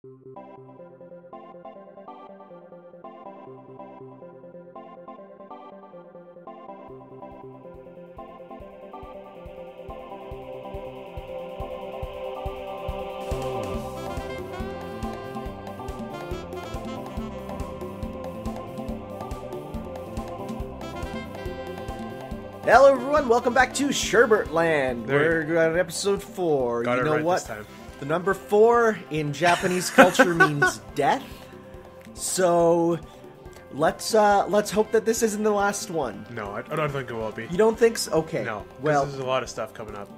Hello everyone, welcome back to SherbertLand. We're on episode 4. Got you it know right what? This time. The number 4 in Japanese culture means death. So let's hope that this isn't the last one. No, I don't think it will be. You don't think so? Okay. No. Well, there's a lot of stuff coming up.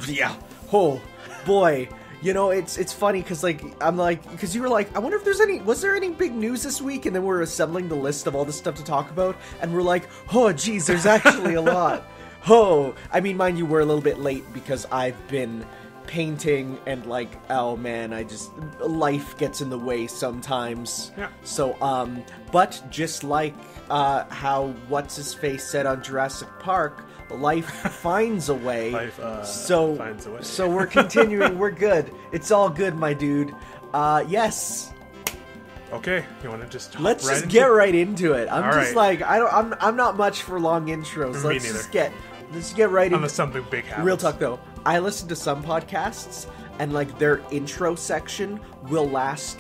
Yeah. Oh boy. You know, it's funny because, because you were like, I wonder if was there any big news this week? And then we're assembling the list of all the stuff to talk about, and we're like, oh, geez, there's actually a lot. Oh, I mean, mind you, we're a little bit late because I've been painting and oh man, life gets in the way sometimes. Yeah. So, but just like, how What's-His-Face said on Jurassic Park, life finds a way. Life finds a way. So we're continuing. We're good. It's all good, my dude. Yes. Okay, you want to just let's just get right into it. I'm all just right. I'm not much for long intros. Me Let's neither. just get right into it. Unless something big happens. Real talk though, I listen to some podcasts and their intro section will last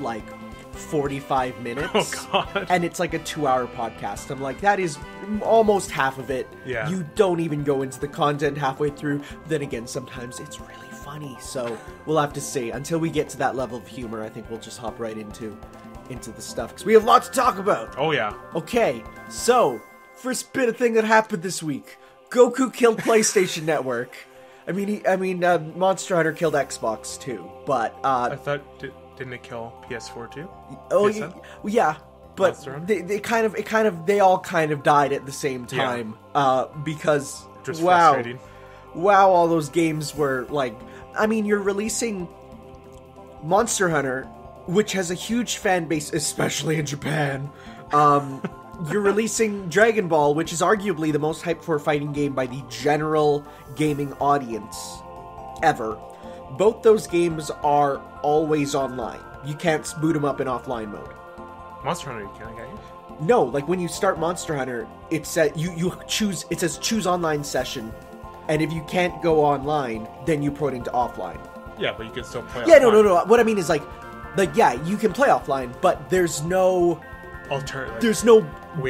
45 minutes. Oh god. And it's a 2-hour podcast. I'm like, that is almost half of it. Yeah. You don't even go into the content halfway through. Then again, sometimes it's really funny. So we'll have to see. Until we get to that level of humor, I think we'll just hop right into the stuff because we have lots to talk about. Oh yeah. Okay, so first bit of thing that happened this week: GOKU killed PlayStation Network. I mean, Monster Hunter killed Xbox too, but I thought didn't it kill PS4 too? Oh PSN? yeah, but Monster Hunter? they all kind of died at the same time. Because Just wow, frustrating. all those games were you're releasing Monster Hunter, which has a huge fan base, especially in Japan. You're releasing Dragon Ball, which is arguably the most hyped for a fighting game by the general gaming audience ever. Both those games are always online. You can't boot them up in offline mode. Monster Hunter, can I get you? No, when you start Monster Hunter, it says you choose. It says choose online session, and if you can't go online, then you put into offline. Yeah, but you can still play. Yeah, offline. no. What I mean is yeah, you can play offline, but there's no Alternative. there's no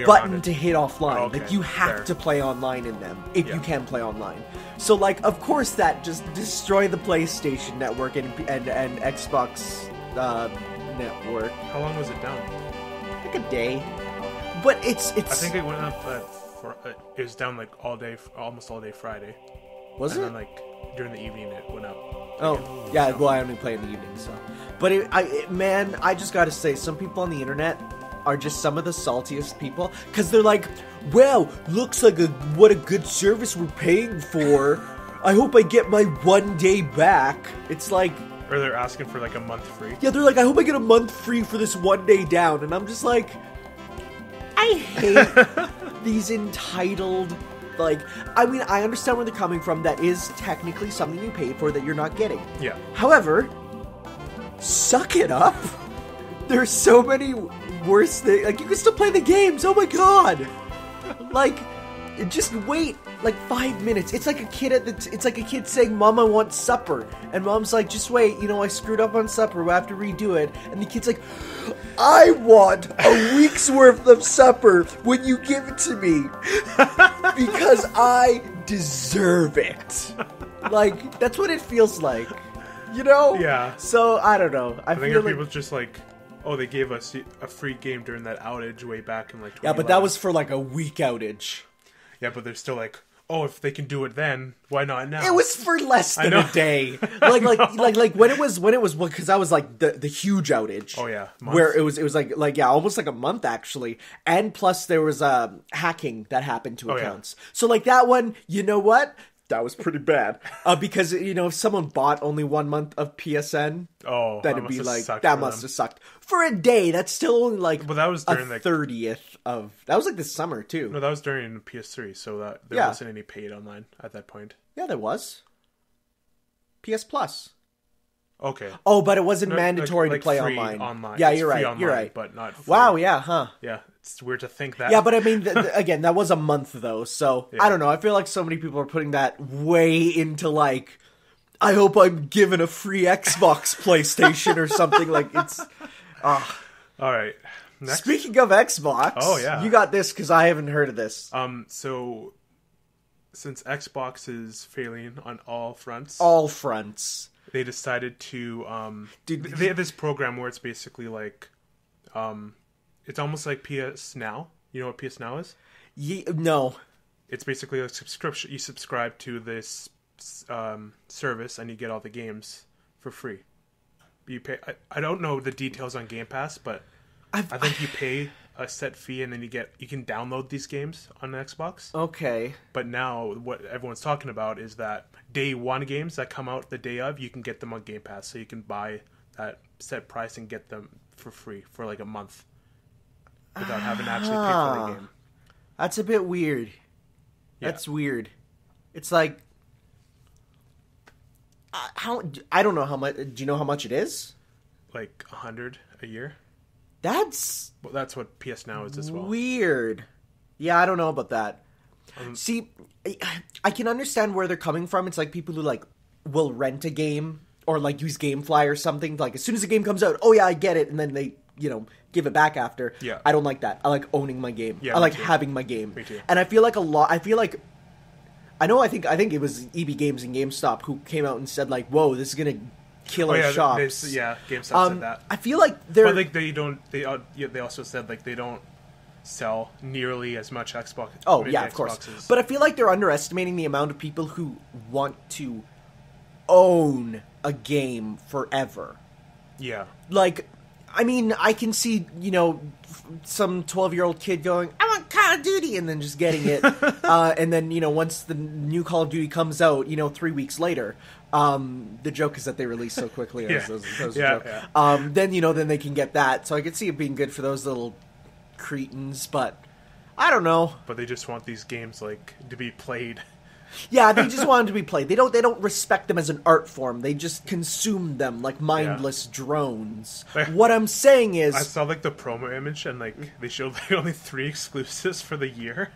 button it. to hit offline. Oh, okay. You have Fair. to play online in them if you can play online. So of course that just destroy the PlayStation Network and Xbox network. How long was it down? A day. But it's. I think it went up it was down all day, almost all day Friday. Was and it? then during the evening it went up. Oh, yeah, well, I only play in the evening, so. But, man, I just gotta say, some people on the internet are just some of the saltiest people, because they're like, wow, looks like what a good service we're paying for. I hope I get my 1 day back. It's like... Or they're asking for a month free. Yeah, they're like, I hope I get a month free for this 1 day down, and I'm just like... I hate these entitled... I understand where they're coming from. That is technically something you paid for that you're not getting. Yeah. However, suck it up. There's so many worse things. You can still play the games. Oh my god. Just wait 5 minutes. It's like a kid it's like a kid saying, "Mom, I want supper," and Mom's like, "Just wait. I screwed up on supper. We'll have to redo it." And the kid's like, "I want a week's worth of supper when you give it to me because I deserve it." That's what it feels like, Yeah. So I don't know. I think feel people's just oh, they gave us a free game during that outage way back in 2011. yeah, but that was for a week outage. Yeah, but they're still oh, if they can do it then, why not now? It was for less than a day. When it was because that was the huge outage. Oh yeah, months? Where it was almost a month actually, and plus there was hacking that happened to accounts. Yeah. So that one, you know what? That was pretty bad. Because if someone bought only 1 month of PSN, then it'd be that must have sucked for a day. That's still only But that was during 30th of that was the summer too. No, that was during PS3, so that there wasn't any paid online at that point. Yeah, there was. PS Plus. Okay. Oh, but it wasn't No, mandatory like to play free online. Yeah, It's you're free right. You're online, right. but not free. Wow, yeah, huh? Yeah, it's weird to think that. Yeah, but I mean, again, that was a month though, so I don't know. I feel like so many people are putting that way into like, I hope I'm given a free Xbox PlayStation or something. Like it's. All right. Next. Speaking of Xbox, Oh, yeah. you got this because I haven't heard of this. So since Xbox is failing on all fronts, They decided to Dude, they have this program where it's basically like it's almost like PS Now. You know what PS Now is? No. It's basically a subscription. You subscribe to this service and you get all the games for free. You pay. I don't know the details on Gamepass, but I think you pay a set fee and then you can download these games on the Xbox. Okay. But now what everyone's talking about is that day one games that come out the day of, you can get them on Game Pass. So you can buy that set price and get them for free for like a month without having to actually pay for the game. That's a bit weird. Yeah. That's weird. It's like I don't know how much. Do you know how much it is? Like $100 a year. That's what PS Now is as well. Weird. Yeah, I don't know about that. See, I can understand where they're coming from. It's like people who like will rent a game or like use GameFly or something. Like as soon as the game comes out, oh yeah, I get it, and then they give it back after. Yeah. I don't like that. I like owning my game. Yeah, I like me too. having my game. Me too. And I feel like I think it was EB Games and GameStop who came out and said like, "Whoa, this is gonna kill our shops." GameStop said that. I feel like they're. But like they don't. They also said like they don't sell nearly as much Xbox. Oh yeah, of course. Xboxes. But I feel like they're underestimating the amount of people who want to own a game forever. Yeah. Like, I mean, I can see, some 12-year-old kid going, I want Call of Duty, and then just getting it. And then, once the new Call of Duty comes out, 3 weeks later, the joke is that they release so quickly. Yeah. Then they can get that. So I could see it being good for those little cretins, but I don't know. But they just want these games, like, to be played. Yeah, they just want them to be played. They don't respect them as an art form. They just consume them like mindless drones. What I'm saying is, I saw like the promo image and like they showed like only 3 exclusives for the year.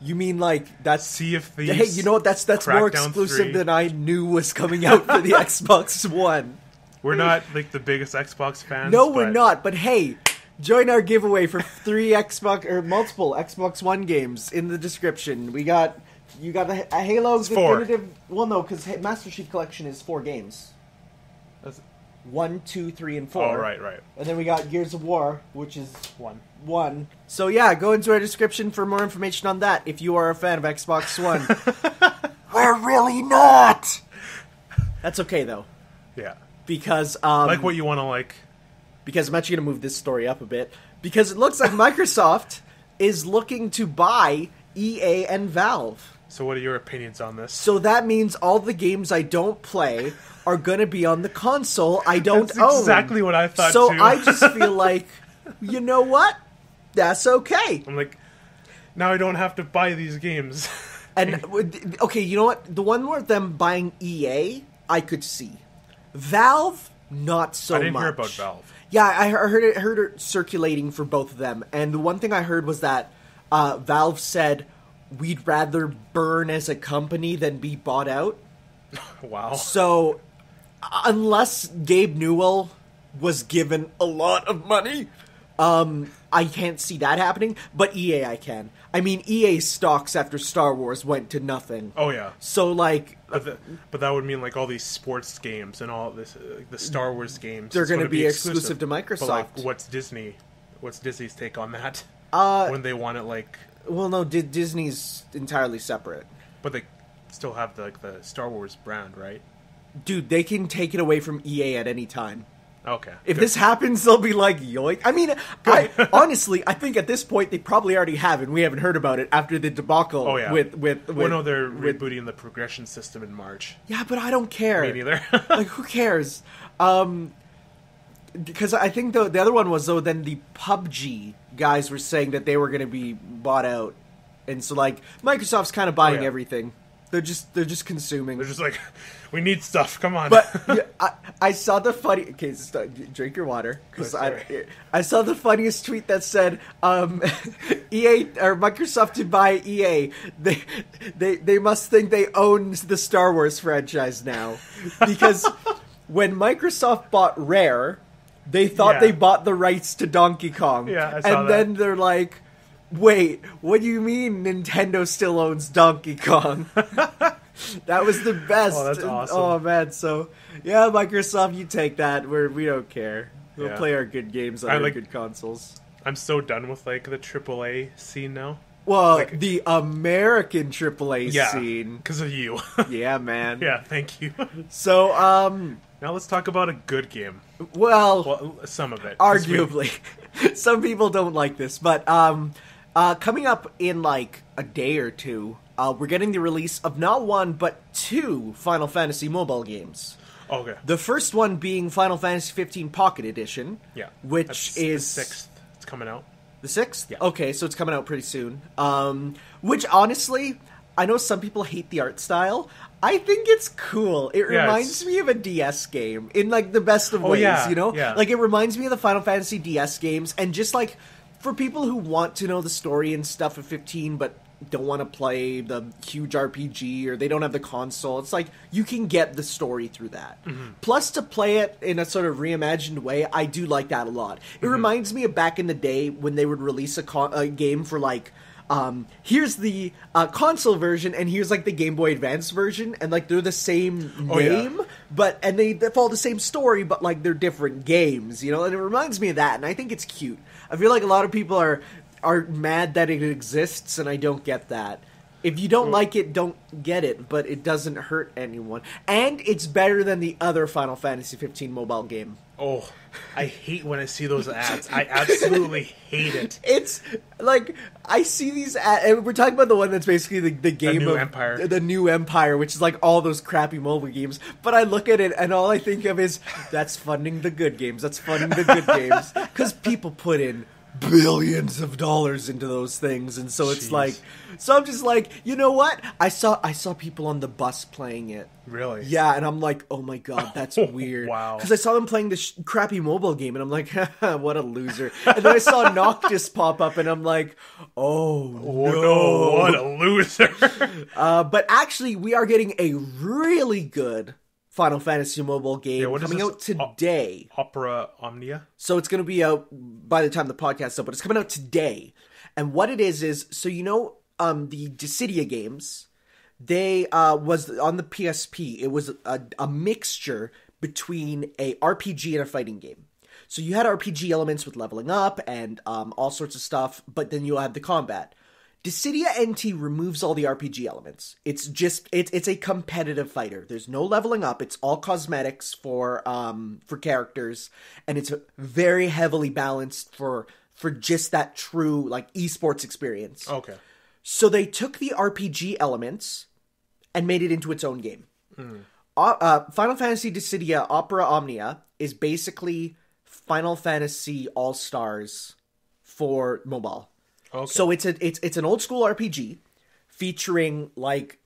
You mean like that's Sea of Thieves? Hey, you know what? That's more exclusive than I knew was coming out for the Xbox One. We're not like the biggest Xbox fans. No, we're not. But hey, join our giveaway for 3 Xbox or multiple Xbox One games in the description. You got a Halo Definitive... Well, no, because Master Chief Collection is 4 games. 1, 2, 3, and 4. Oh, right. And then we got Gears of War, which is 1. So yeah, go into our description for more information on that if you are a fan of Xbox One. We're really not! That's okay, though. Yeah. Because... like what you want to like. Because I'm actually going to move this story up a bit. Because it looks like Microsoft is looking to buy EA and Valve. So what are your opinions on this? So that means all the games I don't play are going to be on the console I don't own. That's exactly what I thought, so too. I just feel like, you know what? That's okay. I'm like, now I don't have to buy these games. And, okay, you know what? The one where them buying EA, I could see. Valve, not so much. I didn't hear about Valve. Yeah, I heard it circulating for both of them. And the one thing I heard was that Valve said, we'd rather burn as a company than be bought out. Wow. So, unless Gabe Newell was given a lot of money, I can't see that happening. But EA, I can. I mean, EA stocks after Star Wars went to nothing. Oh, yeah. So, like... But that would mean, like, all these sports games and all this, the Star Wars games... They're going to be exclusive to Microsoft. But, like, what's Disney's take on that? When they want it, like... Well, no, Disney's entirely separate. But they still have the Star Wars brand, right? Dude, they can take it away from EA at any time. Okay. If this happens, they'll be like, yoink. I mean, honestly, I think at this point they probably already have, and we haven't heard about it after the debacle. Oh, yeah. With well, no, they're rebooting the progression system in March. Yeah, but I don't care. Me neither. Like, who cares? Because I think the other one was, though, then the PUBG guys were saying that they were going to be bought out. And so, like, Microsoft's kind of buying everything. They're just consuming. They're just like, we need stuff. Come on. But yeah, I saw the funny. Okay, drink your water because I saw the funniest tweet that said, EA or Microsoft to buy EA. They must think they own the Star Wars franchise now, because when Microsoft bought Rare, they thought they bought the rights to Donkey Kong. Yeah, I saw and then they're like, wait, what do you mean Nintendo still owns Donkey Kong? That was the best. Oh, that's awesome. Oh, man. So, yeah, Microsoft, you take that. We don't care. We'll play our good games on our good consoles. I'm so done with, like, the AAA scene now. Well, like, the American AAA scene. Because of you. Yeah, man. Yeah, thank you. So, now let's talk about a good game. Well, some of it. Arguably. Some people don't like this, but coming up in, like, a day or two, we're getting the release of not one, but 2 Final Fantasy mobile games. Okay. The first one being Final Fantasy 15 Pocket Edition. Yeah. Which is... the 6th. It's coming out. The 6th? Yeah. Okay, so it's coming out pretty soon. Which, honestly, I know some people hate the art style. I think it's cool. It reminds me of a DS game in, like, the best of ways, you know? Yeah. Like, it reminds me of the Final Fantasy DS games, and just, like, for people who want to know the story and stuff of 15, but don't want to play the huge RPG, or they don't have the console, it's like, you can get the story through that. Mm-hmm. Plus, to play it in a sort of reimagined way, I do like that a lot. It reminds me of back in the day when they would release a game for, like, here's the console version, and here's, like, the Game Boy Advance version, and, like, they're the same name, and they follow the same story, but, like, they're different games, you know? And it reminds me of that, and I think it's cute. I feel like a lot of people are mad that it exists, and I don't get that. If you don't like it, don't get it, but it doesn't hurt anyone. And it's better than the other Final Fantasy 15 mobile game. Oh, I hate when I see those ads. I absolutely hate it. It's, like, I see these ads, and we're talking about the one that's basically the game new of... Empire. The New Empire, which is, like, all those crappy mobile games. But I look at it, and all I think of is, that's funding the good games. That's funding the good games. Because people put in billions of dollars into those things, and so it's like, so I'm just like, you know what? I saw people on the bus playing it. Really? Yeah, and I'm like, oh my god, that's weird. Wow. Because I saw them playing this crappy mobile game, and I'm like, haha, what a loser. And then I saw Noctis pop up, and I'm like, oh no, what a loser. But actually, we are getting a really good Final Fantasy mobile game coming out today. Opera Omnia? So it's going to be out by the time the podcast is up, but it's coming out today. And what it is, so you know, the Dissidia games, they was on the PSP. It was a mixture between a RPG and a fighting game. So you had RPG elements with leveling up and all sorts of stuff, but then you had the combat. Dissidia NT removes all the RPG elements. It's just it's a competitive fighter. There's no leveling up. It's all cosmetics for characters, and it's very heavily balanced for just that true, like, esports experience. Okay. So they took the RPG elements and made it into its own game. Final Fantasy Dissidia Opera Omnia is basically Final Fantasy All-Stars for mobile. Okay. So it's an old school RPG featuring, like,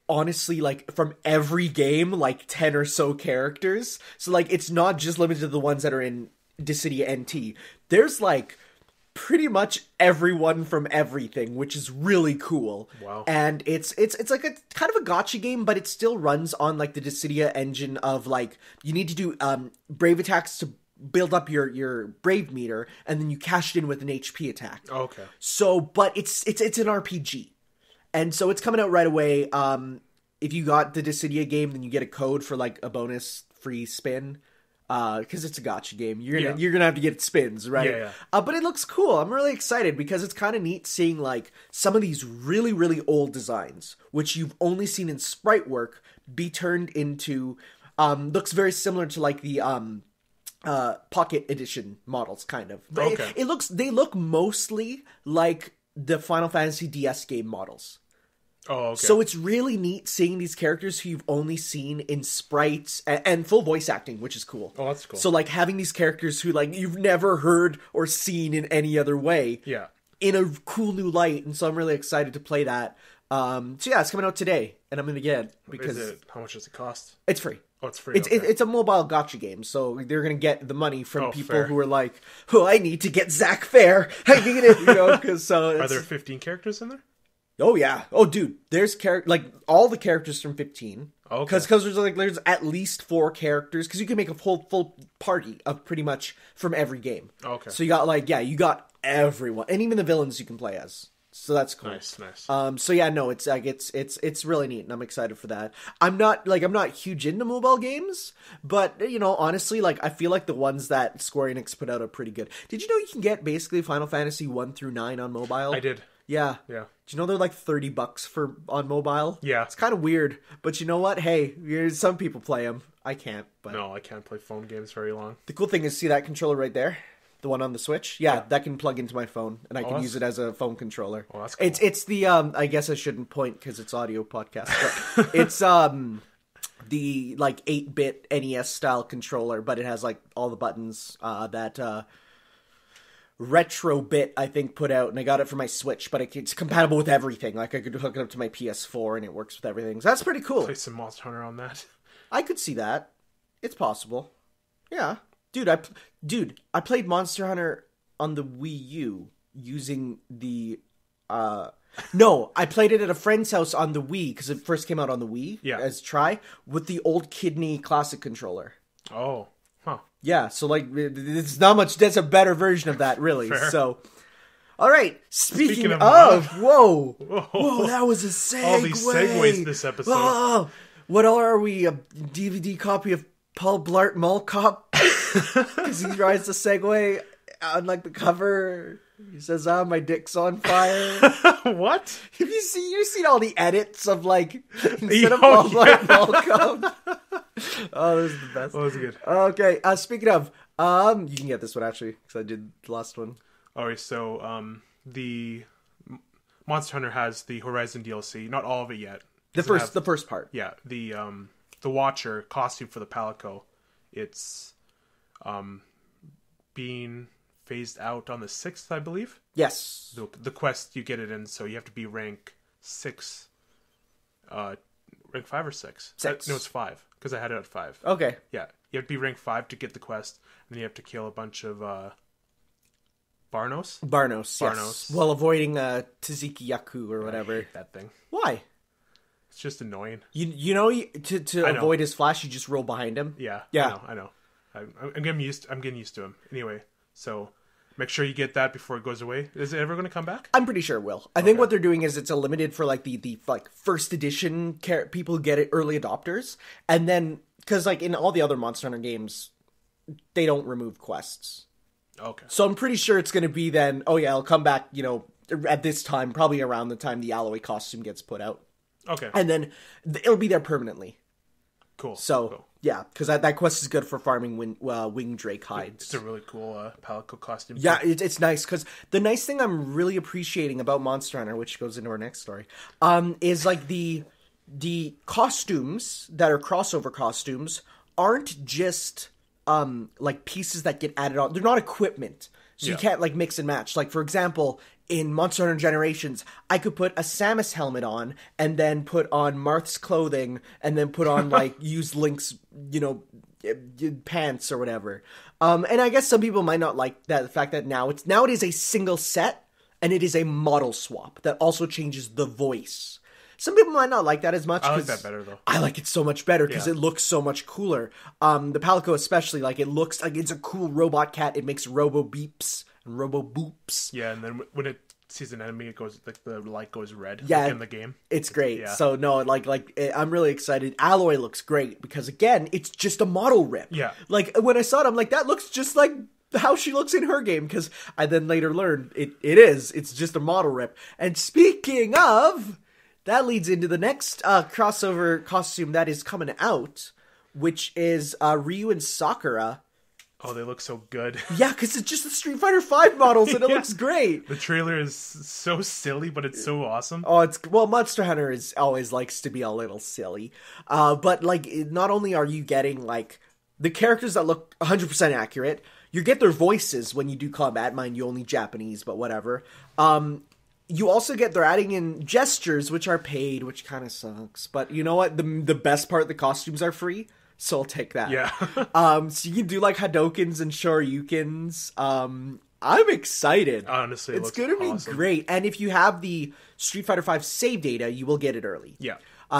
honestly, like, from every game, like 10 or so characters. So, like, it's not just limited to the ones that are in Dissidia NT. There's, like, pretty much everyone from everything, which is really cool. Wow. And it's like a kind of a gacha game, but it still runs on, like, the Dissidia engine of, like, you need to do brave attacks to build up your brave meter, and then you cash it in with an HP attack. Okay. So, but it's an RPG. And so it's coming out right away. If you got the Dissidia game, then you get a code for, like, a bonus free spin. Because it's a gacha game. You're gonna have to get spins, right? Yeah. But it looks cool. I'm really excited because it's kind of neat seeing, like, some of these really, really old designs, which you've only seen in sprite work, be turned into, looks very similar to, like, the, Pocket Edition models, kind of. But okay. They look mostly like the Final Fantasy DS game models. Oh, okay. So it's really neat seeing these characters who you've only seen in sprites and full voice acting, which is cool. Oh, that's cool. So, like, having these characters who, like, you've never heard or seen in any other way. Yeah. In a cool new light. And so I'm really excited to play that. So yeah, it's coming out today, and I'm gonna get it because how much does it cost? It's free. Oh, it's free. It's a mobile gacha game, so they're gonna get the money from people fair. who are like, "Oh, I need to get Zack Fair. I need it," Because are there 15 characters in there? Oh yeah. Oh dude, there's all the characters from 15. Okay. Because there's at least 4 characters, because you can make a full party of pretty much from every game. Okay. So you got you got everyone, and even the villains you can play as. So that's cool. Nice. So yeah, no, it's like it's really neat, and I'm excited for that. I'm not huge into mobile games, but honestly, like I feel like the ones that Square Enix put out are pretty good. Did you know you can get basically Final Fantasy 1 through 9 on mobile? I did. Yeah. Yeah. Do you know they're like $30 on mobile? Yeah. It's kind of weird, but you know what? Hey, some people play them. I can't. But No, I can't play phone games very long. the cool thing is, see that controller right there? The one on the Switch? Yeah, that can plug into my phone, and I can use it as a phone controller. Oh, that's cool. It's the, I guess I shouldn't point because it's audio podcast, but it's the, 8-bit NES-style controller, but it has, all the buttons that Retro Bit, I think, put out, and I got it for my Switch, but it's compatible with everything. Like, I could hook it up to my PS4, and it works with everything. So that's pretty cool. Play some Monster Hunter on that. I could see that. It's possible. Yeah. Dude, I played Monster Hunter on the Wii U using the... No, I played it at a friend's house on the Wii, because it first came out on the Wii as try, with the old Kidney Classic controller. Oh. Huh. Yeah, so it's not much. That's a better version of that, really. Fair. So, all right. Speaking of whoa, that was a segue. All these segues this episode. Whoa. What are we? A DVD copy of Paul Blart Mall Cop? Because he tries to segue on the cover. He says, my dick's on fire. What? Have you've seen all the edits of instead of Paul Blart Mall Cop? Oh, this is the best. Oh, that's good. Okay, speaking of, you can get this one actually, because I did the last one. Alright, so, the Monster Hunter has the Horizon DLC, not all of it yet. The first part. Yeah, the Watcher costume for the Palico, it's, being phased out on the 6th, I believe. Yes. The quest, you get it in, so you have to be rank 6, rank 5 or 6? 6. No, it's 5, because I had it at 5. Okay. Yeah, you have to be rank 5 to get the quest, and then you have to kill a bunch of, Barnos? Barnos, yes. While avoiding, Taziki Yaku or whatever. I hate that thing. Why? It's just annoying. To avoid his flash, you just roll behind him? Yeah. Yeah. I know. I'm getting used to him. Anyway, so make sure you get that before it goes away. Is it ever going to come back? I'm pretty sure it will. I think what they're doing is it's a limited for the first edition people who get it, early adopters, and then because in all the other Monster Hunter games, they don't remove quests. Okay. So I'm pretty sure it's going to be then. Oh yeah, it'll come back. At this time, probably around the time the Alloy costume gets put out. Okay. And then it'll be there permanently. Cool. So cool. Yeah, because that quest is good for farming wing drake hides. It's a really cool Palico costume. Yeah, it's nice, because the nice thing I'm really appreciating about Monster Hunter, which goes into our next story, is the costumes that are crossover costumes aren't just pieces that get added on. They're not equipment, so you can't mix and match. For example, in Monster Hunter Generations, I could put a Samus helmet on, and then put on Marth's clothing, and then put on, use Link's, pants or whatever. And I guess some people might not like that, the fact that now it is a single set, and it is a model swap that also changes the voice. Some people might not like that as much. I like that better, though. I like it so much better, because it looks so much cooler. The Palico especially, it looks like it's a cool robot cat. It makes robo-beeps and robo-boops. Yeah, and then when it sees an enemy, it goes, the light goes red in the game. It's great. Yeah. So, no, I'm really excited. Alloy looks great, because, again, it's just a model rip. Yeah. When I saw it, I'm like, that looks just like how she looks in her game, because I then later learned it's just a model rip. And speaking of... that leads into the next crossover costume that is coming out, which is Ryu and Sakura. Oh, they look so good. Yeah, because it's just the Street Fighter V models, and it looks great. The trailer is so silly, but it's so awesome. Oh, Monster Hunter always likes to be a little silly. But, not only are you getting, the characters that look 100% accurate, you get their voices when you do combat. Mind you, only Japanese, but whatever. you also they're adding in gestures, which are paid, which kind of sucks. But you know what? The best part, the costumes are free, so I'll take that. Yeah. So you can do like Hadokens and Shoryukens. I'm excited. Honestly, it's going to be great. And if you have the Street Fighter V save data, you will get it early. Yeah.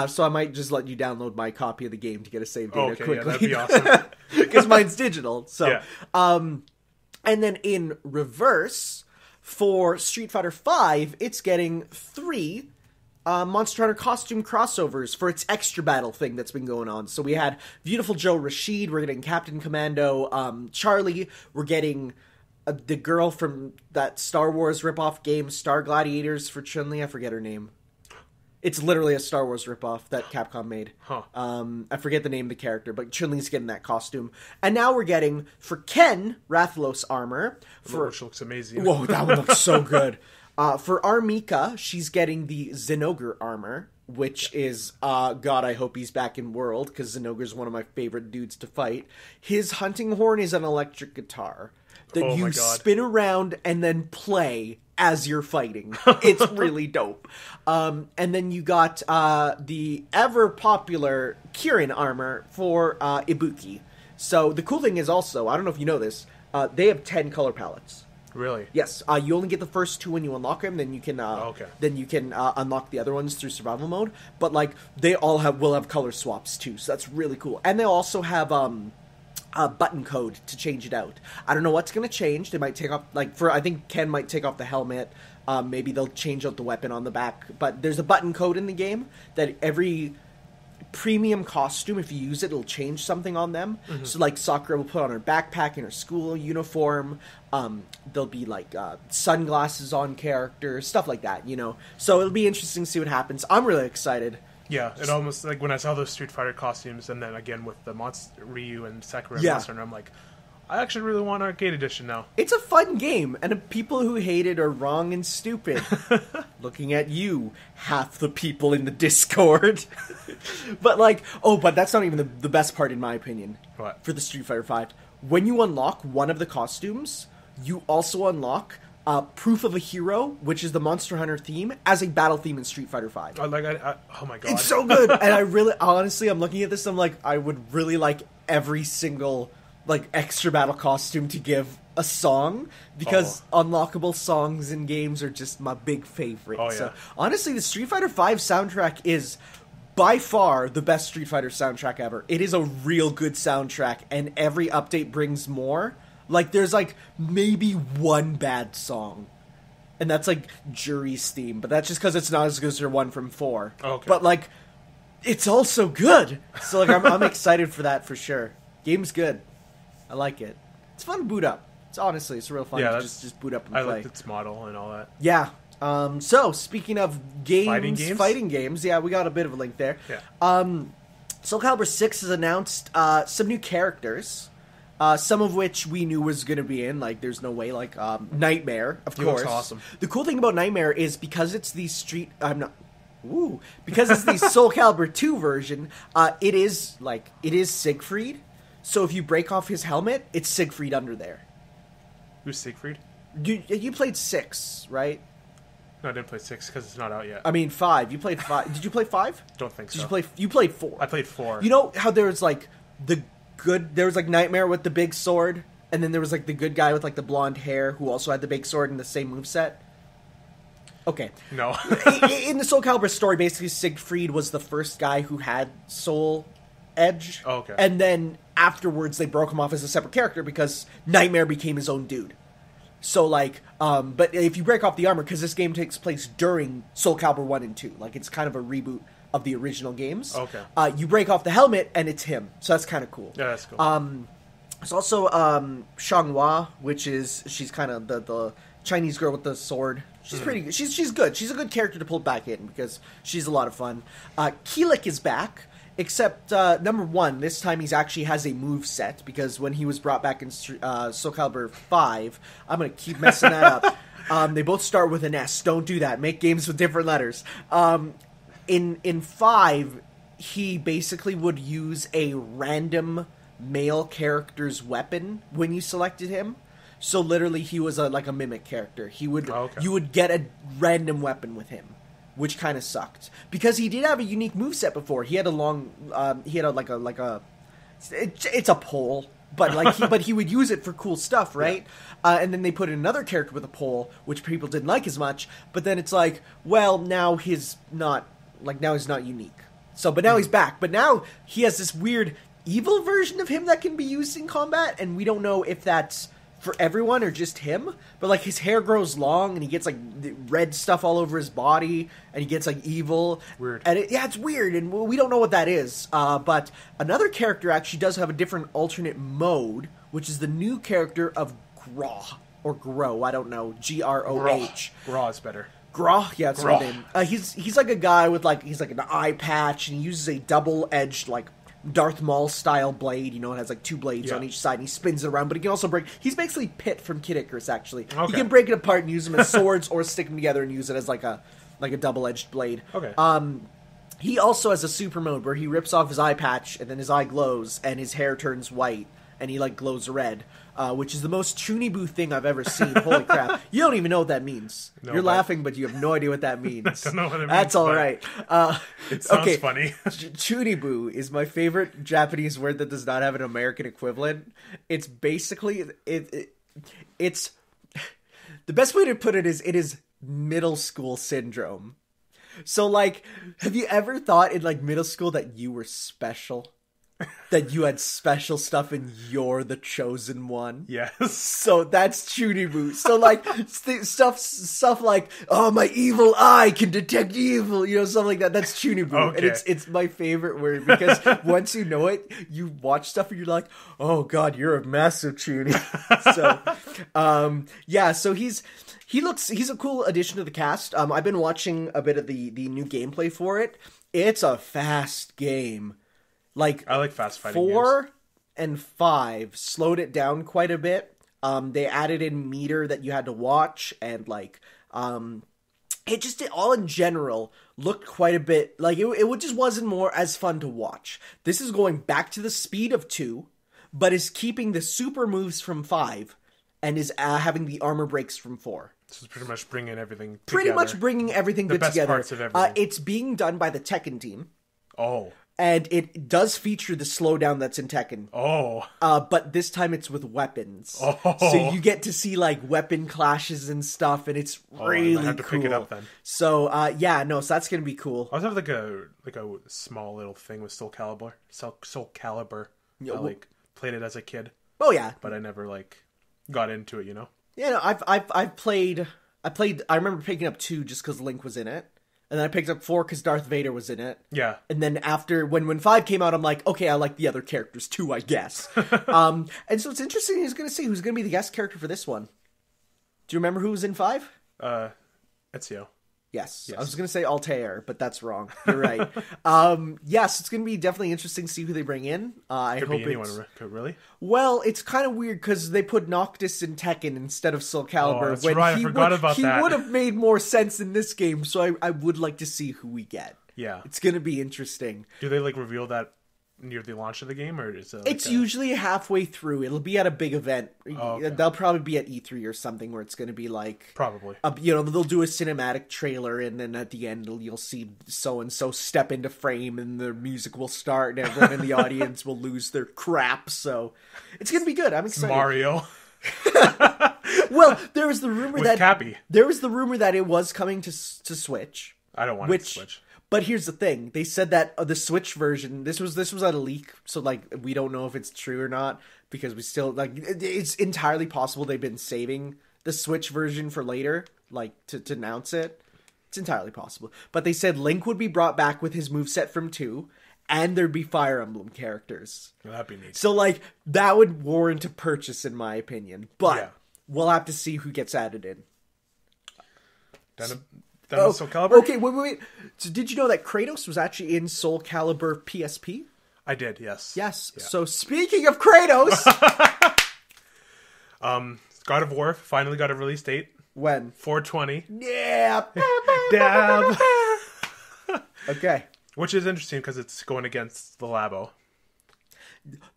So I might just let you download my copy of the game to get a save data quickly. Yeah, that'd be awesome. Because mine's digital. So, yeah. And then in reverse, for Street Fighter V, it's getting 3 Monster Hunter costume crossovers for its extra battle thing that's been going on. So we had Beautiful Joe Rashid, we're getting Captain Commando Charlie, we're getting the girl from that Star Wars ripoff game, Star Gladiators for Chun-Li, I forget her name. It's literally a Star Wars ripoff that Capcom made. Huh. I forget the name of the character, but Chun-Li's getting that costume. And now we're getting, for Ken, Rathalos armor. Which looks amazing. Whoa, that one looks so good. For Armika, she's getting the Zinogre armor, which is, God, I hope he's back in World, because Zinogre's one of my favorite dudes to fight. His hunting horn is an electric guitar that you spin around and then play as you're fighting. It's really dope. And then you got the ever-popular Kirin armor for Ibuki. So the cool thing is also, I don't know if you know this, they have 10 color palettes. Really? Yes. You only get the first 2 when you unlock them, then you can unlock the other ones through survival mode. But like they all will have color swaps too, so that's really cool. And they also have a button code to change it out. I don't know what's going to change. They might take off, I think Ken might take off the helmet. Maybe they'll change out the weapon on the back. But there's a button code in the game that every premium costume, if you use it, it'll change something on them. Mm-hmm. So like Sakura will put on her backpack and her school uniform. There'll be like sunglasses on characters, stuff like that, you know. So it'll be interesting to see what happens. I'm really excited. Yeah, it almost, like, when I saw those Street Fighter costumes, and then again with the Ryu and Sakura and Monster Hunter, I'm like, I actually really want Arcade Edition now. It's a fun game, and people who hate it are wrong and stupid. Looking at you, half the people in the Discord. But but that's not even the best part, in my opinion. What? For the Street Fighter V. When you unlock one of the costumes, you also unlock Proof of a Hero, which is the Monster Hunter theme, as a battle theme in Street Fighter V. Oh my god. It's so good! And honestly, I'm looking at this, I'm like, I would really like every single, extra battle costume to give a song, because unlockable songs in games are just my big favorite. Oh, yeah. So, honestly, the Street Fighter V soundtrack is by far the best Street Fighter soundtrack ever. It is a real good soundtrack, and every update brings more. There's, maybe one bad song. And that's, Jury's theme. But that's just because it's not as good as your one from 4. Okay. But, it's also good. So, I'm excited for that for sure. Game's good. I like it. It's fun to boot up. It's real fun to just boot up and play. I like its model and all that. Yeah. So, speaking of games, fighting games, yeah, we got a bit of a link there. Yeah. Soul Calibur 6 has announced some new characters. Some of which we knew was going to be in, there's no way, Nightmare, of course. Looks awesome. The cool thing about Nightmare is because it's the because it's the Soul Calibur 2 version, it is Siegfried. So if you break off his helmet, it's Siegfried under there. Who's Siegfried? You played 6, right? No, I didn't play 6 because it's not out yet. I mean 5. You played 5. Did you play 5? Don't think so. You played 4. I played 4. You know how there was there was Nightmare with the big sword, and then there was the good guy with the blonde hair who also had the big sword and the same moveset? Okay. No. In the Soul Calibur story, basically Siegfried was the first guy who had Soul Edge. Oh, okay. And then afterwards they broke him off as a separate character because Nightmare became his own dude. So but if you break off the armor, because this game takes place during Soul Calibur 1 and 2, it's kind of a reboot of the original games. Okay. You break off the helmet, and it's him. So that's kind of cool. Yeah, that's cool. There's also Xianghua, which is, she's kind of the Chinese girl with the sword. She's pretty good. She's good. She's a good character to pull back in, because she's a lot of fun. Keelik is back, except, number 1, this time he actually has a move set, because when he was brought back in Soul Calibur 5, I'm going to keep messing that up. They both start with an S. Don't do that. Make games with different letters. In 5, he basically would use a random male character's weapon when you selected him. So literally, he was like a mimic character. He would you would get a random weapon with him, which kind of sucked because he did have a unique moveset before. He had a long, it's a pole, but he would use it for cool stuff, right? Yeah. And then they put in another character with a pole, which people didn't like as much. But then it's like, well, now he's not unique. So, but now he's back. But now he has this weird evil version of him that can be used in combat, and we don't know if that's for everyone or just him. But like his hair grows long, and he gets like red stuff all over his body, and he gets like evil. Weird. And it's weird, and we don't know what that is. But another character actually does have a different alternate mode, which is the new character of Groh or Grow. I don't know. Groh. Groh is better. Groh, yeah, that's his name. He's like a guy with he's like an eye patch, and he uses a double-edged like Darth Maul style blade. You know, it has like two blades on each side, and he spins it around. But he can also break. He's basically Pit from Kid Icarus. Actually, he can break it apart and use them as swords, or stick them together and use it as like a double-edged blade. Okay. He also has a super mode where he rips off his eye patch, and then his eye glows, and his hair turns white, and he like glows red. Which is the most Chuunibyou thing I've ever seen. Holy crap. You don't even know what that means. No, You're laughing, but you have no idea what that means. I don't know what it means. That's all right. It sounds funny. Chuunibyou is my favorite Japanese word that does not have an American equivalent. It's basically... It's... The best way to put it is middle school syndrome. So, like, have you ever thought in, like, middle school that you were special? That you had special stuff and you're the chosen one. Yes. So that's Chuunibyou. So like stuff like, oh, my evil eye can detect evil, you know, something like that. That's Chuunibyou. Okay. And it's my favorite word because once you know it, you watch stuff and you're like, oh god, you're a massive Chuuni. So he's a cool addition to the cast. I've been watching a bit of the new gameplay for it. It's a fast game. Like, I like fast fighting 4 games. and 5 slowed it down quite a bit. They added in meter that you had to watch, and like, it all in general looked quite a bit like it just wasn't more as fun to watch. This is going back to the speed of 2, but is keeping the super moves from 5, and is having the armor breaks from 4. So it's pretty much bringing everything together. Pretty much bringing everything good together. The best parts of everything. It's being done by the Tekken team. Oh. And it does feature the slowdown that's in Tekken. Oh. But this time it's with weapons. Oh. So you get to see, like, weapon clashes and stuff, and it's really cool. I have to pick it up then. So, so that's going to be cool. I also have, like a small little thing with Soul Calibur. I, played it as a kid. Oh, yeah. But I never, got into it, you know? Yeah, no, I've played... I remember picking up 2 just because Link was in it. And then I picked up 4 because Darth Vader was in it. Yeah. And then after, when 5 came out, I'm like, okay, I like the other characters too, I guess. And so it's interesting who's going to be the guest character for this one. Do you remember who was in 5? Ezio. Yes. I was going to say Altair, but that's wrong. You're right. Yes, it's going to be definitely interesting to see who they bring in. I hope be anyone, really? Well, it's kind of weird because they put Noctis in Tekken instead of Soul Calibur. Oh, that's right. I forgot about that. He would have made more sense in this game, so I would like to see who we get. Yeah. It's going to be interesting. Do they, reveal that near the launch of the game, or is it? It's usually halfway through. It'll be at a big event. Oh, okay. They'll probably be at E3 or something where it's going to be probably. They'll do a cinematic trailer, and then at the end you'll see so and so step into frame, and the music will start, and everyone in the audience will lose their crap. So it's going to be good. I'm excited. Mario. Well, there was the rumor with Cappy. There was the rumor that it was coming to Switch. I don't want it to Switch. But here's the thing. They said that the Switch version, this was a leak, so we don't know if it's true or not, because we still it's entirely possible they've been saving the Switch version for later, to announce it. It's entirely possible. But they said Link would be brought back with his moveset from 2, and there'd be Fire Emblem characters. Well, that'd be neat. So that would warrant a purchase in my opinion. But we'll have to see who gets added in. Soul Calibur? Okay, wait. So did you know that Kratos was actually in Soul Calibur PSP? I did, yes. Yes. Yeah. So speaking of Kratos... God of War finally got a release date. When? 4/20. Yeah! Dab! Okay. Which is interesting because it's going against the Labo.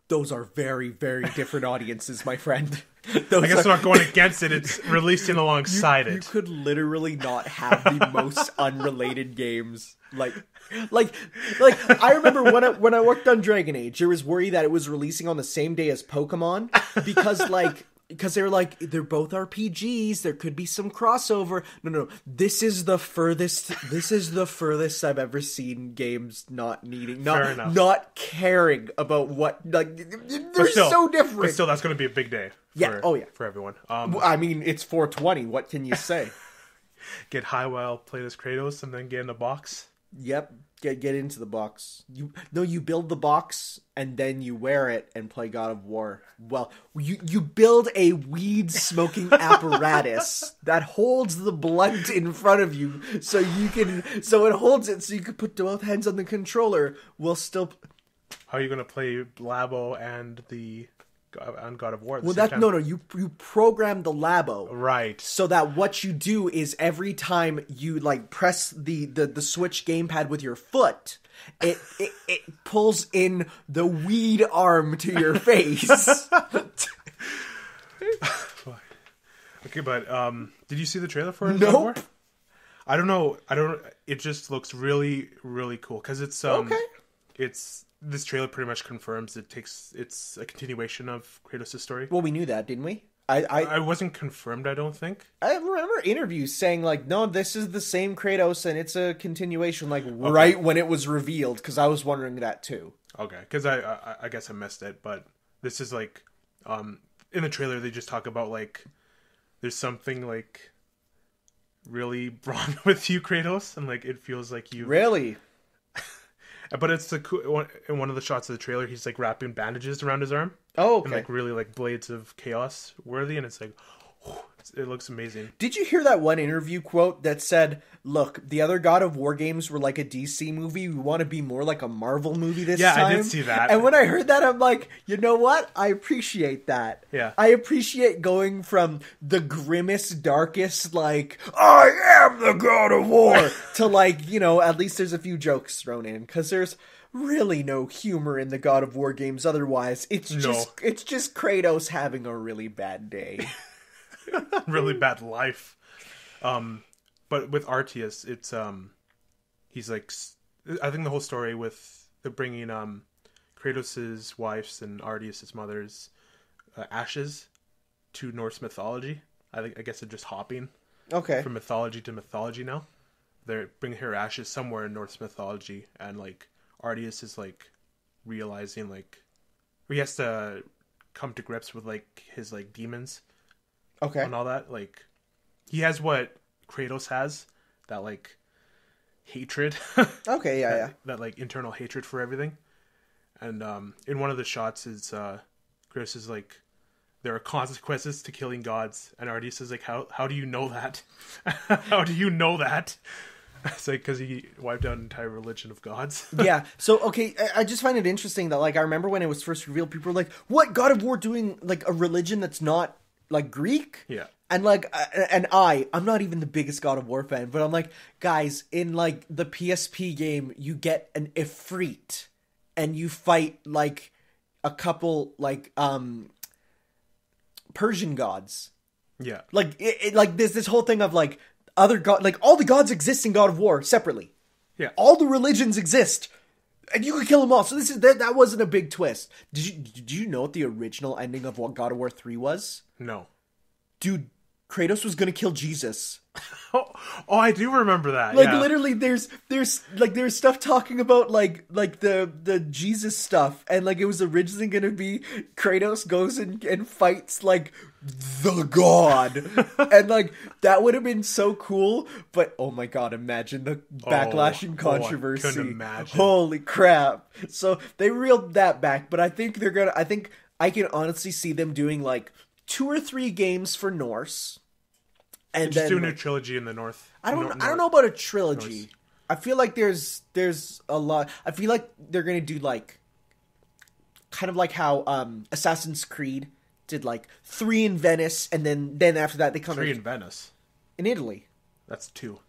Those are very, very different audiences, my friend. I guess we're not going against it. It's releasing alongside it. You could literally not have the most unrelated games. Like I remember when I worked on Dragon Age, there was worry that it was releasing on the same day as Pokemon because they were like, they're both RPGs, there could be some crossover. No. This is the furthest I've ever seen games not caring about what, like, they're so different. But still, that's going to be a big day. For everyone. I mean, it's 420. What can you say? Get high while playing as Kratos and then get in the box. Yep. Get into the box. You build the box and then you wear it and play God of War. Well, you build a weed smoking apparatus that holds the blunt in front of you so it holds it so you can put both hands on the controller while still. How are you going to play Labo and God of War? You program the Labo, right? So that what you do is every time you like press the Switch gamepad with your foot, it pulls in the weed arm to your face. Okay, but did you see the trailer for God of War? I don't know. It just looks really, really cool because it's okay. This trailer pretty much confirms it's a continuation of Kratos' story. Well, we knew that, didn't we? I wasn't confirmed, I don't think. I remember interviews saying, like, no, this is the same Kratos and it's a continuation, like, right when it was revealed, because I was wondering that, too. Okay, because I guess I missed it, but this is, like, in the trailer, they just talk about, like, there's something, like, really wrong with you, Kratos, and, like, it feels like you... Really? But it's in one of the shots of the trailer, he's like wrapping bandages around his arm. Oh, okay. And like really like Blades of Chaos worthy, and it's like, it looks amazing. Did you hear that one interview quote that said, "Look, the other God of War games were like a DC movie. We want to be more like a Marvel movie this time." Yeah, I did see that. And when I heard that, I'm like, you know what? I appreciate that. Yeah. I appreciate going from the grimmest, darkest, like, I am the God of War, to like, at least there's a few jokes thrown in, because there's really no humor in the God of War games otherwise. It's just Kratos having a really bad day. Really bad life. But with Arceus, it's he's like, I think the whole story with the bringing Kratos' wife's and Arceus' mother's ashes to Norse mythology. I guess they're just hopping from mythology to mythology now. They're bringing her ashes somewhere in Norse mythology, and like Arceus is like realizing like he has to come to grips with like his like demons. Okay. And all that, like, he has what Kratos has, that, like, hatred. Okay, yeah. That, like, internal hatred for everything. And in one of the shots is, Kratos is like, there are consequences to killing gods. And Arceus is like, how do you know that? How do you know that? It's like, because he wiped out an entire religion of gods. Yeah. So, okay, I just find it interesting that, like, I remember when it was first revealed, people were like, what? God of War doing, like, a religion that's not... like Greek? Yeah. And like, I'm not even the biggest God of War fan, but I'm like, guys, in like the PSP game, you get an Ifrit and you fight like a couple like Persian gods. Yeah. Like like there's this whole thing of like other god, like all the gods exist in God of War separately. Yeah. All the religions exist. And you could kill them all. So that wasn't a big twist. Did you know what the original ending of what God of War 3 was? No. Dude, Kratos was gonna kill Jesus. Oh, I do remember that. Like, yeah. literally, there's stuff talking about like the Jesus stuff, and like it was originally gonna be Kratos goes and fights like the god, and like that would have been so cool. But oh my god, imagine the backlash and controversy! I couldn't imagine. Holy crap! So they reeled that back, but I think I can honestly see them doing like 2 or 3 games for Norse. And just then do a new trilogy in the North. I don't know about a trilogy. North. I feel like there's a lot. I feel like they're gonna do like kind of like how Assassin's Creed did like 3 in Venice, and then after that they come 3 in Venice. In Italy. That's 2.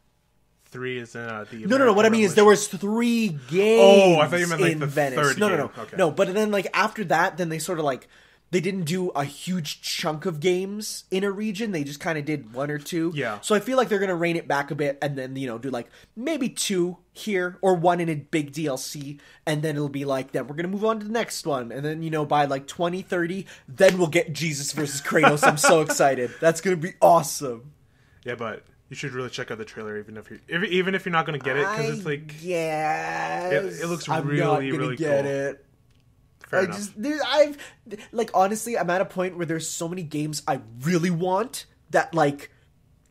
3 is in the No. What I mean is there was 3 games. Oh, I thought you meant like the Venice. third No. game. Okay. No, but then like after that, then they sort of like they didn't do a huge chunk of games in a region. They just kind of did 1 or 2. Yeah. So I feel like they're gonna rein it back a bit, and then do like maybe 2 here or 1 in a big DLC, and then it'll be like then we're gonna move on to the next one, and then by like 2030, then we'll get Jesus versus Kratos. I'm so excited. That's gonna be awesome. Yeah, but you should really check out the trailer, even if you're not going to get it, because it's like it looks really really get cool. It. Fair enough. I've like honestly, I'm at a point where there's so many games I really want that like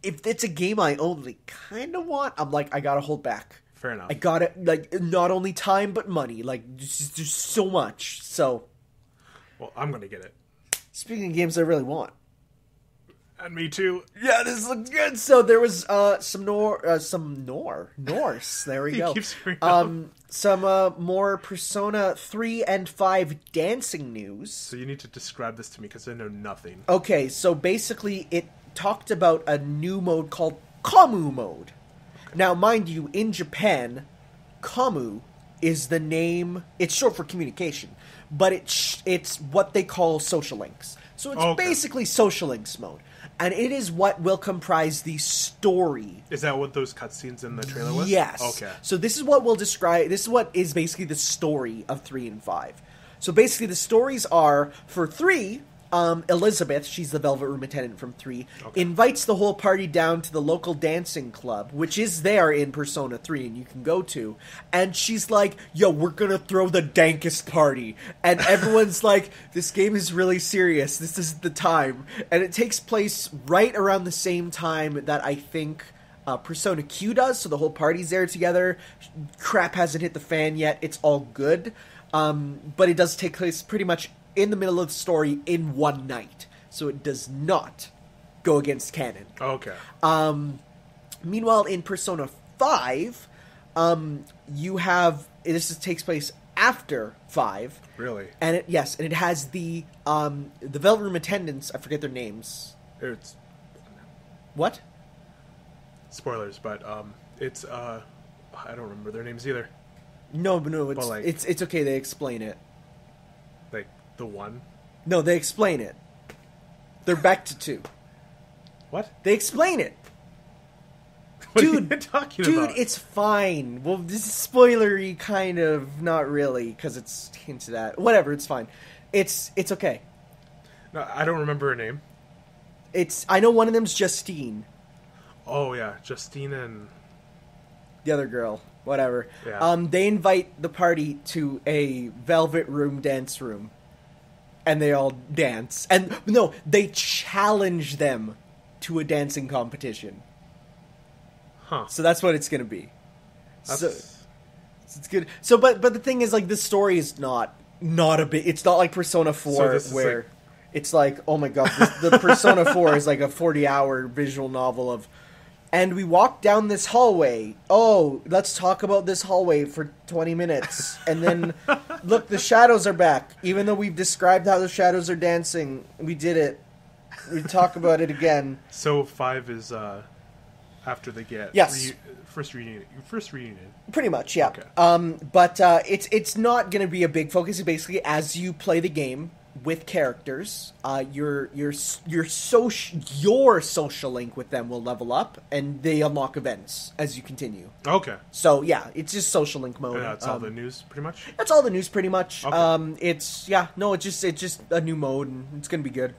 if it's a game I only kind of want, I'm like I gotta hold back. Fair enough. I gotta like not only time but money. Like there's so much. So, well, I'm gonna get it. Speaking of games I really want. And me too. Yeah, this looks good. So there was some Norse. There we go. Some more Persona 3 and 5 dancing news. So you need to describe this to me because I know nothing. Okay, so basically it talked about a new mode called COMMU mode. Okay. Now, mind you, in Japan, COMMU is the name. It's short for communication, but it's what they call social links. So it's basically social links mode. And it is what will comprise the story. Is that what those cutscenes in the trailer was? Yes. Okay. So this is what we'll describe. This is what is basically the story of 3 and 5. So basically the stories are, for 3, Elizabeth, she's the Velvet Room attendant from 3, invites the whole party down to the local dancing club, which is there in Persona 3 and you can go to. And she's like, yo, we're gonna throw the dankest party. And everyone's like, this game is really serious. This is the time. And it takes place right around the same time that I think Persona Q does, so the whole party's there together. Crap hasn't hit the fan yet. It's all good. But it does take place pretty much in the middle of the story in one night. So it does not go against canon. Okay. Meanwhile, in Persona 5, you have... This takes place after 5. Really? And it has the Velvet Room attendants, I forget their names. It's... What? Spoilers, but it's... I don't remember their names either. No, it's okay, they explain it. Like, the one? No, they explain it. They're back to 2. What? They explain it. What are you talking about? Dude, it's fine. Well, this is spoilery, kind of. Not really, because it's hinted at. Whatever, it's fine. It's okay. No, I don't remember her name. I know one of them's Justine. Oh, yeah. Justine and... The other girl. Whatever. Yeah. They invite the party to a Velvet Room dance room. And they all dance. And, no, they challenge them to a dancing competition. Huh. So that's what it's going to be. That's... So it's good. So, but the thing is, like, the story is not a bit... It's not like Persona 4 where... Like... It's like, oh my god, the Persona 4 is like a 40-hour visual novel of... And we walk down this hallway. Oh, let's talk about this hallway for 20 minutes. And then, look, the shadows are back. Even though we've described how the shadows are dancing, we did it. We talk about it again. So 5 is after they get first reunion. Pretty much, yeah. Okay. But it's not going to be a big focus. It's basically, as you play the game with characters, your social link with them will level up, and they unlock events as you continue. Okay. So yeah, it's just social link mode. And that's all the news, pretty much. That's all the news, pretty much. Okay. It's just a new mode, and it's gonna be good.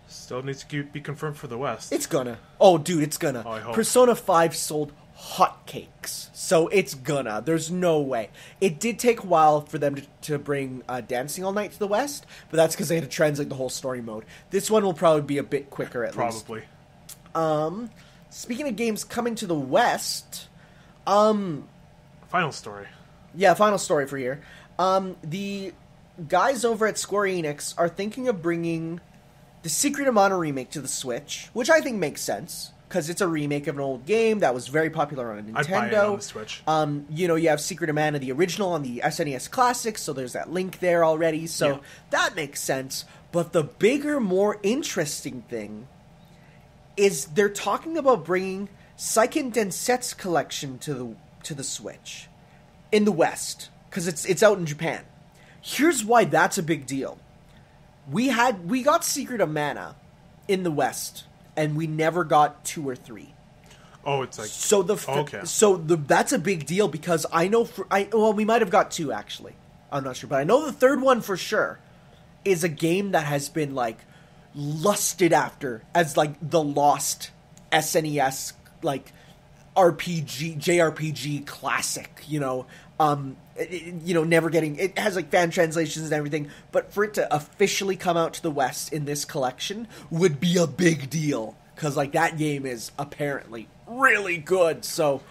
Still needs to be confirmed for the West. It's gonna. Oh, dude, it's gonna. Oh, I hope. Persona 5 sold hotcakes, so it's gonna. There's no way. It did take a while for them to bring Dancing All Night to the West, but that's because they had to translate the whole story mode. This one will probably be a bit quicker, at least. Probably. Speaking of games coming to the West, final story. Yeah, final story for here. The guys over at Square Enix are thinking of bringing the Secret of Mana remake to the Switch, which I think makes sense, because it's a remake of an old game that was very popular on a Nintendo. I'd buy it on the Switch. You have Secret of Mana, the original, on the SNES Classic, so there's that link there already, so that makes sense. But the bigger, more interesting thing is they're talking about bringing Seiken Densetsu collection to the Switch in the West, because it's out in Japan. Here's why that's a big deal. We got Secret of Mana in the West, and we never got 2 or 3. Oh, it's like that's a big deal, because I know we might have got 2 actually. I'm not sure, but I know the third one for sure is a game that has been like lusted after as like the lost SNES like JRPG classic, never getting, it has like fan translations and everything, but for it to officially come out to the West in this collection would be a big deal, because like that game is apparently really good. So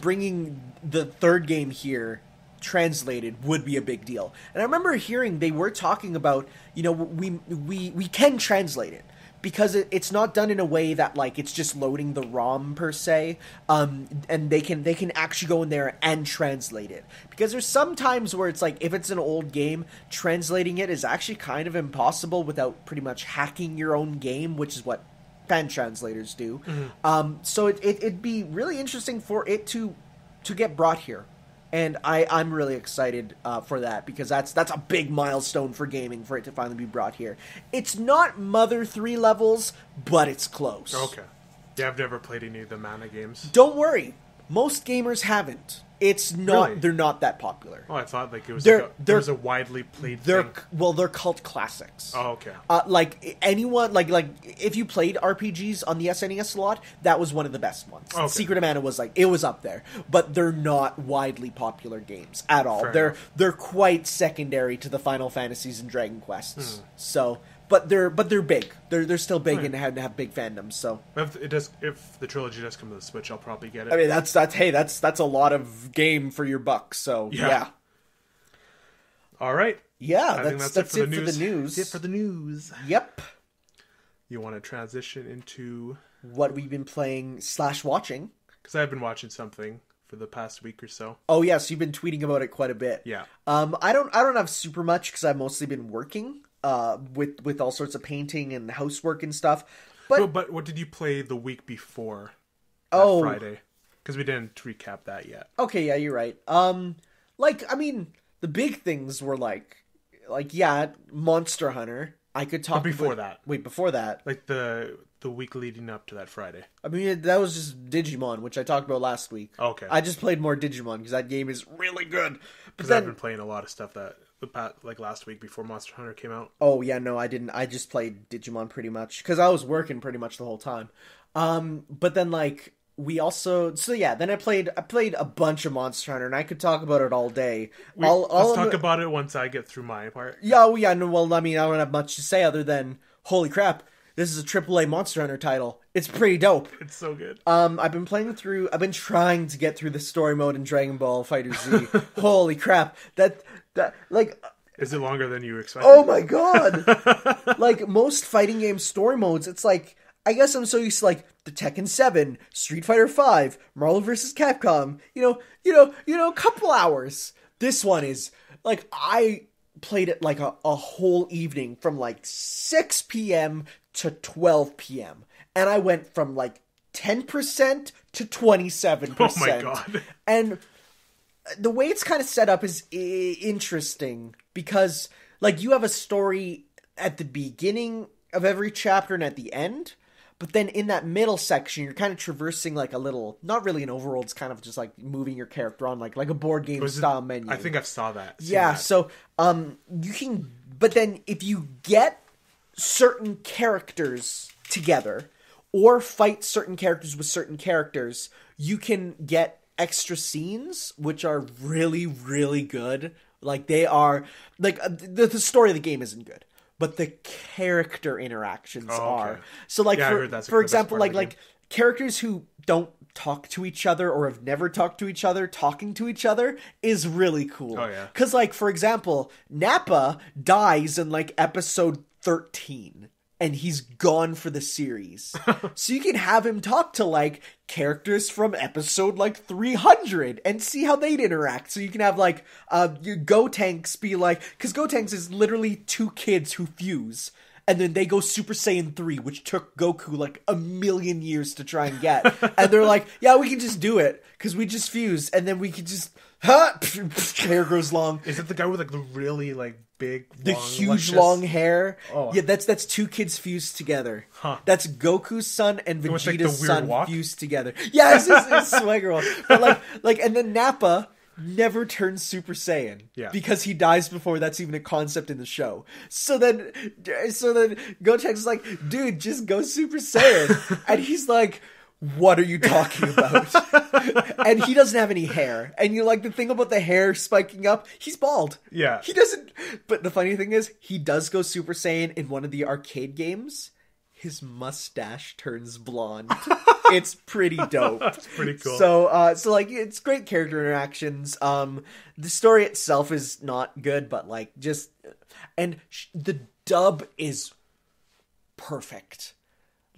bringing the third game here translated would be a big deal. And I remember hearing they were talking about, we can translate it, because it's not done in a way that like it's just loading the ROM per se, and they can actually go in there and translate it, because there's some times where it's like if it's an old game, translating it is actually kind of impossible without pretty much hacking your own game, which is what fan translators do. So it'd be really interesting for it to get brought here. And I'm really excited for that, because that's a big milestone for gaming, for it to finally be brought here. It's not Mother 3 levels, but it's close. Okay. Yeah, I've never played any of the Mana games. Don't worry. Most gamers haven't. It's not. Really? They're not that popular. Oh, I thought like it was there was a widely played thing. Well, they're cult classics. Oh, okay. Like anyone, like if you played RPGs on the SNES a lot, that was one of the best ones. Okay. Secret of Mana was like, it was up there, but they're not widely popular games at all. Fair They're quite secondary to the Final Fantasies and Dragon Quests. So. But they're big. They're still big and have big fandoms. So if the trilogy does come to the Switch, I'll probably get it. I mean that's a lot of game for your buck. So yeah. All right. Yeah, that's it for the news. That's it for the news. Yep. You want to transition into what we've been playing / watching? Because I've been watching something for the past week or so. Oh yes, you've been tweeting about it quite a bit. Yeah. I don't have super much, because I've mostly been working. With all sorts of painting and housework and stuff. But what did you play the week before that Friday? Because we didn't recap that yet. Okay, yeah, you're right. The big things were like Monster Hunter. I could talk before that. Wait, before that? Like the week leading up to that Friday. I mean, that was just Digimon, which I talked about last week. Okay. I just played more Digimon, because that game is really good. Because I've been playing a lot of stuff like last week before Monster Hunter came out. Oh yeah, no, I didn't. I just played Digimon pretty much, because I was working pretty much the whole time. But then like we also, then I played a bunch of Monster Hunter, and I could talk about it all day. Let's talk about it once I get through my part. Yeah, no, well, I mean, I don't have much to say other than holy crap, this is a AAA Monster Hunter title. It's pretty dope. It's so good. I've been trying to get through the story mode in Dragon Ball FighterZ. Holy crap, that like. Is it longer than you expected? Oh my god! Like most fighting game story modes, it's like, I guess I'm so used to like the Tekken 7, Street Fighter 5, Marvel vs. Capcom. A couple hours. This one is like, I played it like a whole evening from like 6 p.m. to 12 p.m. and I went from like 10% to 27%. Oh my god! And the way it's kind of set up is interesting, because like you have a story at the beginning of every chapter and at the end, but then in that middle section you're kind of traversing like a little, not really an overworld, it's kind of just like moving your character on like a board game style menu. I think I've saw that. Yeah, that. So you can, but then if you get certain characters together or fight certain characters with certain characters, you can get extra scenes, which are really, really good. Like they are, like the story of the game isn't good, but the character interactions are. So like, for example, like characters who don't talk to each other or have never talked to each other, talking to each other is really cool. Oh yeah. Cause like, for example, Nappa dies in like episode 13. And he's gone for the series. So you can have him talk to, like, characters from episode, like, 300 and see how they'd interact. So you can have, like, Gotenks be like... Because Gotenks is literally 2 kids who fuse. and then they go Super Saiyan 3, which took Goku like a million years to try and get. And they're like, yeah, we can just do it because we just fused, and then we can just hair grows long. Is it the guy with like the really like big, the long, huge luscious... long hair? Oh. Yeah, that's two kids fused together. Huh. That's Goku's son and With, like, Vegeta's the weird son walk? fused together. Yeah, it's his swagger walk. But like, and then Nappa never turns Super Saiyan. Yeah. Because he dies before that's even a concept in the show. So then Gotenks is like, dude, just go Super Saiyan. And he's like, what are you talking about? And he doesn't have any hair. And you like the thing about the hair spiking up, he's bald. Yeah. He doesn't. But the funny thing is, he does go Super Saiyan in one of the arcade games. His mustache turns blonde. It's pretty dope. That's pretty cool. So like, it's great character interactions. The story itself is not good, but like, just, and the dub is perfect.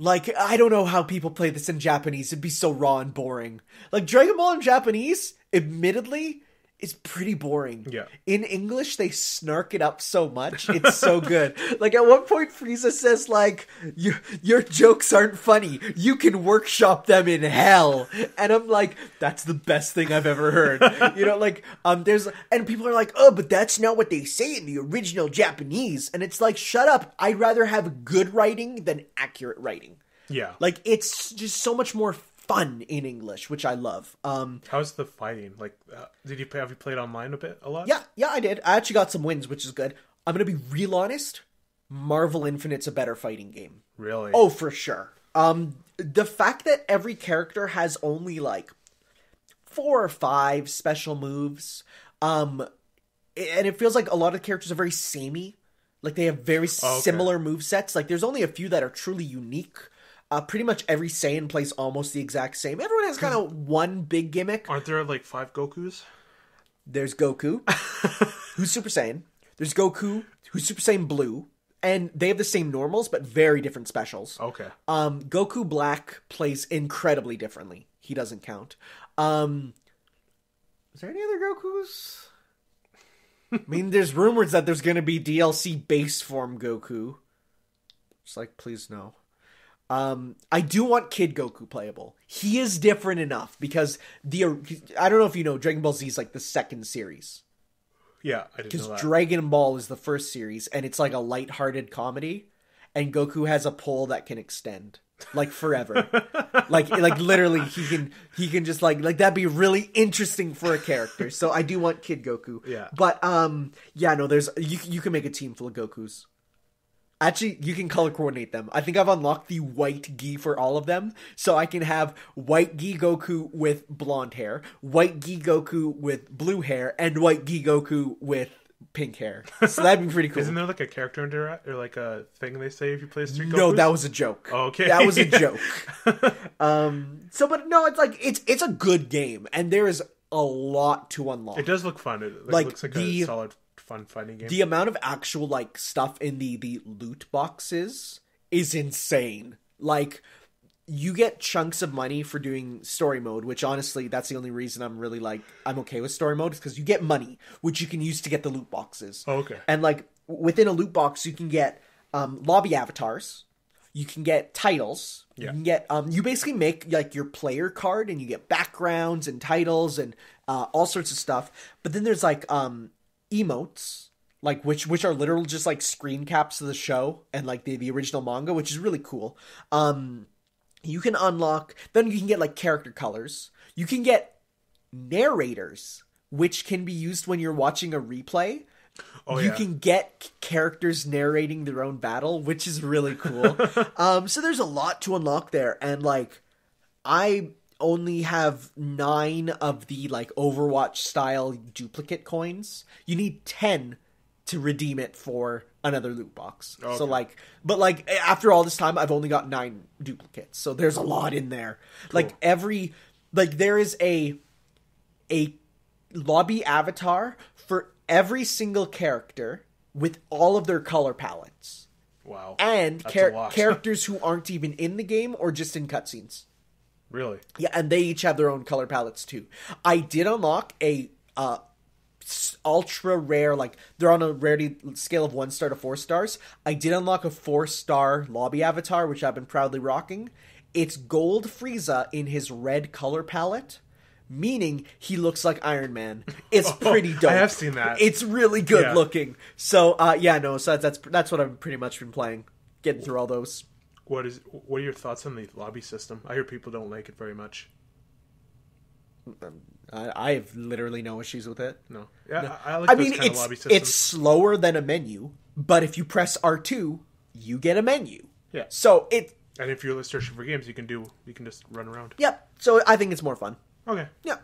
Like, I don't know how people play this in Japanese. It'd be so raw and boring. Like, Dragon Ball in Japanese, admittedly, is pretty boring. Yeah. In English, they snark it up so much. It's so good. Like, at one point, Frieza says, like, your jokes aren't funny. You can workshop them in hell. And I'm like, that's the best thing I've ever heard. You know, like, and people are like, oh, but that's not what they say in the original Japanese. And it's like, shut up. I'd rather have good writing than accurate writing. Yeah. Like, it's just so much more fun in English, which I love. How's the fighting? Like, have you played online a lot? Yeah, I did. I actually got some wins, which is good. I'm gonna be real honest. Marvel Infinite's a better fighting game. Really? Oh, for sure. The fact that every character has only like 4 or 5 special moves, and it feels like a lot of characters are very samey. Like, they have very similar movesets. Like, there's only a few that are truly unique. Pretty much every Saiyan plays almost the exact same. Everyone has kind of one big gimmick. Aren't there like 5 Gokus? There's Goku, who's Super Saiyan. There's Goku, who's Super Saiyan Blue. And they have the same normals, but very different specials. Okay. Goku Black plays incredibly differently. He doesn't count. Is there any other Gokus? I mean, there's rumors that there's going to be DLC base form Goku. Just like, please no. I do want Kid Goku playable. He is different enough because I don't know if you know, Dragon Ball Z is like the second series. Yeah, I didn't know that. Because Dragon Ball is the first series, and it's like a lighthearted comedy, and Goku has a pole that can extend. Like, forever. like literally, he can just like that'd be really interesting for a character. So I do want Kid Goku. Yeah. But, yeah, no, there's, you can make a team full of Gokus. Actually, you can color coordinate them. I think I've unlocked the white gi for all of them. So I can have white gi Goku with blonde hair, white gi Goku with blue hair, and white gi Goku with pink hair. So that'd be pretty cool. Isn't there like a character or like a thing they say if you play as 3 Gokus? No, that was a joke. Oh, okay. That was a joke. But no, it's like, it's a good game. And there is a lot to unlock. It does look fun. It looks like a solid fun fighting game. The amount of actual like stuff in the loot boxes is insane. Like, you get chunks of money for doing story mode, which honestly, that's the only reason I'm really like, I'm okay with story mode, is because you get money, which you can use to get the loot boxes. Oh, okay. And like, within a loot box, you can get lobby avatars, you can get titles, you can get, you basically make like your player card, and you get backgrounds and titles and all sorts of stuff. But then there's like emotes, like which are literal just like screen caps of the show and like the original manga, which is really cool. You can unlock, then you can get like character colors. You can get narrators, which can be used when you're watching a replay. You can get characters narrating their own battle, which is really cool. So there's a lot to unlock there. And like, I only have 9 of the like Overwatch style duplicate coins. You need 10 to redeem it for another loot box. Okay. So like, but like after all this time, I've only got 9 duplicates. So there's a lot in there. Cool. Like there is a lobby avatar for every single character with all of their color palettes. Wow. And characters who aren't even in the game or just in cutscenes. Really? Yeah, and they each have their own color palettes too. I did unlock a ultra rare, like they're on a rarity scale of 1 star to 4 stars. I did unlock a 4-star lobby avatar, which I've been proudly rocking. It's Gold Frieza in his red color palette, meaning he looks like Iron Man. It's pretty dope. I have seen that. It's really good looking. So so that's what I've pretty much been playing, getting through all those. What are your thoughts on the lobby system? I hear people don't like it very much. I have literally no issues with it. No. Yeah, I like those kind of lobby systems. It's slower than a menu, but if you press R2, you get a menu. Yeah. So and if you're searching for games, you can just run around. Yep. So I think it's more fun. Okay. Yeah.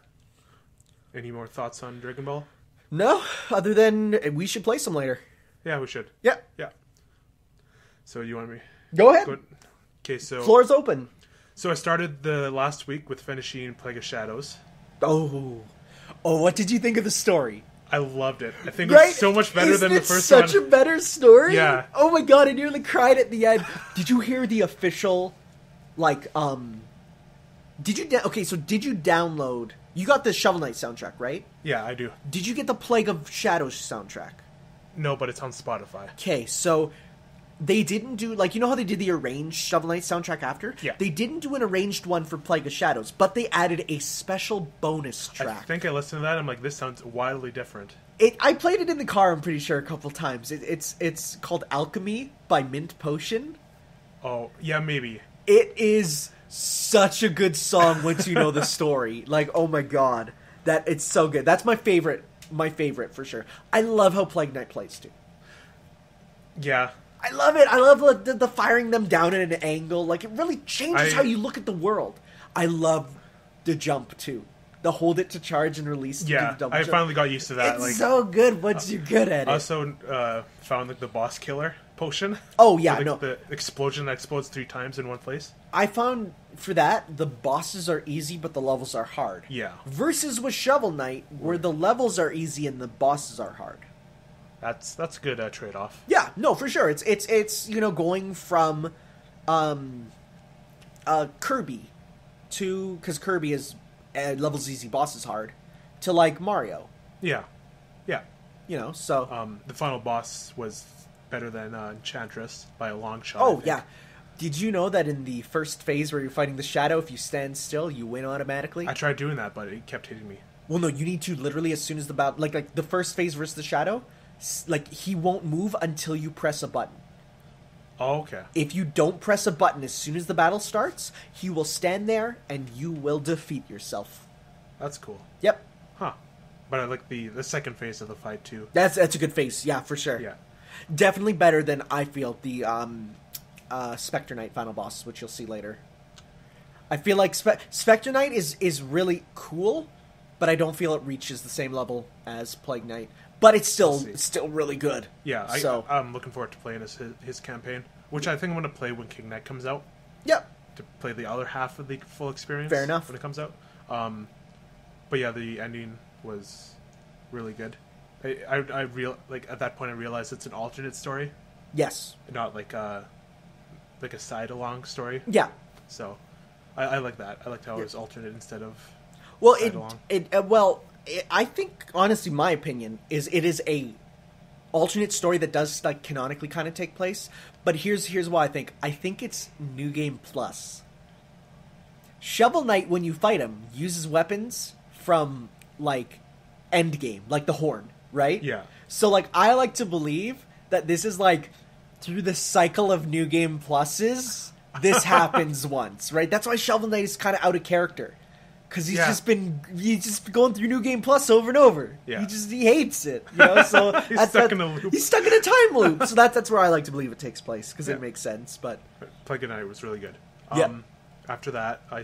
Any more thoughts on Dragon Ball? No, other than we should play some later. Yeah, we should. Yeah. Yeah. So you want me? Go ahead. Okay, so floor's open. So I started the last week with finishing Plague of Shadows. Oh, what did you think of the story? I loved it. I think it was so much better than the first one. Such a better story. Yeah. Oh my god, I nearly cried at the end. Did you hear the official, like, did you download? You got the Shovel Knight soundtrack, right? Yeah, I do. Did you get the Plague of Shadows soundtrack? No, but it's on Spotify. Okay, so they didn't do, like, you know how they did the arranged Shovel Knight soundtrack after? Yeah. They didn't do an arranged one for Plague of Shadows, but they added a special bonus track. I think I listened to that, I'm like, this sounds wildly different. I played it in the car, I'm pretty sure, a couple times. It's called Alchemy by Mint Potion. Oh, yeah, maybe. It is such a good song once you know the story. Like, oh my god. It's so good. That's my favorite for sure. I love how Plague Knight plays, too. Yeah. I love it. I love the firing them down at an angle. Like, it really changes how you look at the world. I love the jump, too. The hold it to charge and release. Yeah, I finally got used to that. It's so good once you're good at it. I also found, like, the boss killer potion. Oh, yeah, no. The explosion that explodes 3 times in one place. I found, for that, the bosses are easy, but the levels are hard. Yeah. Versus with Shovel Knight, where the levels are easy and the bosses are hard. That's a good trade-off. Yeah, no, for sure. It's going from Kirby to, because Kirby is levels easy, bosses hard, to like Mario. Yeah. So the final boss was better than Enchantress by a long shot. Oh yeah. Did you know that in the first phase where you're fighting the Shadow, if you stand still, you win automatically? I tried doing that, but it kept hitting me. Well, no, you need to literally, as soon as the battle, like the first phase versus the Shadow, like, he won't move until you press a button. Oh, okay. If you don't press a button as soon as the battle starts, he will stand there and you will defeat yourself. That's cool. Yep. Huh. But I like the second phase of the fight, too. That's a good phase, yeah, for sure. Yeah. Definitely better than, I feel, the Spectre Knight final boss, which you'll see later. I feel like Spectre Knight is really cool, but I don't feel it reaches the same level as Plague Knight. But it's still really good. Yeah, I'm looking forward to playing his campaign, which I think I'm going to play when King Knight comes out. Yep. To play the other half of the full experience. Fair enough. When it comes out. But yeah, the ending was really good. At that point I realized it's an alternate story. Yes. Not like a side-along story. Yeah. So, I like that. I liked how it was alternate instead of side-along. I think, honestly, my opinion is it is a alternate story that does, like, canonically kind of take place. But here's why I think. I think it's New Game Plus. Shovel Knight, when you fight him, uses weapons from, like, Endgame, like the horn, right? Yeah. So, like, I like to believe that this is, like, through the cycle of New Game Pluses, this happens once, right? That's why Shovel Knight is kind of out of character. Because he's just been going through New Game Plus over and over. Yeah. He hates it, So he's stuck in a loop. He's stuck in a time loop. So that's where I like to believe it takes place because it makes sense. But Plague Knight was really good. After that, I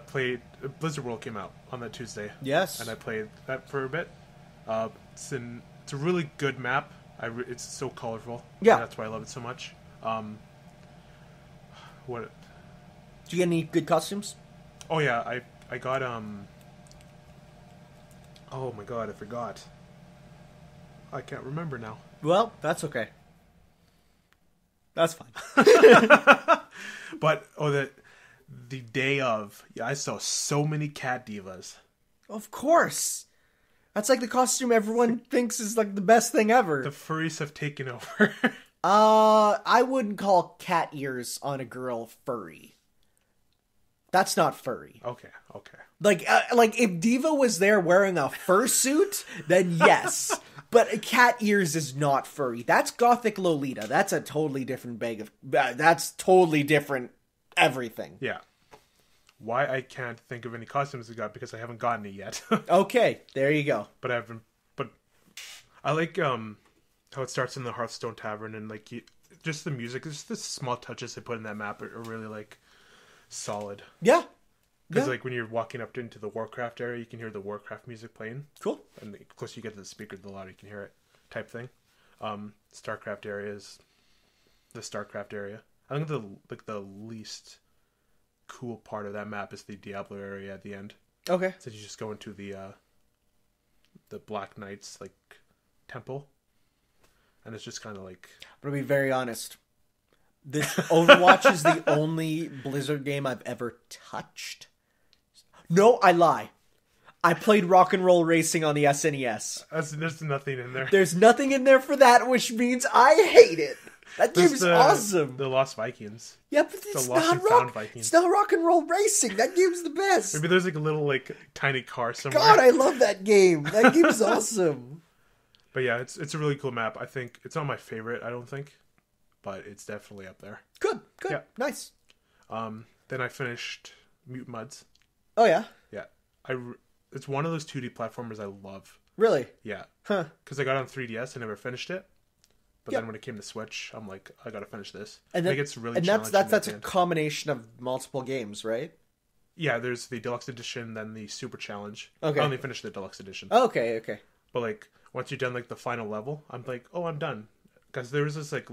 played Blizzard World came out on that Tuesday. Yes, and I played that for a bit. It's a really good map. It's so colorful. Yeah, that's why I love it so much. What? Do you get any good costumes? Oh yeah, I got Oh my god, I forgot. I can't remember now. Well, that's okay. That's fine. But the day of, I saw so many cat divas. Of course. That's like the costume everyone thinks is like the best thing ever. The furries have taken over. I wouldn't call cat ears on a girl furry. That's not furry. Okay. Like if Diva was there wearing a fursuit, then yes. But cat ears is not furry. That's gothic Lolita. That's a totally different bag of... that's totally different everything. Yeah. Why I can't think of any costumes I got because I haven't gotten it yet. Okay, there you go. But I like how it starts in the Hearthstone Tavern and like just the music, just the small touches they put in that map are really like solid. Yeah. Because like when you're walking up into the Warcraft area, you can hear the Warcraft music playing. Cool. And the closer you get to the speaker, the louder you can hear it, type thing. StarCraft area is the StarCraft area. I think the least cool part of that map is the Diablo area at the end. Okay. So you just go into the Black Knights like temple, and it's just kind of like. I'm gonna be very honest. This Overwatch is the only Blizzard game I've ever touched. No, I lie. I played Rock and Roll Racing on the SNES. There's nothing in there. There's nothing in there for that, which means I hate it. That game is awesome. The Lost Vikings. Yeah, but it's not Rock and Roll Racing. That game's the best. Maybe there's like a little like tiny car somewhere. God, I love that game. That game is awesome. But yeah, it's a really cool map. I think it's not my favorite. I don't think, but it's definitely up there. Good. Yeah. Nice. Then I finished Mute Muds. Oh yeah. Yeah, it's one of those 2D platformers I love. Really? Yeah. Huh. Because I got it on 3DS, I never finished it. But then when it came to Switch, I'm like, I gotta finish this. And I think it's really challenging. That's a combination of multiple games, right? Yeah, there's the Deluxe Edition, then the Super Challenge. Okay. I only finished the Deluxe Edition. Okay. But like, once you've done like the final level, I'm like, oh, I'm done. Because there was this like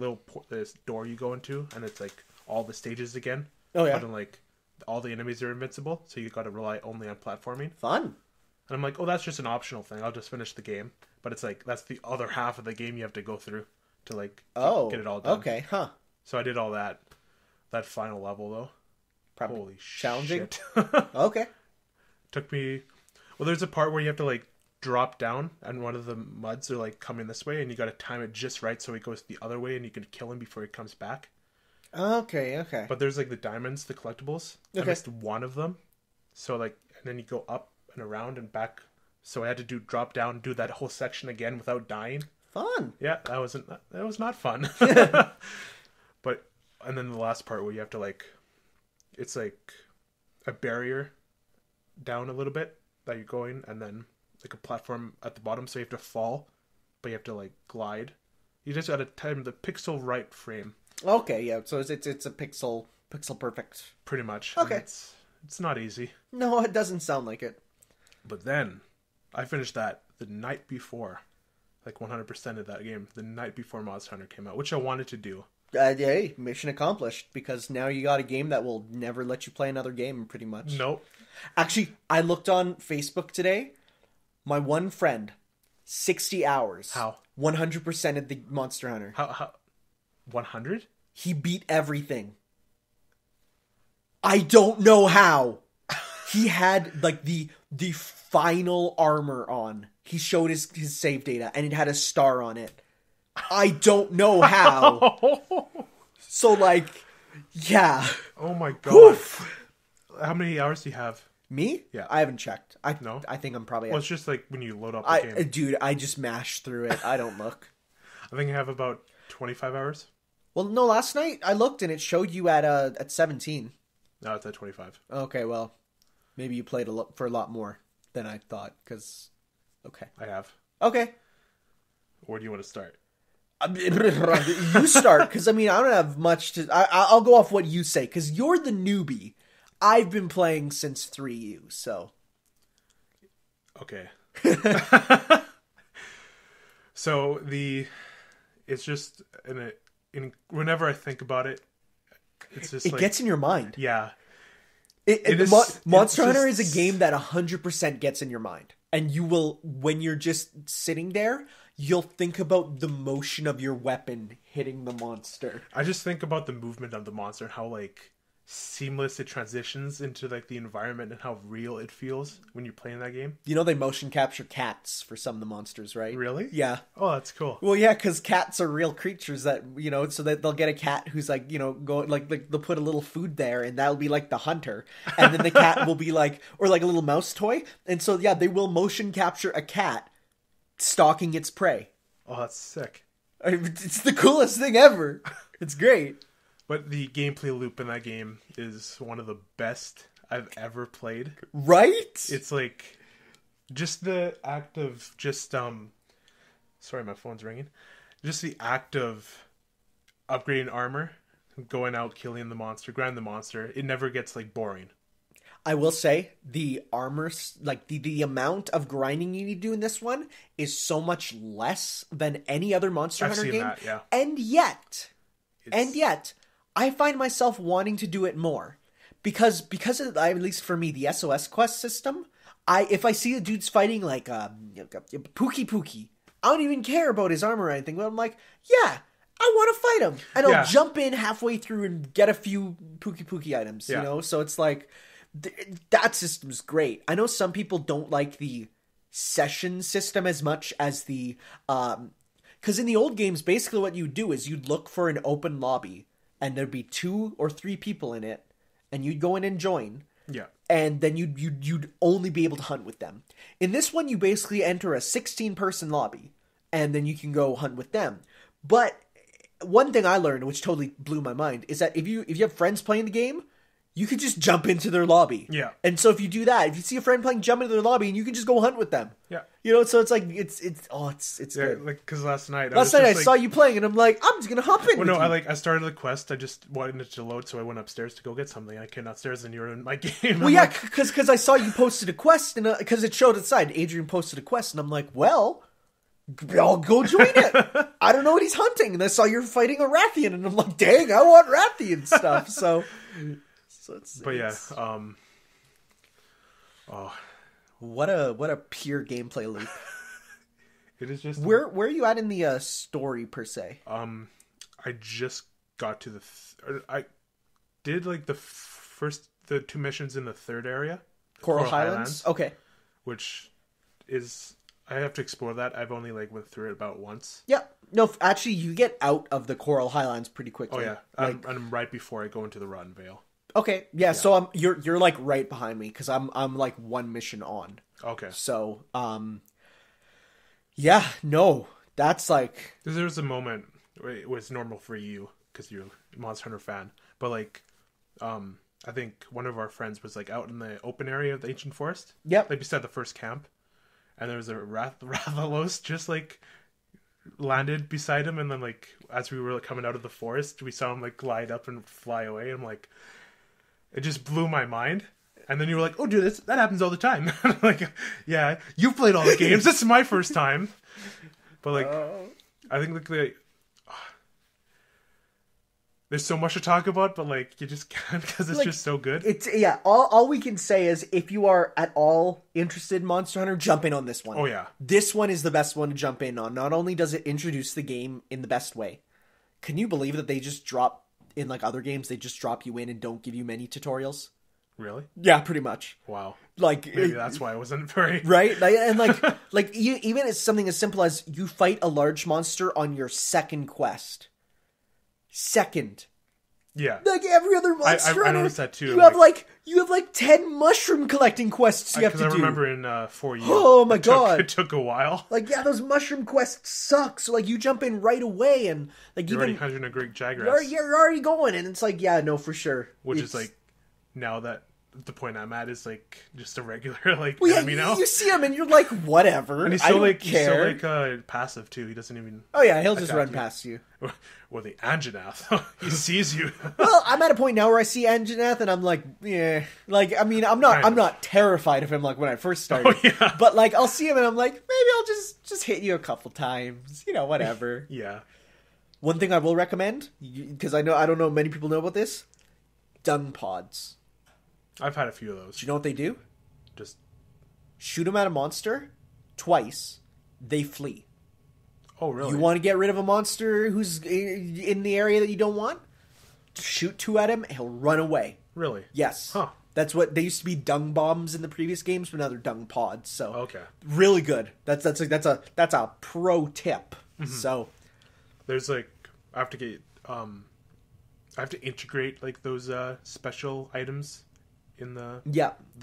this door you go into, and it's like all the stages again. Oh yeah. But then like, all the enemies are invincible, so you gotta rely only on platforming. Fun. And I'm like, oh, that's just an optional thing. I'll just finish the game. But it's like, that's the other half of the game you have to go through to like get it all done. Okay, huh. So I did all that final level though. Probably holy challenging. Shit. Okay. Took me. Well, there's a part where you have to like drop down, and one of the muds are like coming this way, and you got to time it just right so he goes the other way, and you can kill him before he comes back. Okay. But there's like the diamonds, the collectibles. Okay. I missed one of them. So like, and then you go up and around and back. So I had to drop down, do that whole section again without dying. Fun. Yeah, that was not fun. But and then the last part where you have to like, it's like a barrier down a little bit that you're going, and then like a platform at the bottom, so you have to fall, but you have to like glide. You just gotta time the pixel right frame. Okay, yeah. So it's a pixel perfect. Pretty much. Okay. It's not easy. No, it doesn't sound like it. But then I finished that the night before. Like 100% of that game the night before Monster Hunter came out, which I wanted to do. Hey, mission accomplished, because now you got a game that will never let you play another game, pretty much. Nope. Actually, I looked on Facebook today. My one friend, 60 hours. How? 100% of the Monster Hunter. How 100? He beat everything. I don't know how. He had like the final armor on. He showed his save data, and it had a star on it. I don't know how. So like, yeah. Oh my god. Oof. How many hours do you have? Me? Yeah. I haven't checked. I think I'm probably... Well, it's just like when you load up the game. Dude, I just mashed through it. I don't look. I think I have about 25 hours. Well, no, last night I looked and it showed you at 17. No, it's at 25. Okay, well, maybe you played for a lot more than I thought, because... Okay. I have. Okay. Where do you want to start? You start, because I don't have much to... I'll go off what you say, because you're the newbie. I've been playing since 3U, so... Okay. So it's just whenever I think about it, it's just it gets in your mind. Yeah. Monster Hunter is a game that 100% gets in your mind. And you will, when you're just sitting there, you'll think about the motion of your weapon hitting the monster. I just think about the movement of the monster and how like seamless it transitions into like the environment and how real it feels when you're playing that game. You know they motion capture cats for some of the monsters, right? Really? Yeah. Oh, that's cool. Well, yeah, because cats are real creatures that, so that they'll get a cat who's like, go like they'll put a little food there and that'll be like the hunter. And then the cat will be like, or like a little mouse toy. And so, yeah, they will motion capture a cat stalking its prey. Oh, that's sick. It's the coolest thing ever. It's great. But the gameplay loop in that game is one of the best I've ever played. Right? It's like just the act of sorry, my phone's ringing. Just the act of upgrading armor, going out, killing the monster, grinding the monster. It never gets like boring. I will say the armor, like the amount of grinding you need to do in this one is so much less than any other Monster Hunter game. That, yeah. And yet, I find myself wanting to do it more because of, at least for me, the SOS quest system. If I see the dudes fighting like Pookie, I don't even care about his armor or anything. But I'm like, yeah, I want to fight him, and I'll jump in halfway through and get a few Pookie items. You know, so it's like that system's great. I know some people don't like the session system as much as the because in the old games, basically what you do is you'd look for an open lobby. And there'd be 2 or 3 people in it, and you'd go in and join. Yeah. And then you'd only be able to hunt with them. In this one, you basically enter a 16-person lobby, and then you can go hunt with them. But one thing I learned, which totally blew my mind, is that if you have friends playing the game, you can just jump into their lobby. Yeah. And so if you do that, if you see a friend playing, jump into their lobby, and you can just go hunt with them. Yeah. So it's like it's good. Like because last night I saw you playing, and I'm like, I'm just gonna hop in. Well, no, I started the quest. I just wanted it to load, so I went upstairs to go get something. I came upstairs, and you were in my game. Well, yeah, because I saw you posted a quest, and because it showed outside, Adrian posted a quest, and I'm like, well, I'll go join it. I don't know what he's hunting, and I saw you're fighting a Rathian, and I'm like, dang, I want Rathian stuff. So what a pure gameplay loop. It is just where are you at in the story per se? I just got to I did like the 2 missions in the 3rd area, Coral Highlands. Okay, which is I have to explore that. I've only like went through it about once. Yeah, no, actually, you get out of the Coral Highlands pretty quickly. Oh yeah, I'm right before I go into the Rotten Vale. Okay, yeah. So you're like right behind me because I'm like 1 mission on. Okay. So yeah, no, that's like there was a moment where it was normal for you because you're a Monster Hunter fan, but like I think one of our friends was like out in the open area of the ancient forest. Yep. Like beside the first camp, and there was a Rathalos just like landed beside him, and then like as we were like, coming out of the forest, we saw him like glide up and fly away. I'm like. It just blew my mind. And then you were like, oh, dude, that happens all the time. I'm like, yeah, you've played all the games. This is my first time. But, like, I think, like, there's so much to talk about, but, like, you just can't because it's like, just so good. All we can say is if you are at all interested in Monster Hunter, jump in on this one. Oh, yeah. This one is the best one to jump in on. Not only does it introduce the game in the best way, can you believe that they just drop... In like other games, they just drop you in and don't give you many tutorials. Really? Yeah, pretty much. Wow. Like maybe that's why I wasn't very right. And like even it's something as simple as you fight a large monster on your 2nd quest. Yeah. Like every other monster, I noticed that too. You have like 10 mushroom collecting quests you have to do. Because I remember in 4U. Oh my god, it took a while. Like those mushroom quests suck. So like you jump in right away and like you're already hunting a Greek Jaguar. You're already going, and it's like no, for sure. Which is like now that the point I'm at is like just a regular enemy now. You see him and you're like whatever. And he's still passive too. He doesn't even. Oh yeah, he'll just run past you. Well, the Anjanath, he sees you. Well, I'm at a point now where I see Anjanath and I'm like, yeah. Like, I mean, I'm not terrified of him like when I first started. Oh, yeah. But like, I'll see him and I'm like, maybe I'll just hit you a couple times. Whatever. Yeah. One thing I will recommend, because I don't know many people know about this, dung pods. I've had a few of those. Do you know what they do? Just shoot them at a monster twice, they flee. Oh, really? You want to get rid of a monster who's in the area that you don't want? Shoot 2 at him, he'll run away. Really? Yes. Huh. That's what they used to be, dung bombs in the previous games, but now they're dung pods. So Okay. really good. That's a pro tip. So There's like I have to integrate like those special items in the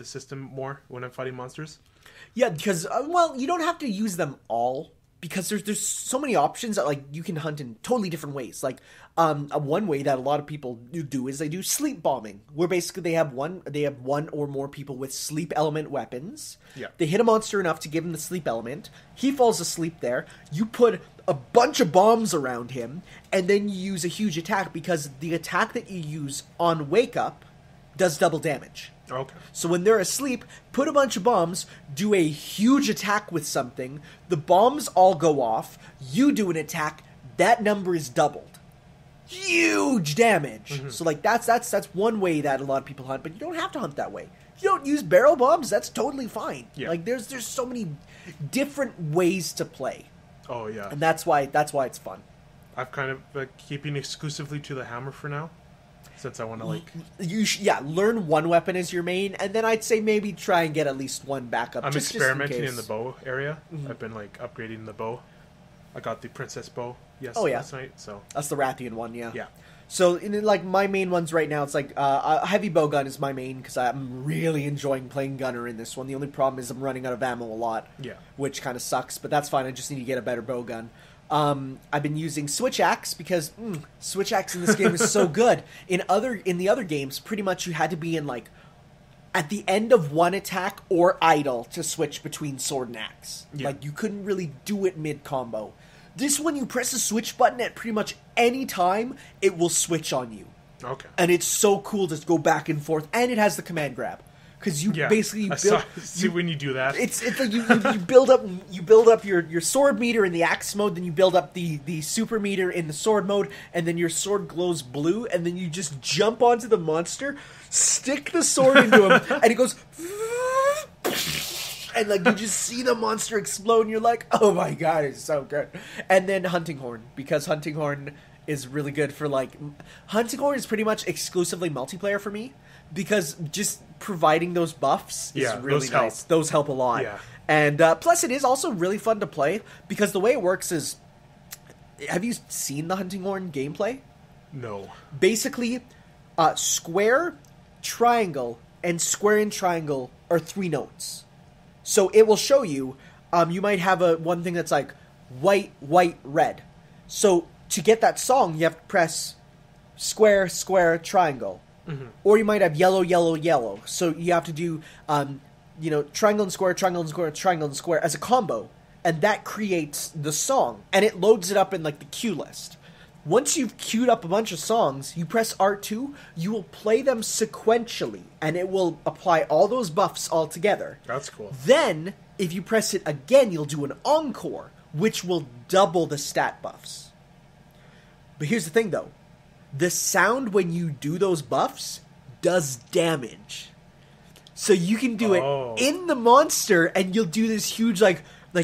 system more when I'm fighting monsters. Yeah, because you don't have to use them all, because there's so many options that like you can hunt in totally different ways. Like one way that a lot of people do is they do sleep bombing, where basically they have one or more people with sleep element weapons. Yeah. They hit a monster enough to give him the sleep element. He falls asleep there. You put a bunch of bombs around him, and then you use a huge attack, because the attack that you use on wake up does double damage. Okay. So when they're asleep, put a bunch of bombs, do a huge attack with something, the bombs all go off, you do an attack, that number is doubled. Huge damage! So like that's one way that a lot of people hunt, but you don't have to hunt that way. If you don't use barrel bombs, that's totally fine. Yeah. Like there's so many different ways to play. Oh yeah. And that's why it's fun. I've kind of keeping exclusively to the hammer for now, since I want to like. Learn one weapon as your main, and then I'd say maybe try and get at least one backup. I'm experimenting in the case. bow area. I've been like upgrading the bow. I got the princess bow last night. So that's the Rathian one, yeah. Yeah. So in like my main ones right now, it's like a heavy bow gun is my main, because I'm really enjoying playing gunner in this one. The only problem is I'm running out of ammo a lot. Yeah. Which kind of sucks, but that's fine. I just need to get a better bow gun. I've been using switch axe, because switch axe in this game is so good. In the other games, pretty much you had to be in like at the end of one attack or idle to switch between sword and axe. Yeah. Like you couldn't really do it mid combo. This one, you press the switch button at pretty much any time, it will switch on you. Okay. And it's so cool to go back and forth, and it has the command grab. Because you basically build. See when you do that. It's like you build up your sword meter in the axe mode, then you build up the super meter in the sword mode, and then your sword glows blue, and then you just jump onto the monster, stick the sword into him, and it goes. And like you just see the monster explode, and you're like, "Oh my god, it's so good!" And then hunting horn, because hunting horn is really good for like hunting horn is pretty much exclusively multiplayer for me, because just providing those buffs is really nice. Those help a lot. Yeah. And plus, it is also really fun to play, because the way it works is, have you seen the hunting horn gameplay? No. Basically, square, triangle, and square and triangle are 3 notes. So it will show you, you might have one thing that's like white, white, red. So to get that song, you have to press square, square, triangle. Or you might have yellow, yellow, yellow. So you have to do, triangle and square, triangle and square, triangle and square as a combo. And that creates the song. And it loads it up in like the queue list. Once you've queued up a bunch of songs, you press R2, you will play them sequentially, and it will apply all those buffs all together. That's cool. Then, if you press it again, you'll do an encore, which will double the stat buffs. But here's the thing, though. The sound when you do those buffs does damage. So you can do it in the monster, and you'll do this huge, like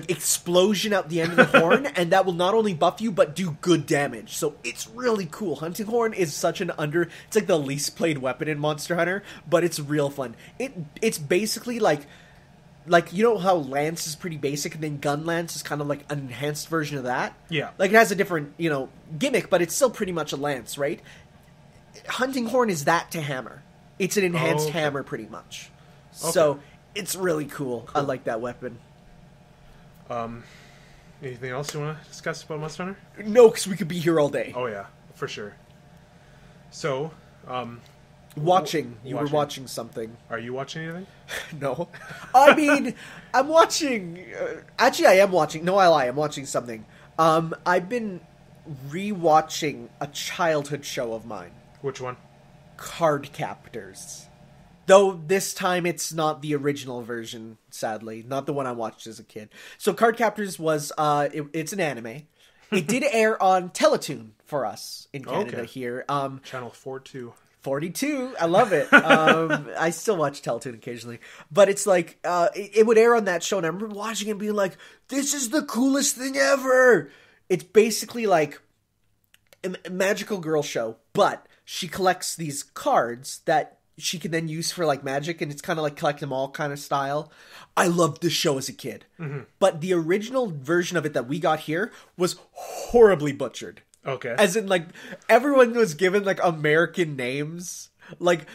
explosion out the end of the horn, and that will not only buff you, but do good damage. So it's really cool. Hunting horn is such an it's like the least played weapon in Monster Hunter, but it's real fun. It's basically like you know how lance is pretty basic, and then gun lance is kind of like an enhanced version of that? Yeah. Like it has a different, gimmick, but it's still pretty much a lance, right? Hunting horn is that to hammer. It's an enhanced hammer pretty much. Okay. So it's really cool. I like that weapon. Anything else you want to discuss about Monster Hunter? No, because we could be here all day. Oh yeah, for sure. So, watching. You were watching something. Are you watching anything? No. I mean, I'm watching... actually, I am watching... No, I lie. I'm watching something. I've been re-watching a childhood show of mine. Which one? Card Captors. Though this time it's not the original version, sadly. Not the one I watched as a kid. So Card Captors was, it's an anime. It did air on Teletoon for us in Canada here. Channel 42. 42. I love it. I still watch Teletoon occasionally. But it's like, it would air on that show, and I remember watching it and being like, this is the coolest thing ever! It's basically like a magical girl show, but she collects these cards that she can then use for like magic, and it's kind of like collect them all kind of style. I loved this show as a kid, but the original version of it that we got here was horribly butchered. Okay. As in, like, everyone was given like American names. Like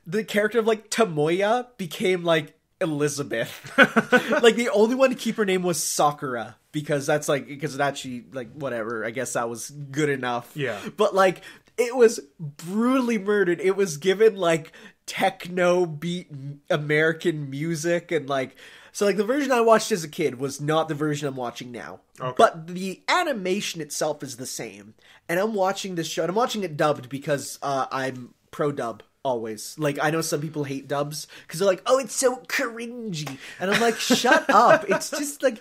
the character of like Tomoya became like Elizabeth. Like the only one to keep her name was Sakura, because that's like, because that she like whatever, I guess that was good enough. Yeah. But like it was brutally murdered. It was given like techno beat American music, and like, so like the version I watched as a kid was not the version I'm watching now. Okay. But the animation itself is the same. And I'm watching this show, and I'm watching it dubbed because I'm pro dub. Always. Like, I know some people hate dubs because they're like, oh, it's so cringy. And I'm like, shut up. It's just like,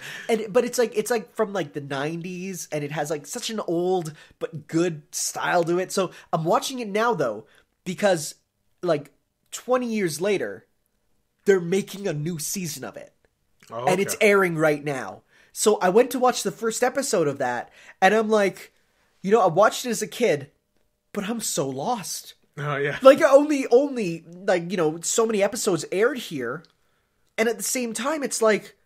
but it's like from like the 90s, and it has like such an old but good style to it. So I'm watching it now though, because like 20 years later, they're making a new season of it. Oh, okay. And it's airing right now. So I went to watch the first episode of that, and I'm like, you know, I watched it as a kid, but I'm so lost. Oh, yeah. Like, only, like, you know, so many episodes aired here. And at the same time, it's like,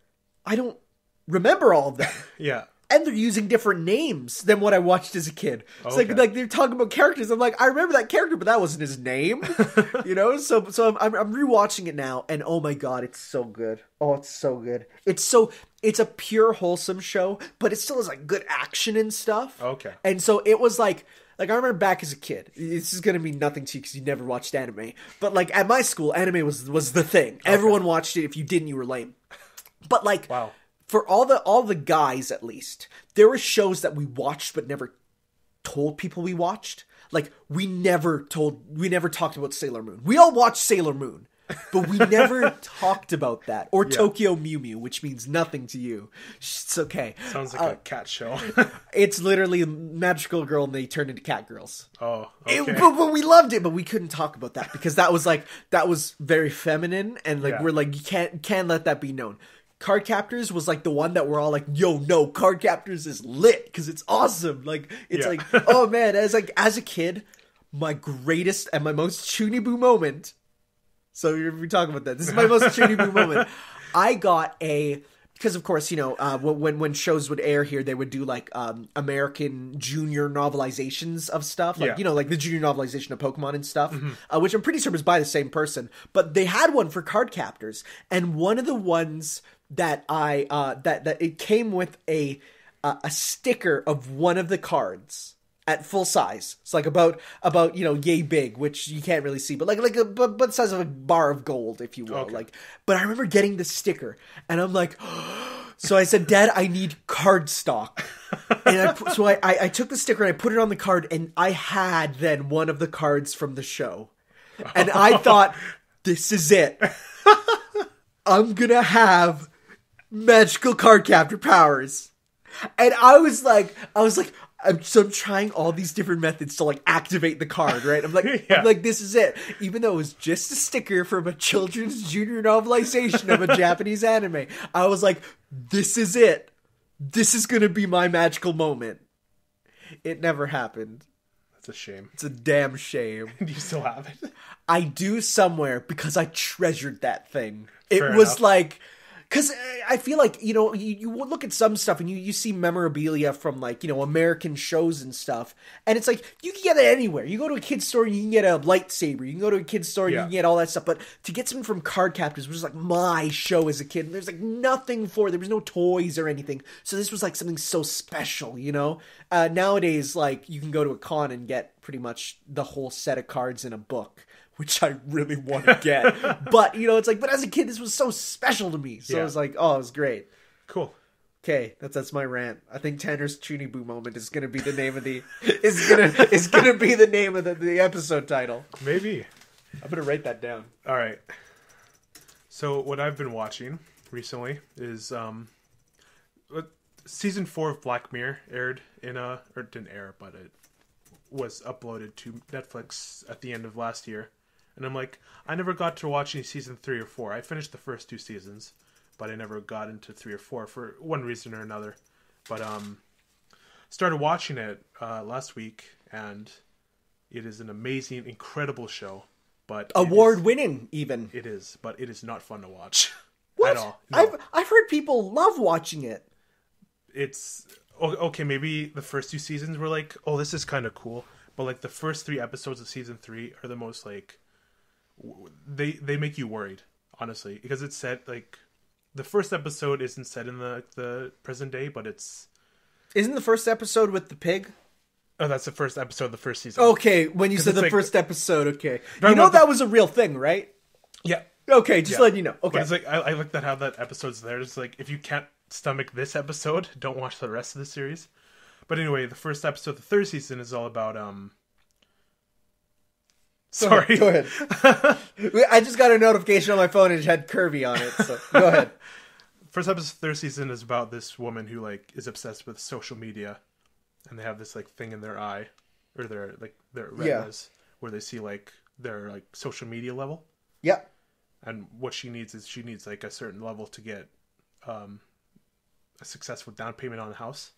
I don't remember all of them. Yeah. And they're using different names than what I watched as a kid. It's okay. like they're talking about characters. I'm like, I remember that character, but that wasn't his name. You know? So I'm rewatching it now, and oh my god, it's so good. Oh, it's so good. It's a pure wholesome show, but it still has like good action and stuff. Okay. And so it was like I remember back as a kid, this is going to mean nothing to you because you never watched anime, but like at my school, anime was the thing. Okay. Everyone watched it. If you didn't, you were lame. But like, wow. For all the guys, at least, there were shows that we watched but never told people we watched. Like, we never talked about Sailor Moon. We all watched Sailor Moon, but we never talked about that. Or Tokyo Mew Mew, which means nothing to you. It's okay. Sounds like a cat show. It's literally a magical girl and they turn into cat girls. Oh, okay. But we loved it, but we couldn't talk about that because that was very feminine, and like we're like, you can't let that be known. Card Captors was like the one that we're all like, yo, no, Card Captors is lit because it's awesome. Like, it's like, oh man, as a kid, my greatest and my most Chuunibyou moment. So we're talking about that. This is my most Chuunibyou moment. I got because of course, you know, when shows would air here, they would do like American junior novelizations of stuff, like you know, like the junior novelization of Pokemon and stuff, which I'm pretty sure was by the same person. But they had one for Card Captors, and one of the ones that that it came with a sticker of one of the cards at full size. It's like about you know, yay big, which you can't really see, but like but the size of a bar of gold, if you will. Okay. Like, but I remember getting the sticker, and I'm like, so I said, Dad, I need card stock. And I took the sticker and I put it on the card, and I had then one of the cards from the show, and I thought, this is it. I'm gonna have magical card captor powers. And I was like, I'm trying all these different methods to like activate the card, right? I'm like, I'm like, this is it. Even though it was just a sticker from a children's junior novelization of a Japanese anime, I was like, this is it. This is gonna be my magical moment. It never happened. That's a shame. It's a damn shame. Do you still have it? I do somewhere because I treasured that thing. Fair it was enough. Like, because I feel like, you know, you look at some stuff and you see memorabilia from like, you know, American shows and stuff. And it's like, you can get it anywhere. You go to a kid's store and you can get a lightsaber. You can go to a kid's store and you can get all that stuff. But to get something from Card Captors, which was like my show as a kid, and there's like nothing for it. There was no toys or anything. So this was like something so special, you know? Nowadays, like, you can go to a con and get pretty much the whole set of cards in a book, which I really want to get. But, you know, it's like, but as a kid, this was so special to me. So I was like, oh, it was great. Cool. Okay, that's my rant. I think Tanner's Chuunibyou moment is gonna be the name of the is gonna be the name of the episode title. Maybe. I'm gonna write that down. All right. So what I've been watching recently is season 4 of Black Mirror aired or didn't air, but it was uploaded to Netflix at the end of last year. And I'm like, I never got to watching season 3 or 4. I finished the first 2 seasons, but I never got into 3 or 4 for one reason or another. But started watching it last week, and it is an amazing, incredible show. but award-winning even. It is, but it is not fun to watch. What? At all. No. I've heard people love watching it. It's okay. Maybe the first 2 seasons were like, oh, this is kind of cool, but like the first 3 episodes of season 3 are the most like they make you worried, honestly, because it's set like the first episode isn't set in the present day, but isn't the first episode with the pig? Oh, that's the first episode of the first season. Okay, when you said the first episode, okay, you know that was a real thing, right? Yeah. Okay, just letting you know. Okay, but it's like I like that how that episode's there. It's like if you can't stomach this episode, don't watch the rest of the series. But anyway, the first episode of the 3rd season is all about Sorry. Go ahead. I just got a notification on my phone and it had Kirby on it, so go ahead. First episode of the 3rd season is about this woman who like is obsessed with social media, and they have this like thing in their eye or their retinas where they see like their like social media level. Yeah. And what she needs like a certain level to get a successful down payment on a house.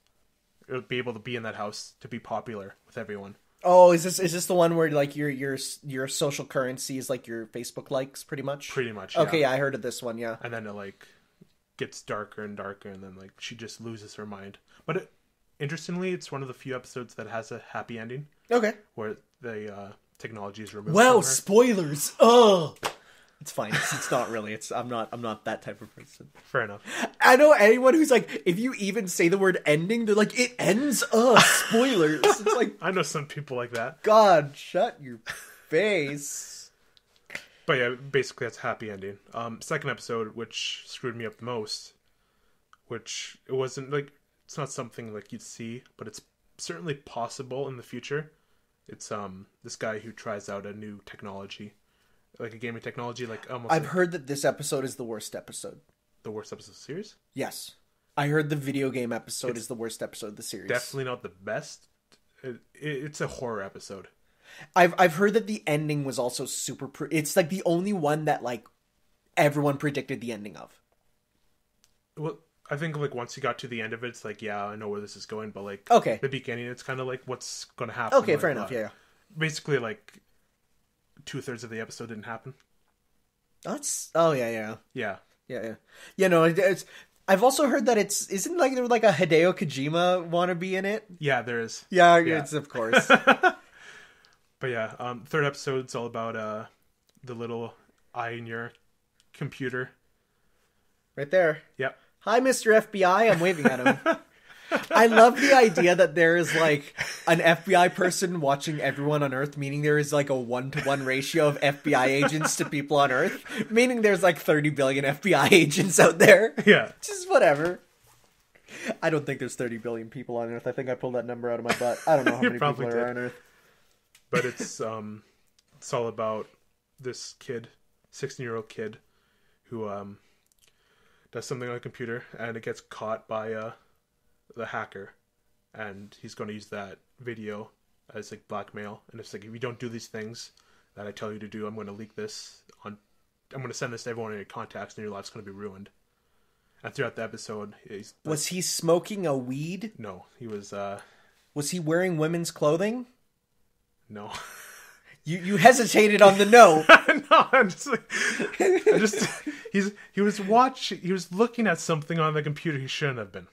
Or be able to be in that house to be popular with everyone. Oh, is this the one where like your social currency is like your Facebook likes, pretty much? Pretty much. Yeah. Okay, yeah, I heard of this one. Yeah. And then it like gets darker and darker, and then like she just loses her mind. But interestingly, it's one of the few episodes that has a happy ending. Okay. Where the technology is removed. Wow, from her. spoilers! Oh, it's fine. It's not really. I'm not that type of person. Fair enough. I know anyone who's like, if you even say the word ending, they're like, it ends. Spoilers. It's like, I know some people like that. God, shut your face. But yeah, basically that's a happy ending. Second episode, which screwed me up the most, which it wasn't like, it's not something like you'd see, but it's certainly possible in the future. It's this guy who tries out a new technology, like a gaming technology, like almost. I've heard that this episode is the worst episode. The worst episode of the series? Yes. I heard the video game episode is the worst episode of the series. Definitely not the best. It's a horror episode. I've heard that the ending was also super... it's like the only one that like everyone predicted the ending of. Well, I think like once you got to the end of it, it's like, yeah, I know where this is going, but like okay. The beginning, it's kind of like what's going to happen. Okay, like, fair enough, yeah. Basically, like 2/3 of the episode didn't happen. That's... Oh, yeah. Yeah. Yeah, no, it's... I've also heard that isn't like there like a Hideo Kojima wannabe in it? Yeah, there is. Yeah. It's of course. But yeah, third episode's all about the little eye in your computer. Right there. Yep. Hi, Mr. FBI. I'm waving at him. I love the idea that there is like an FBI person watching everyone on Earth, meaning there is like a 1-to-1 ratio of FBI agents to people on Earth, meaning there's like 30 billion FBI agents out there. Yeah. Just whatever. I don't think there's 30 billion people on Earth. I think I pulled that number out of my butt. I don't know how many people are on Earth. But it's all about this kid, 16-year-old kid, who does something on a computer, and it gets caught by the hacker, and he's going to use that video as like blackmail. And it's like, if you don't do these things that I tell you to do, I'm going to leak this I'm going to send this to everyone in your contacts, and your life's going to be ruined. And throughout the episode, was he smoking a weed? No, he was. Was he wearing women's clothing? No. You hesitated on the no. No, I'm just like, he was looking at something on the computer he shouldn't have been.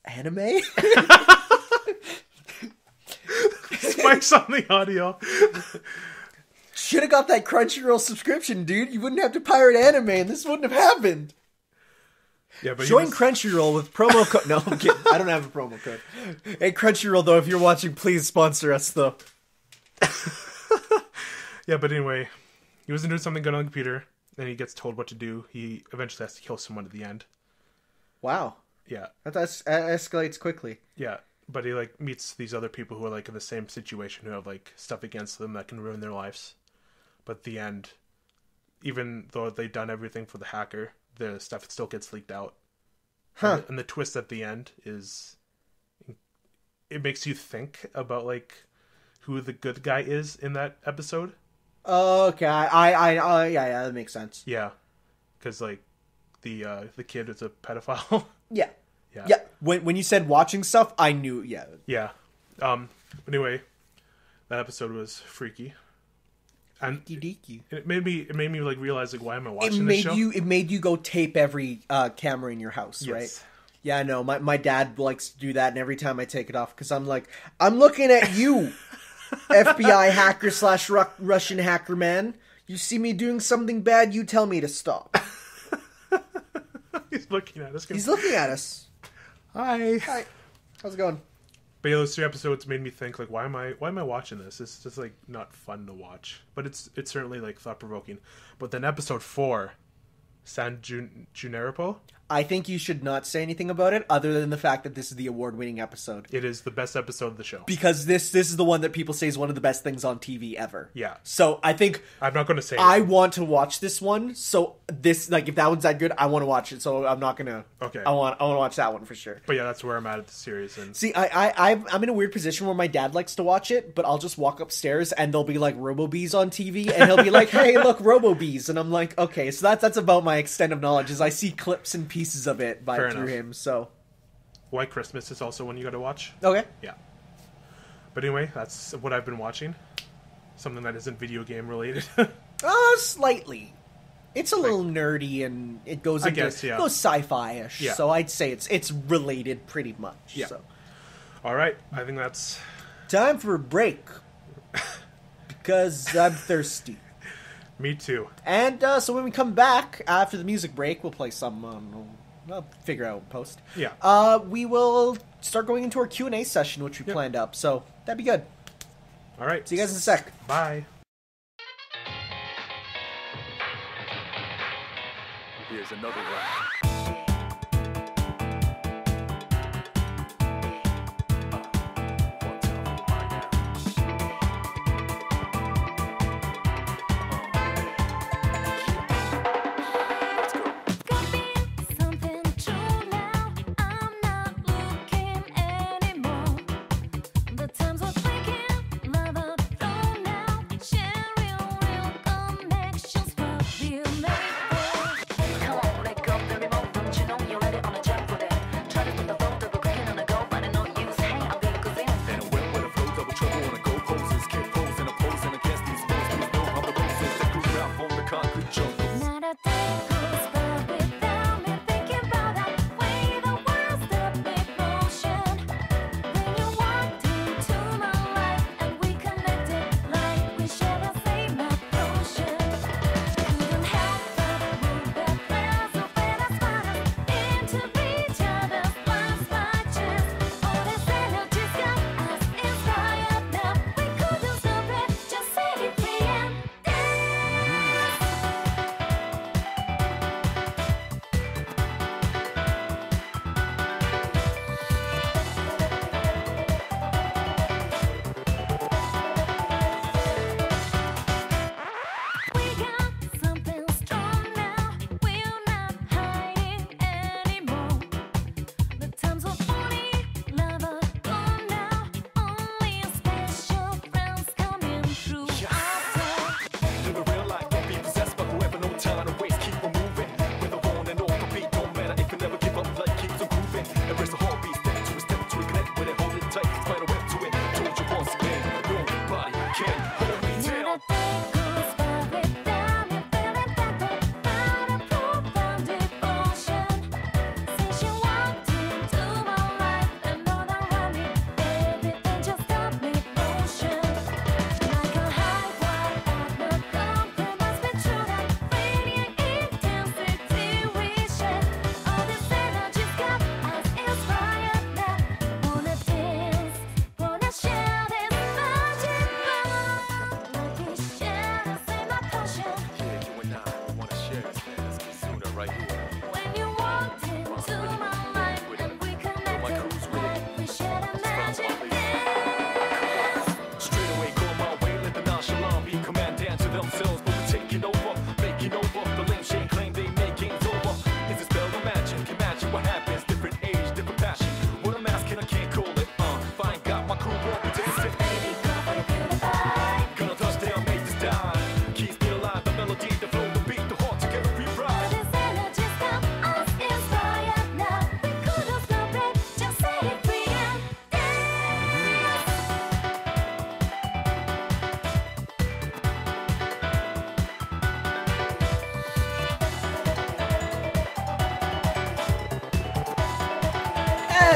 Anime? Spikes on the audio. Should have got that Crunchyroll subscription, dude. You wouldn't have to pirate anime, and this wouldn't have happened. Yeah, but join Crunchyroll with promo code. No, I'm kidding. I don't have a promo code. Hey, Crunchyroll, though, if you're watching, please sponsor us, though. Yeah, but anyway, he wasn't doing something good on the computer, and he gets told what to do. He eventually has to kill someone at the end. Wow. Yeah. That escalates quickly. Yeah, but he like meets these other people who are like in the same situation, who have like stuff against them that can ruin their lives. But at the end, even though they've done everything for the hacker, the stuff still gets leaked out. Huh. And the twist at the end is, it makes you think about like who the good guy is in that episode. Okay, yeah, that makes sense. Yeah, because like the kid is a pedophile. Yeah. Yeah. Yeah. When you said watching stuff, I knew. Yeah. Yeah. But anyway, that episode was freaky. And Deaky. it made me like realize like why am I watching this show? It made you go tape every camera in your house, Yes. right? Yeah, I know. My dad likes to do that, and every time I take it off, because I'm like, I'm looking at you, FBI hacker / Russian hacker man. You see me doing something bad, you tell me to stop. He's looking at us. He's looking at us. Hi. Hi. How's it going? But yeah, those 3 episodes made me think like, why am I watching this? It's just like not fun to watch, but it's certainly like thought provoking. But then episode 4, San Juneripo. I think you should not say anything about it other than the fact that this is the award-winning episode. It is the best episode of the show. Because this is the one that people say is one of the best things on TV ever. Yeah. So I think... I'm not going to say I anything. want to watch this one, so this, like, if that one's that good, I want to watch it, so I'm not going to... Okay. I want to watch that one for sure. But yeah, that's where I'm at the series. And See, I'm in a weird position where my dad likes to watch it, but I'll just walk upstairs and there'll be, like, Robo-Bees on TV, and he'll be like, hey, look, Robo-Bees, and I'm like, okay, so that's about my extent of knowledge, is I see clips and pieces of it through him, so... White Christmas is also one you got to watch. Okay. Yeah. But anyway, that's what I've been watching. Something that isn't video game related. Slightly. It's a little nerdy and it goes into goes sci-fi-ish. Yeah. So I'd say it's related pretty much. Yeah. So. All right. I think that's time for a break. Because I'm thirsty. Me too. And so when we come back after the music break, we'll play some I'll figure out in post. Yeah. We will start going into our Q&A session, which we planned up. So that'd be good. All right. See you guys in a sec. Bye. Here's another one.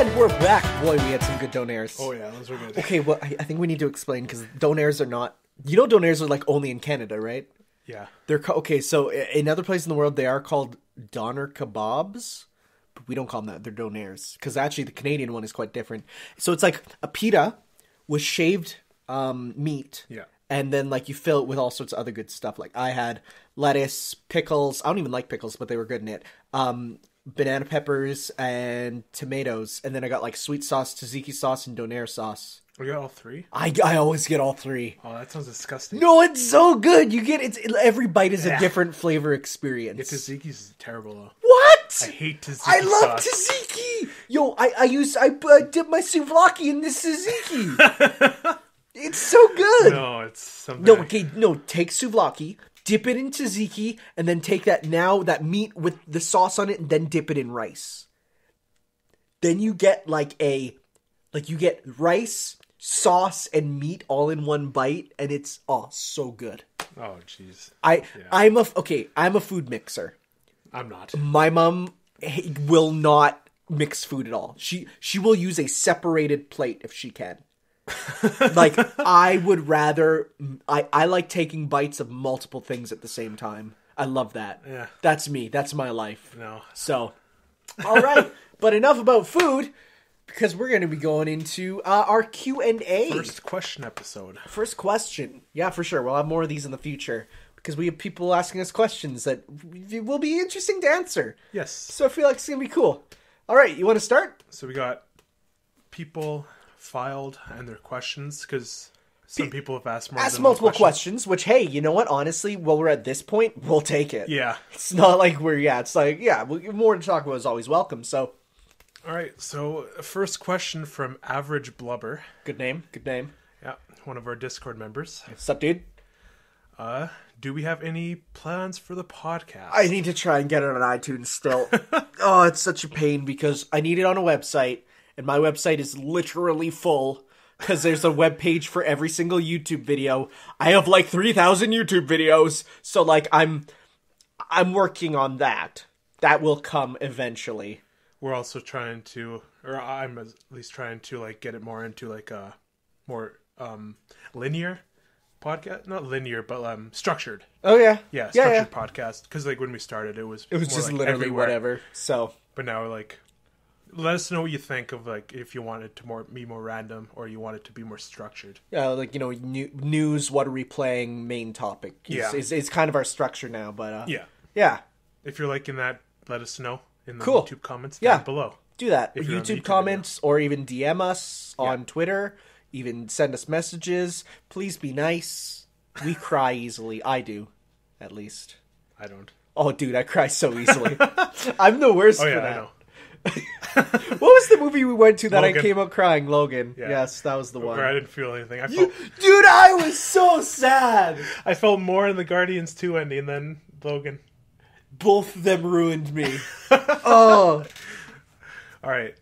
And we're back. Boy, we had some good donaires. Oh yeah, those were good. Okay, well, I think we need to explain, because donaires are not... You know donaires are like only in Canada, right? Yeah. They're okay, so in other places in the world, they are called doner kebabs. But we don't call them that. They're donaires. Because actually, the Canadian one is quite different. So it's like a pita with shaved meat. Yeah. And then, like, you fill it with all sorts of other good stuff. Like, I had lettuce, pickles. I don't even like pickles, but they were good in it. Banana peppers and tomatoes. And then I got, like, sweet sauce, tzatziki sauce, and donair sauce. We got all three? I always get all three. Oh, that sounds disgusting. No, it's so good. You get every bite is a different flavor experience. Yeah, tzatziki's terrible though. What? I hate tzatziki I love sauce. tzatziki. Yo, I dip my souvlaki in this tzatziki. It's so good. No, it's something. No. Take souvlaki, dip it in tzatziki, and then take that meat with the sauce on it, and then dip it in rice. Then you get you get rice, sauce, and meat all in one bite, and it's so good. Oh, jeez. I'm a food mixer. I'm not. My mom will not mix food at all. She will use a separated plate if she can. Like, I would rather... I like taking bites of multiple things at the same time. I love that. Yeah. That's me. That's my life. No. So, all right. But enough about food, because we're going to be going into our Q&A. First question episode. First question. Yeah, for sure. We'll have more of these in the future, because we have people asking us questions that will be interesting to answer. Yes. So I feel like it's going to be cool. All right. You want to start? So we got people filed and their questions, because some people have asked multiple questions, which, hey, you know what? Honestly, while we're at this point, we'll take it. Yeah. It's not like more to talk about is always welcome, so. All right, so first question from Average Blubber. Good name. Yeah, one of our Discord members. What's up, dude? Do we have any plans for the podcast? I need to try and get it on iTunes still. Oh, it's such a pain, because I need it on a website, and my website is literally full, because there's a web page for every single YouTube video. I have like 3,000 YouTube videos, so like I'm working on that. That will come eventually. We're also trying to, or I'm at least trying to, like, get it more into like a more linear podcast. Not linear, but structured. Oh yeah, yeah, structured podcast. Because like when we started, it was just like literally everywhere. Whatever. So, but now like, let us know what you think of, like, if you want it to be more random, or you want it to be more structured. Yeah, like, news, what are we playing, main topic. Is kind of our structure now, but yeah. If you're liking that, let us know in the Cool. YouTube comments down below. Do that. If you're on YouTube YouTube comments, or even DM us on Twitter. Even send us messages. Please be nice. We cry easily. I do, at least. I don't. Oh, dude, I cry so easily. I'm the worst for that. I know. What was the movie we went to that Logan. I came out crying? Logan. Yeah. Yes, that was the one. Where I didn't feel anything. Dude, I was so sad. I felt more in the Guardians 2 ending than Logan. Both of them ruined me. Oh. All right.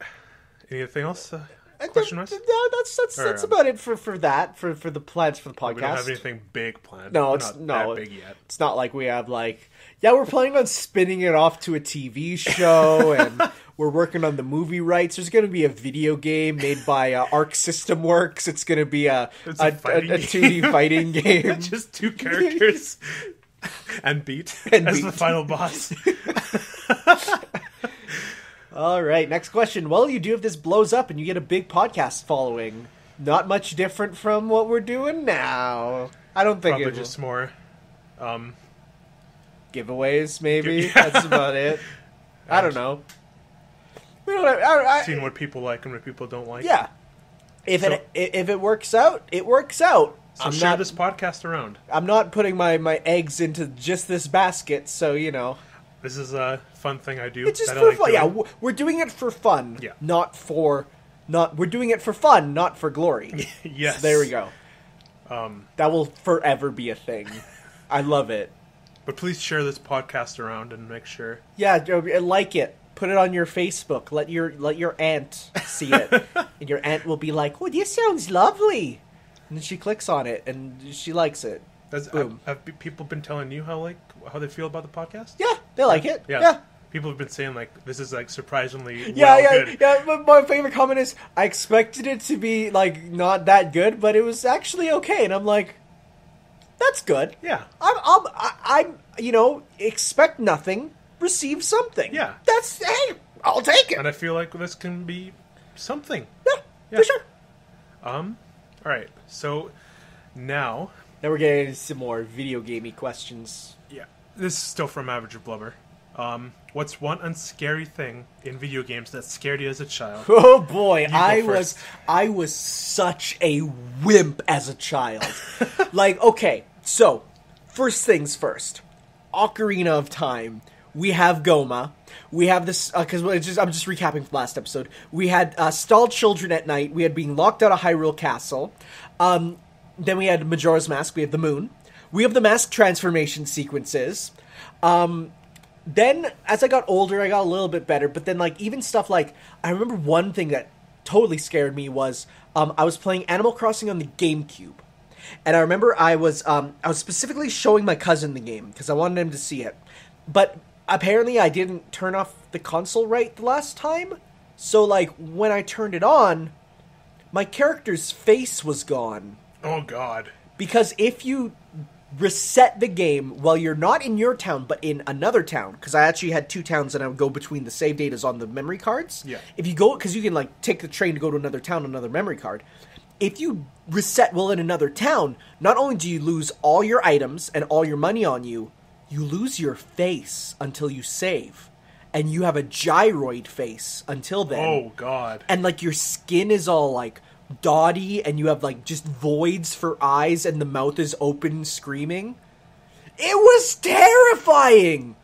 Anything else? Question-wise? No, that's about it for that, for the plans for the podcast. We don't have anything big planned. No, it's not that big yet. It's not like we have we're planning on spinning it off to a TV show, and we're working on the movie rights. There's going to be a video game made by Arc System Works. It's going to be a 2D fighting game. Just two characters and Beat as the final boss. All right, next question. What will you do if this blows up and you get a big podcast following? Not much different from what we're doing now. I don't think Probably just more giveaways, maybe. That's about it. I don't know. We don't. Seeing what people like and what people don't like. Yeah. If it works out, it works out. So share this podcast around. I'm not putting my eggs into just this basket, so This is a fun thing I do. It's just for fun. Yeah, we're doing it for fun. Yeah. We're doing it for fun, not for glory. Yes. So there we go. That will forever be a thing. I love it. But please share this podcast around and make sure. Yeah, like it. Put it on your Facebook. Let your aunt see it, and your aunt will be like, "Oh, this sounds lovely," and then she clicks on it and she likes it. Boom. Have people been telling you how they feel about the podcast? Yeah, they like it. Yeah. people have been saying like this is like surprisingly Yeah. good. But my favorite comment is, I expected it to be like not that good, but it was actually okay, and I'm like, that's good. Yeah. I'm expect nothing, receive something. Yeah. That's, hey, I'll take it. And I feel like this can be something. Yeah, for sure. All right. So now we're getting into some more video gamey questions. yeah, this is still from Average Blubber. What's one unscary thing in video games that scared you as a child? Oh boy, first. I was such a wimp as a child. Like, okay, so first things first. Ocarina of Time. We have Goma. We have this because I'm just recapping from last episode. We had stalled children at night. We had being locked out of Hyrule Castle. Then we had Majora's Mask. We have the moon. We have the mask transformation sequences. Then, as I got older, I got a little bit better. But then, like, even stuff like, I remember one thing that totally scared me was I was playing Animal Crossing on the GameCube. And I remember I was specifically showing my cousin the game because I wanted him to see it. But apparently I didn't turn off the console right the last time. So, like, when I turned it on, my character's face was gone. Oh, God. Because if you reset the game while you're not in your town, but in another town, because I actually had two towns and I would go between the save datas on the memory cards. Yeah. If you go, because you can, like, take the train to go to another town, another memory card. If you reset while in another town, not only do you lose all your items and all your money on you, you lose your face until you save. And you have a gyroid face until then. Oh, God. And, like, your skin is all, like, dotty, and you have, like, just voids for eyes, and the mouth is open screaming. It was terrifying!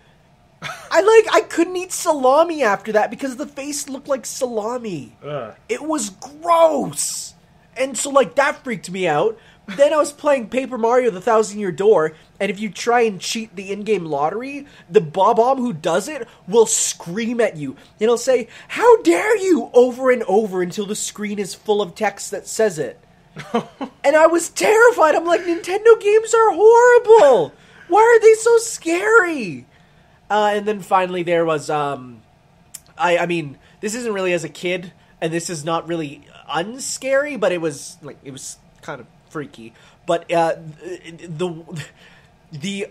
I couldn't eat salami after that because the face looked like salami. Ugh. It was gross! And so, like, that freaked me out. Then I was playing Paper Mario The Thousand Year Door, and if you try and cheat the in-game lottery, the Bob-omb who does it will scream at you. And he'll say, "How dare you!" over and over until the screen is full of text that says it. And I was terrified. I'm like, Nintendo games are horrible! Why are they so scary? And then finally there was, I mean, this isn't really as a kid, and this is not really unscary, but it was kind of freaky. But the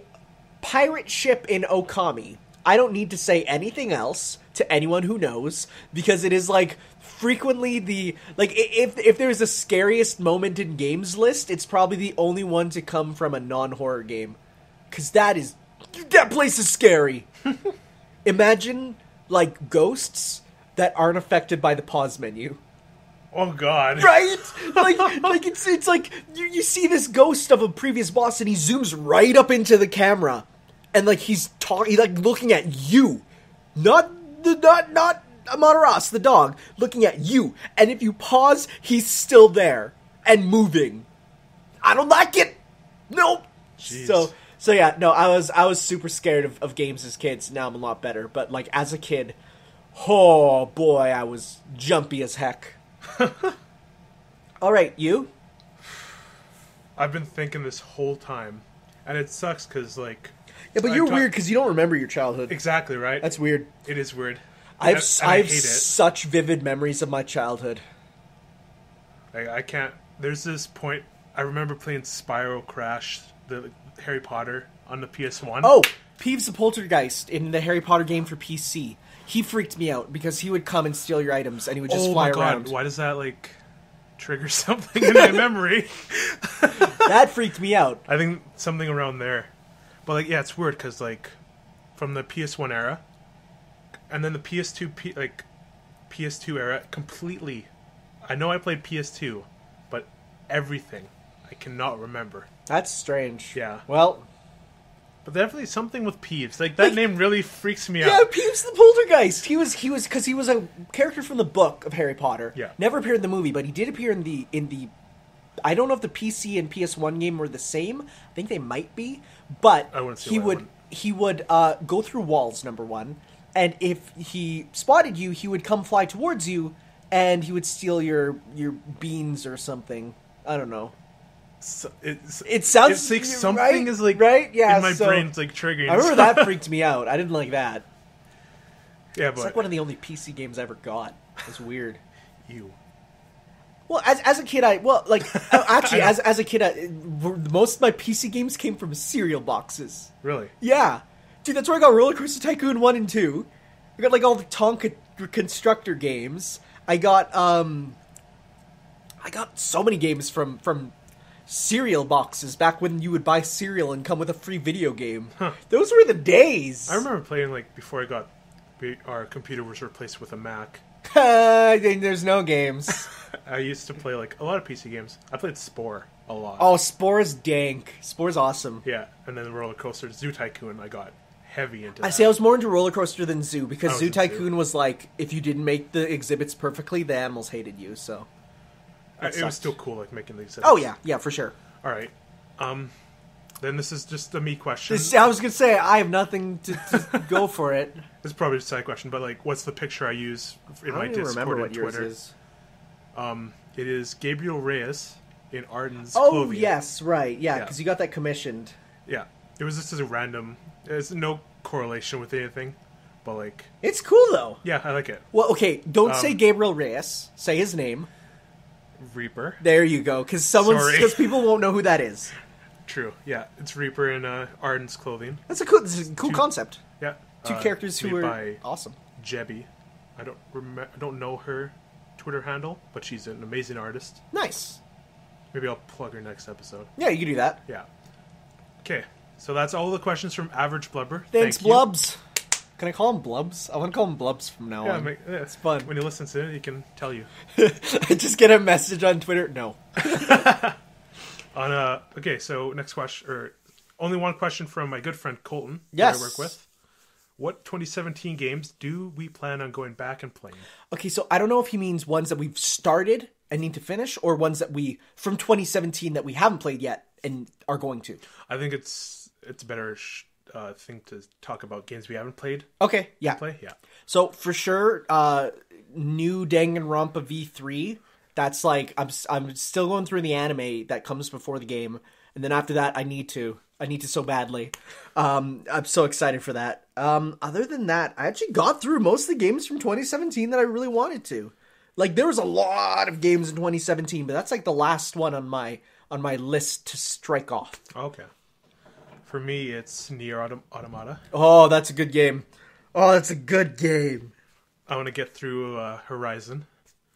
pirate ship in Okami, I don't need to say anything else to anyone who knows, because it is, like, frequently the, like, if there's a scariest moment in games list, it's probably the only one to come from a non-horror game. Because that place is scary. Imagine, like, ghosts that aren't affected by the pause menu. Oh, God. Right? Like it's like you see this ghost of a previous boss and he zooms right up into the camera. And, like, he's like looking at you. Not Amateras, the dog, looking at you. And if you pause, he's still there and moving. I don't like it. Nope. Jeez. So yeah, no, I was super scared of games as kids. Now I'm a lot better. But, like, as a kid, oh boy, I was jumpy as heck. All right, you? I've been thinking this whole time, and it sucks because, like... Yeah, but you're weird because you don't remember your childhood. Exactly, right? That's weird. It is weird. I have such vivid memories of my childhood. I can't... There's this point... I remember playing Spyro Crash, the Harry Potter, on the PS1. Oh, Peeves the Poltergeist in the Harry Potter game for PC. He freaked me out because he would come and steal your items and he would just fly around. Why does that, like, trigger something in my memory? That freaked me out. I think something around there. But, like, yeah, it's weird because, like, from the PS1 era and then the PS2 era, completely. I know I played PS2, but everything I cannot remember. That's strange. Yeah. Well... But definitely something with Peeves. Like, that name really freaks me out. Yeah, Peeves the Poltergeist. He was because he was a character from the book of Harry Potter. Yeah. Never appeared in the movie, but he did appear in the I don't know if the PC and PS1 game were the same. I think they might be. But he would go through walls, number one, and if he spotted you, he would come fly towards you and he would steal your beans or something. I don't know. It sounds it's like something right? is like right, yeah. In my brain's like triggering. I remember that freaked me out. I didn't like that. Yeah, It's but like one of the only PC games I ever got. It's weird. you. Well, as a kid, actually, as a kid, most of my PC games came from cereal boxes. Really? Yeah. Dude, that's where I got Roller Coaster Tycoon 1 and 2. I got, like, all the Tonka Constructor games. I got so many games from cereal boxes back when you would buy cereal and come with a free video game. Huh. Those were the days. I remember playing, like, before our computer was replaced with a Mac. There's no games. I used to play, like, a lot of PC games. I played Spore a lot. Oh, Spore's dank. Spore's awesome. Yeah, and then Roller Coaster Zoo Tycoon, I got heavy into that. I was more into Roller Coaster than Zoo, because was Zoo in Tycoon was like, if you didn't make the exhibits perfectly, the animals hated you, so... It was still cool, like, making these. Oh, yeah, for sure. All right. Then this is just a me question. I was gonna say, I have nothing to go for it. This is probably just a side question, but, like, what's the picture I use in my Discord and Twitter? Is. It is Gabriel Reyes in Arden's Oh, clothing. yes, right, yeah, because you got that commissioned. Yeah. It was just as a random... There's no correlation with anything, but, like... It's cool, though. Yeah, I like it. Well, okay, don't say Gabriel Reyes. Say his name. Reaper. There you go, because people won't know who that is. True, yeah. It's Reaper in Arden's clothing. That's a cool concept. Yeah. Two characters who made are by awesome. Jebby. I don't know her Twitter handle, but she's an amazing artist. Nice. Maybe I'll plug her next episode. Yeah, you can do that. Yeah. Okay, so that's all the questions from Average Blubber. Thanks, Thank you. Blubs. Can I call him Blubs? I want to call him Blubs from now on. Yeah, it's fun. When he listens to it, he can tell you. I just get a message on Twitter. No. Okay, so next question, or only one question from my good friend Colton, yes, who I work with. What 2017 games do we plan on going back and playing? Okay, so I don't know if he means ones that we've started and need to finish, or ones that from 2017 that we haven't played yet and are going to. I think it's a better thing to talk about games we haven't played. Okay, yeah. Yeah. So for sure, new Danganronpa V3. That's like I'm still going through the anime that comes before the game, and then after that I need to so badly. I'm so excited for that. Other than that, I actually got through most of the games from 2017 that I really wanted to. Like, there was a lot of games in 2017, but that's like the last one on my list to strike off. Okay. For me, it's Nier Automata. Oh, that's a good game. Oh, that's a good game. I want to get through Horizon.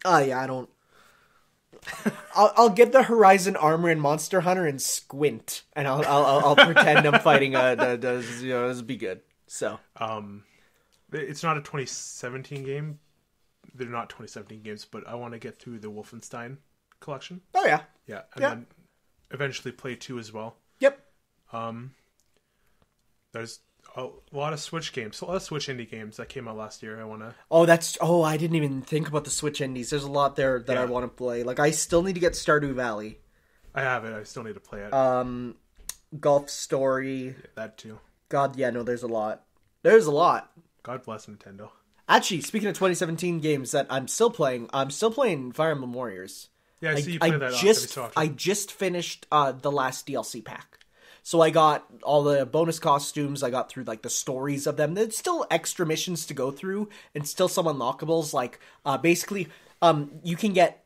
Yeah, I don't... I'll get the Horizon armor in Monster Hunter and squint, and I'll pretend I'm fighting this will be good. So, it's not a 2017 game. They're not 2017 games, but I want to get through the Wolfenstein collection. Oh yeah, yeah, and then eventually play 2 as well. Yep. There's a lot of Switch games, a lot of Switch indie games that came out last year. I want to. Oh, I didn't even think about the Switch indies. There's a lot there that I want to play. Like, I still need to get Stardew Valley. I have it. I still need to play it. Golf Story. Yeah, that too. God, yeah, no, there's a lot. There's a lot. God bless Nintendo. Actually, speaking of 2017 games that I'm still playing Fire Emblem Warriors. Yeah, I see you play that every so often. I just finished the last DLC pack. So I got all the bonus costumes. I got through, like, the stories of them. There's still extra missions to go through and still some unlockables. Like, basically, you can get,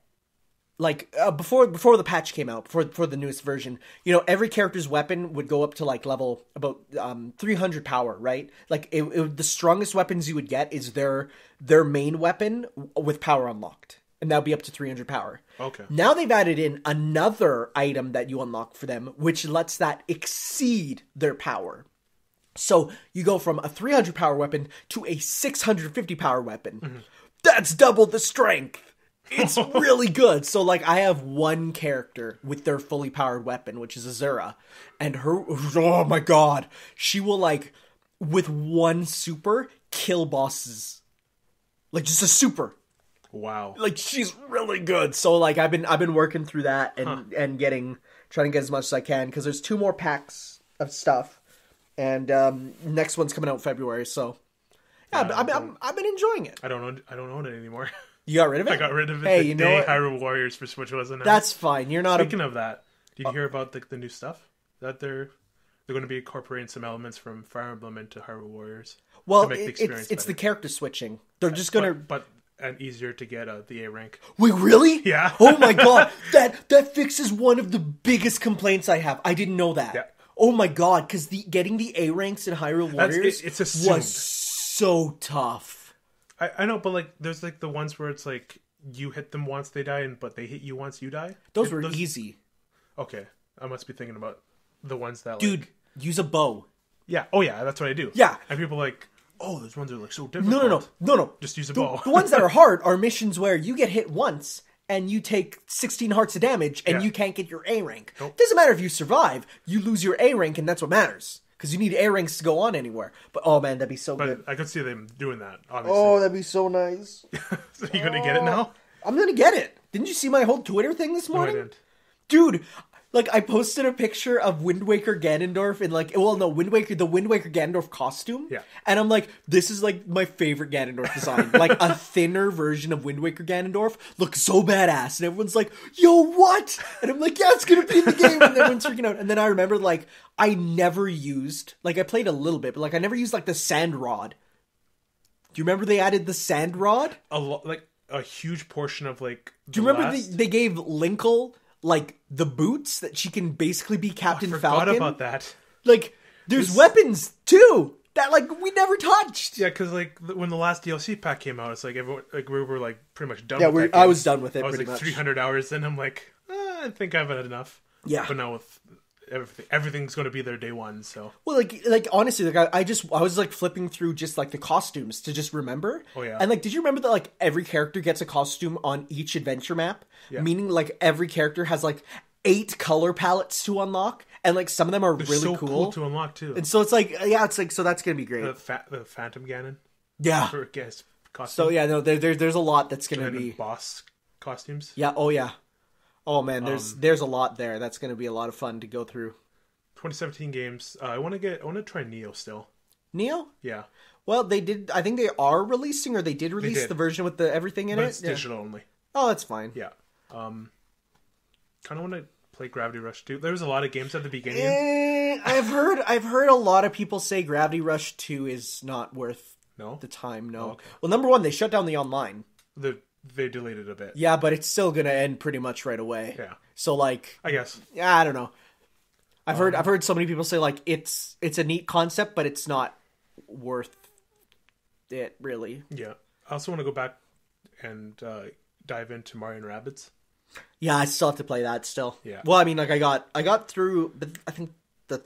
like, before the patch came out, before the newest version, every character's weapon would go up to, like, level about 300 power, right? Like, the strongest weapons you would get is their main weapon with power unlocked. And that would be up to 300 power. Okay. Now they've added in another item that you unlock for them, which lets that exceed their power. So you go from a 300 power weapon to a 650 power weapon. Mm-hmm. That's double the strength. It's really good. So, like, I have one character with their fully powered weapon, which is Azura. And oh my god, she will, like, with one super, kill bosses. Like, just a super. Wow. Like, she's really good. So, like, I've been working through that and trying to get as much as I can, because there's 2 more packs of stuff, and next one's coming out in February. So, yeah, I've been enjoying it. I don't own it anymore. You got rid of it? I got rid of it. Hey, the you know day what? Hyrule Warriors for Switch wasn't out. That's fine. You're not. Speaking of that, did you hear about the new stuff that they're going to be incorporating some elements from Fire Emblem into Hyrule Warriors? Well, to make the experience it's the better. character switching. They're just gonna. But and easier to get the A rank. Wait, really? Yeah. Oh my god, that fixes one of the biggest complaints I have. I didn't know that. Yeah. Oh my god, because getting the A ranks in Hyrule Warriors it's assumed. was so tough. I know, but like there's like the ones where it's like you hit them once they die, but they hit you once you die. Those were easy. Okay, I must be thinking about the ones that Dude, like, use a bow. yeah. Oh yeah, that's what I do. Yeah. And people are like, oh, those ones are like so difficult. No. Just use a bow. The ones that are hard are missions where you get hit once and you take 16 hearts of damage and you can't get your A rank. Nope. Doesn't matter if you survive, you lose your A rank and that's what matters. Because you need A ranks to go on anywhere. But oh man, that'd be so good. I could see them doing that, obviously. Oh, that'd be so nice. So you gonna get it now? I'm gonna get it. Didn't you see my whole Twitter thing this No, I morning? didn't. Dude, like I posted a picture of Wind Waker Ganondorf in like, well no, the Wind Waker Ganondorf costume. Yeah. And I'm like, this is like my favorite Ganondorf design. Like a thinner version of Wind Waker Ganondorf looks so badass. And everyone's like, yo, what? And I'm like, yeah, it's gonna be in the game. And everyone's freaking out. And then I remember like, I never used, like I played a little bit, but like I never used like the sand rod. Do you remember they added the sand rod? A huge portion of like. Do you remember they gave Linkle like the boots that she can basically be Captain Falcon? I forgot about that. Like, there's weapons too that like we never touched. Yeah, because like when the last DLC pack came out, it's like everyone like we were like pretty much done. Yeah, with that game. I was done with it. I was pretty like much. 300 hours in. I'm like, I think I've had enough. Yeah, but now with everything's going to be there day one. So well, like honestly, like I was like flipping through just like the costumes to just remember. Oh yeah. And like, did you remember that like every character gets a costume on each adventure map? Yeah. Meaning like every character has like 8 color palettes to unlock, and like some of them are They're really so cool to unlock too. And so it's like, yeah, it's like, so that's gonna be great. The Phantom Ganon. Yeah. For guest costume. So yeah, no, there's a lot that's gonna And be boss costumes. Yeah. Oh yeah. Oh man, there's a lot there. That's gonna be a lot of fun to go through. 2017 games. I want to try Neo still. Neo? Yeah. Well, they did. I think they are releasing, or they did release the version with the everything in but it. It's digital only. Oh, that's fine. Yeah. Kind of want to play Gravity Rush 2. There was a lot of games at the beginning. I've heard a lot of people say Gravity Rush 2 is not worth the time. No. Oh, okay. Well, number one, they shut down the online. They delayed it a bit. Yeah, but it's still gonna end pretty much right away. Yeah. So like, I guess. Yeah, I don't know. I've heard so many people say like it's a neat concept, but it's not worth it really. Yeah. I also want to go back and dive into Mario and Rabbids. Yeah, I still have to play that still. Yeah. Well, I mean, like I got through, I think the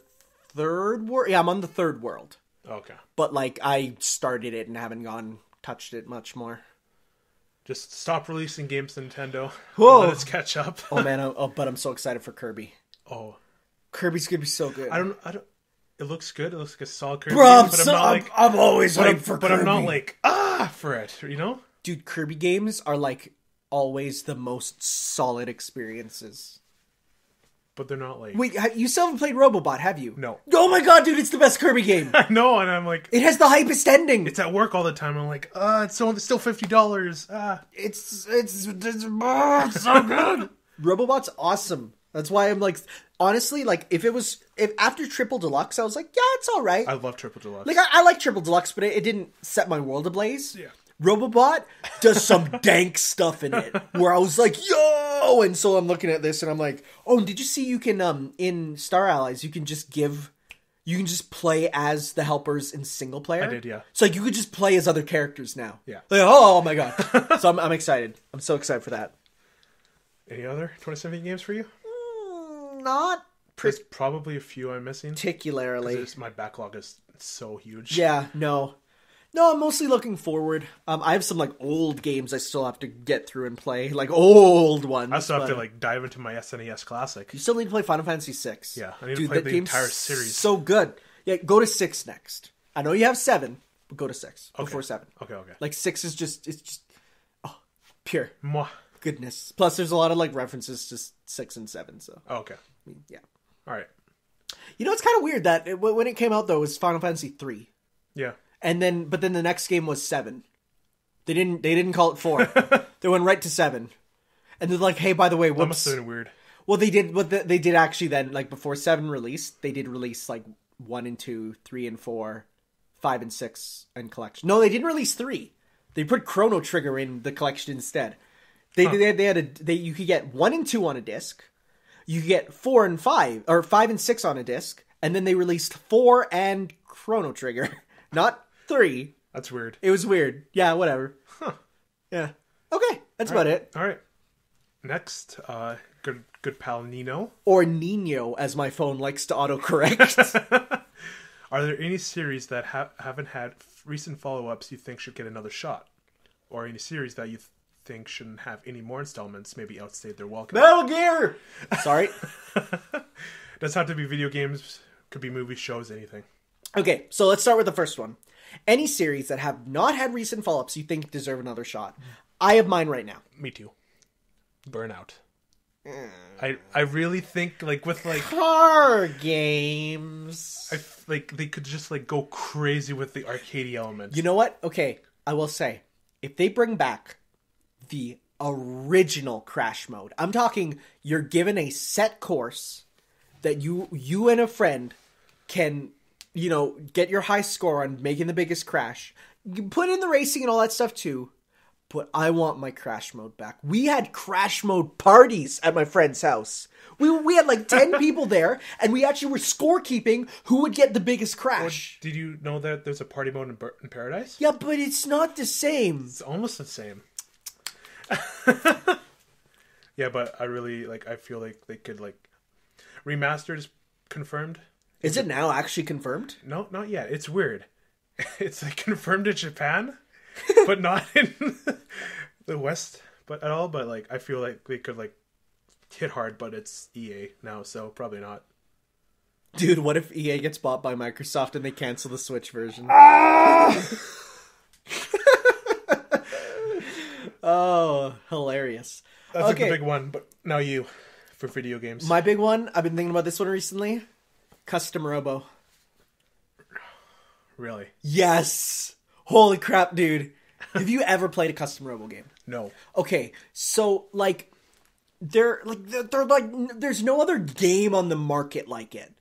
third world. Yeah, I'm on the third world. Okay. But like I started it and haven't touched it much more. Just stop releasing games, Nintendo. Whoa. Let us catch up. Oh man, but I'm so excited for Kirby. Oh. Kirby's gonna be so good. I don't. It looks good. It looks like a solid Kirby. Bro, Game, I'm always hyped for But Kirby. I'm not like for it. You know. Dude, Kirby games are like always the most solid experiences. But they're not like... Wait, you still haven't played Robobot, have you? No. Oh my god, dude, it's the best Kirby game. I know, and I'm like... It has the hypest ending. It's at work all the time. I'm like, it's still $50. It's so good. Robobot's awesome. That's why I'm like, honestly, like if after Triple Deluxe, I was like, yeah, it's all right. I love Triple Deluxe. Like I like Triple Deluxe, but it didn't set my world ablaze. Yeah. Robobot does some dank stuff in it where I was like, yo! And so I'm looking at this and I'm like, oh, and did you see you can, in Star Allies, you can just play as the helpers in single player? I did, yeah. So like you could just play as other characters now. Yeah. Like, oh my god. So I'm excited. I'm so excited for that. Any other 2017 games for you? Not There's probably a few I'm missing. particularly. My backlog is so huge. Yeah, no, I'm mostly looking forward. I have some like old games I still have to get through and play, like old ones. I still have to like dive into my SNES Classic. You still need to play Final Fantasy VI. Yeah, I need to play the entire series. So good. Yeah, go to 6 next. I know you have 7, but go to 6 before 7. Okay. Like 6 is just pure Mwah. goodness. Plus, there's a lot of like references to 6 and 7. So Okay. yeah. All right. You know, it's kind of weird that when it came out though, it was Final Fantasy 3. Yeah. But then the next game was 7. They didn't call it 4. They went right to 7. And they're like, hey, by the way, whoops. That must have been weird. Well, they did actually then, like before 7 released, they did release like 1 and 2, 3 and 4, 5 and 6 and collection. No, they didn't release 3. They put Chrono Trigger in the collection instead. They you could get 1 and 2 on a disc. You could get 4 and 5 or 5 and 6 on a disc, and then they released 4 and Chrono Trigger, not 3. That's weird. It was weird. Yeah, whatever. Huh. Yeah. Okay, that's about it. All right. Next, good pal Nino. Or Nino, as my phone likes to autocorrect. Are there any series that haven't had recent follow-ups you think should get another shot? Or any series that you think shouldn't have any more installments, maybe outstayed their welcome? Metal Gear! Sorry. Doesn't have to be video games. Could be movies, shows, anything. Okay, so let's start with the first one. Any series that have not had recent follow-ups you think deserve another shot. I have mine right now. Me too. Burnout. I really think with car games. they could just go crazy with the arcadey elements. You know what? Okay, I will say, if they bring back the original Crash mode, I'm talking you're given a set course that you and a friend can, get your high score on making the biggest Crash. You can put in the racing and all that stuff too. But I want my Crash mode back. We had Crash mode parties at my friend's house. We had 10 people there, and we actually were scorekeeping who would get the biggest Crash. Did you know that there's a party mode in Paradise? Yeah, but it's not the same. It's almost the same. Yeah, but I really, I feel like they could, remastered is confirmed. Is it now actually confirmed? No, not yet. It's weird. It's, confirmed in Japan. But not in the West, but at all. But I feel like they could hit hard, but it's EA now, so probably not. Dude, what if EA gets bought by Microsoft and they cancel the Switch version? Oh, hilarious! That's the big one. But now you for video games. My big one. I've been thinking about this one recently. Custom Robo. Really? Yes. Holy crap, dude. Have you ever played a custom Robo game? No. Okay, so, there's no other game on the market like it.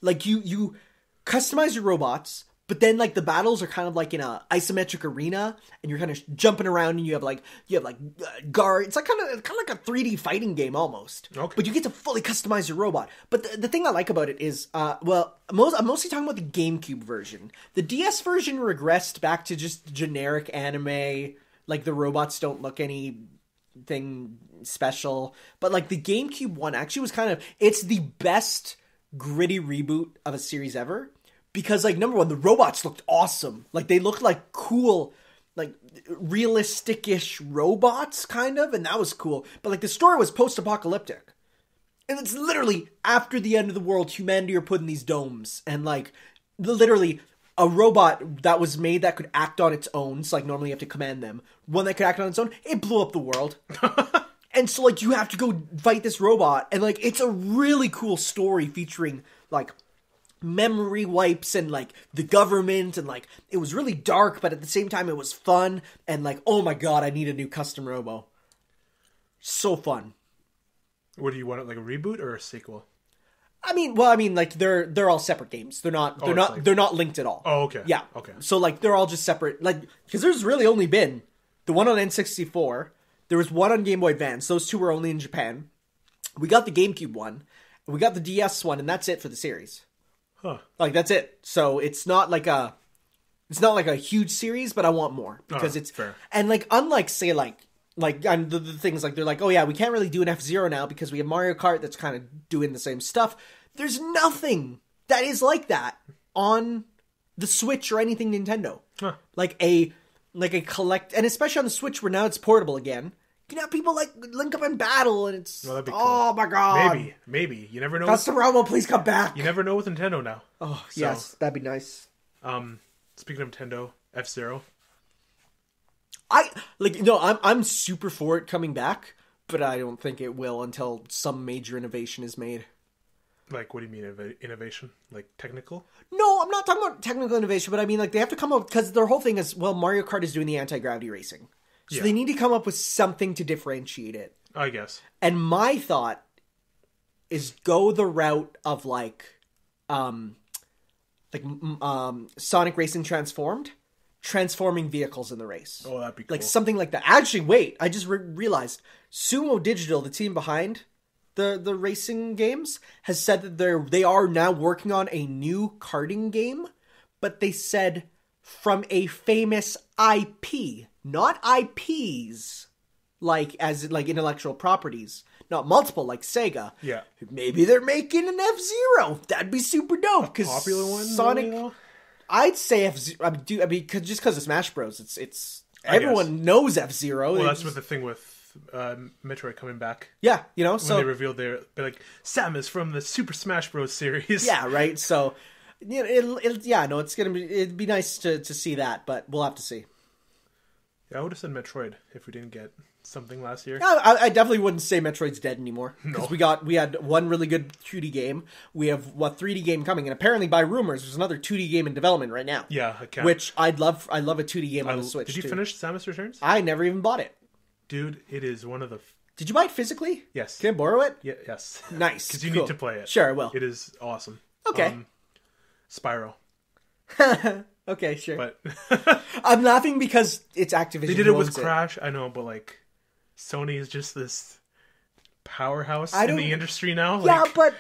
You customize your robots, but then, the battles are kind of in a isometric arena, and you're kind of jumping around, and you have, guard. It's kind of like a 3D fighting game, almost. Okay. But you get to fully customize your robot. But the thing I like about it is, I'm mostly talking about the GameCube version. The DS version regressed back to just generic anime. The robots don't look anything special. But, the GameCube one actually was it's the best gritty reboot of a series ever. Because, number one, the robots looked awesome. They looked like cool, realistic-ish robots, kind of, and that was cool. But, the story was post-apocalyptic. And it's literally, after the end of the world, humanity are put in these domes. And, literally, a robot that was made that could act on its own, so, normally you have to command them. One that could act on its own, it blew up the world. And so, you have to go fight this robot. And, it's a really cool story featuring, memory wipes and the government and it was really dark, but at the same time it was fun and oh my god, I need a new custom Robo. So fun. What do you want, a reboot or a sequel? They're all separate games. They're not linked at all. Oh, okay. Yeah. Okay. So they're all just separate. Because there's really only been the one on N64. There was one on Game Boy Advance. Those two were only in Japan. We got the GameCube one. We got the DS one, and that's it for the series. Huh. That's it. So it's not a huge series, but I want more because it's fair. And unlike say the things they're oh yeah, we can't really do an F-Zero now because we have Mario Kart that's kind of doing the same stuff. There's nothing that is like that on the Switch or anything Nintendo. Huh. A collect, and especially on the Switch where now it's portable again. You can have people link up in battle, and it's that'd be cool. Oh my god! Maybe you never know. Custom Robo, please come back. You never know with Nintendo now. Oh yes, that'd be nice. Speaking of Nintendo, F-Zero. I'm super for it coming back, but I don't think it will until some major innovation is made. What do you mean innovation? Technical? No, I'm not talking about technical innovation, but I mean they have to come up because their whole thing is Mario Kart is doing the anti-gravity racing. So they need to come up with something to differentiate it. I guess. And my thought is go the route of Sonic Racing Transformed, transforming vehicles in the race. Oh, that'd be cool. Like something like that. Actually, wait, I just realized Sumo Digital, the team behind the racing games, has said that they are now working on a new karting game, but they said from a famous IP, not IPs like intellectual properties, not multiple like Sega. Yeah. Maybe they're making an F-Zero. That'd be super dope. A popular one? Sonic. Really? I'd say F-Zero. I mean, just because of Smash Bros. It's everyone knows F-Zero. Well, that's what the thing with Metroid coming back. Yeah, When so they revealed they're like, Samus from the Super Smash Bros. Series. Yeah, right. So, it'd be nice to see that, but we'll have to see. Yeah, I would have said Metroid if we didn't get something last year. I definitely wouldn't say Metroid's dead anymore, because No. we had one really good 2D game. We have 3D game coming, and apparently by rumors there's another 2D game in development right now. Yeah, I can. Which I love a 2D game on the Switch. Did you too. finish Samus Returns? I never even bought it. Dude, it is one of the... Did you buy it physically? Yes. Can I borrow it? Yeah, yes. Nice. Because you Cool. need to play it. Sure, I will. It is awesome. Okay. Spyro. Okay, sure. But I'm laughing because it's Activision. they did who it with owns Crash, I know, but like Sony is just this powerhouse I in don't- the industry now. Yeah, Like, but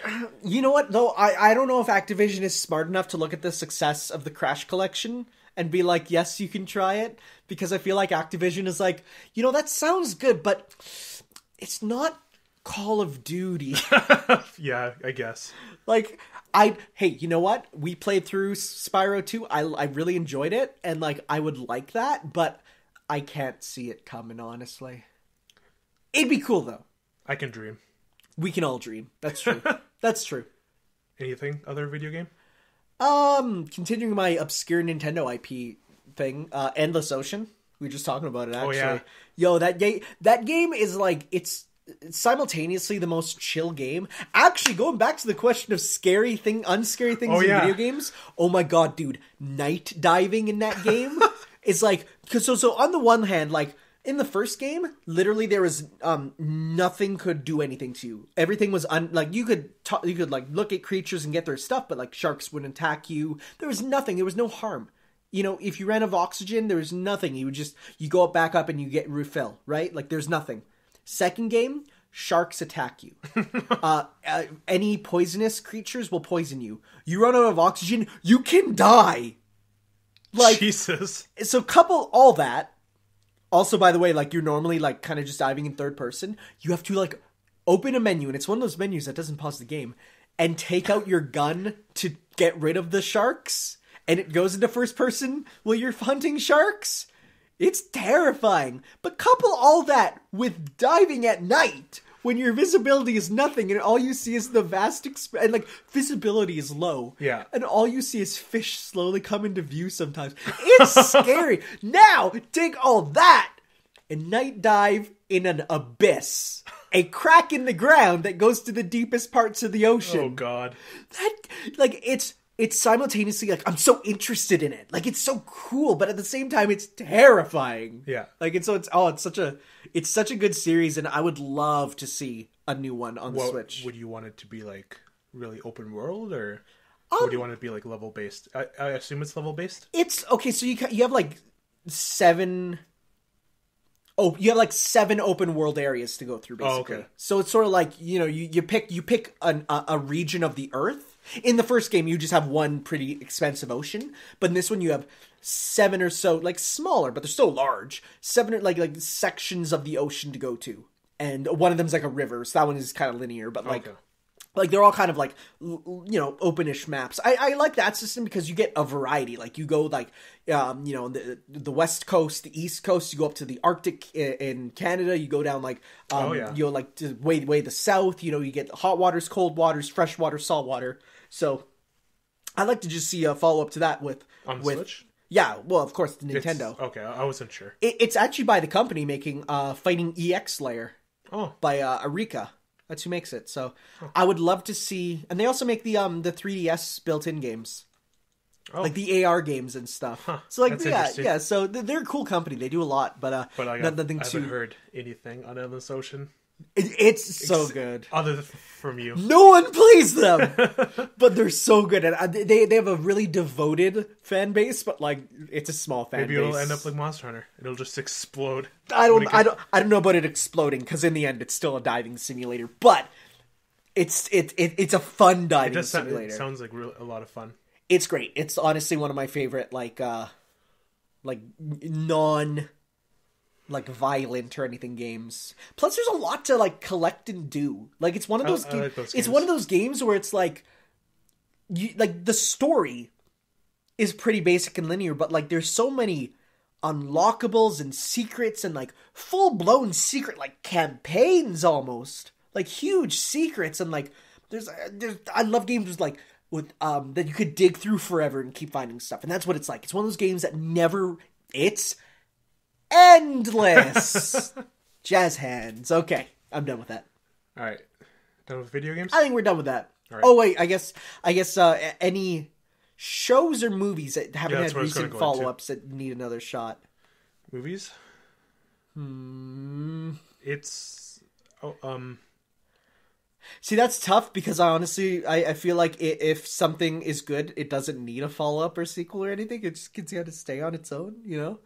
you know what, though? I don't know if Activision is smart enough to look at the success of the Crash collection and be like, yes, you can try it. Because I feel like Activision is like, that sounds good, but it's not Call of Duty. yeah, I guess. Like, hey, you know what? We played through Spyro 2. I really enjoyed it, and like, I would like that, but I can't see it coming, honestly. It'd be cool, though. I can dream. We can all dream. That's true. That's true. Anything other video game? Continuing my obscure Nintendo IP thing, Endless Ocean. We were just talking about it, actually. Oh, yeah. Yo, that game is like, it's simultaneously the most chill game. Actually, going back to the question of unscary things in video games. Oh my god, dude. Night diving in that game is like, so on the one hand, like, in the first game, literally there was nothing could do anything to you. Everything was you could like look at creatures and get their stuff, but like sharks wouldn't attack you. There was nothing. There was no harm. If you ran out of oxygen, there was nothing. You go back up and you get refill, right? Like there's nothing. Second game, sharks attack you. Any poisonous creatures will poison you. You run out of oxygen, you can die. Like Jesus. So couple all that. Also, by the way, like, you're normally, like, kind of just diving in third person. You have to, like, open a menu, and it's one of those menus that doesn't pause the game, and take out your gun to get rid of the sharks, and it goes into first person while you're hunting sharks. It's terrifying. But couple all that with diving at night, when your visibility is nothing, and all you see is the vast and, like, visibility is low. Yeah. And all you see is fish slowly come into view sometimes. It's scary. Now, take all that and night dive in an abyss. A crack in the ground that goes to the deepest parts of the ocean. Oh, God. That, like, it's simultaneously, like, I'm so interested in it. Like, it's so cool, but at the same time, it's terrifying. Yeah. Like, it's such a good series, and I would love to see a new one on the Switch. Would you want it to be, like, really open world, or would you want it to be, like, level-based? I assume it's level-based? It's, okay, so you have, like, 7... Oh, you have like 7 open world areas to go through, basically. Oh, okay. So it's sort of like, you pick a region of the Earth. In the first game, you just have one pretty expansive ocean, but in this one, you have 7 or so, like, smaller, but they're still large. 7 like sections of the ocean to go to, and one of them's like a river. So that one is kind of linear, but like. Okay. Like, they're all kind of, like, openish maps. I like that system because you get a variety. Like, you go, like, the West Coast, the East Coast, you go up to the Arctic in Canada, you go down, like, like, to way the south, you get hot waters, cold waters, fresh water, salt water. So, I'd like to just see a follow-up to that with Switch? Yeah, well, of course, the Nintendo. Okay, I wasn't sure. It's actually by the company making Fighting EX Layer. Oh. By Arika. That's who makes it. So I would love to see, and they also make the 3DS built-in games, like the AR games and stuff. Huh, so like that's yeah. So they're a cool company. They do a lot, but I nothing haven't heard anything on Endless Ocean. It's so good. Other from you. No one plays them, but they're so good. And they have a really devoted fan base, but like it's a small fan base. Maybe it'll end up like Monster Hunter. It'll just explode. I don't know about it exploding, because in the end it's still a diving simulator. But it's a fun diving simulator. It sounds like a lot of fun. It's great. It's honestly one of my favorite non violent or anything games. Plus there's a lot to like collect and do. Like it's one of those games. It's one of those games where it's like the story is pretty basic and linear, but like there's so many unlockables and secrets and like full-blown secret like campaigns, almost like huge secrets. And like there's I love games with that you could dig through forever and keep finding stuff. And that's what it's like. It's one of those games that it's endless. Jazz hands. Okay, I'm done with that. All right, done with video games. I think we're done with that. All right. Oh wait, I guess any shows or movies that haven't had recent follow-ups that need another shot. Movies. It's See, that's tough, because I feel like if something is good, it doesn't need a follow-up or sequel or anything. It just gets to stay on its own, you know?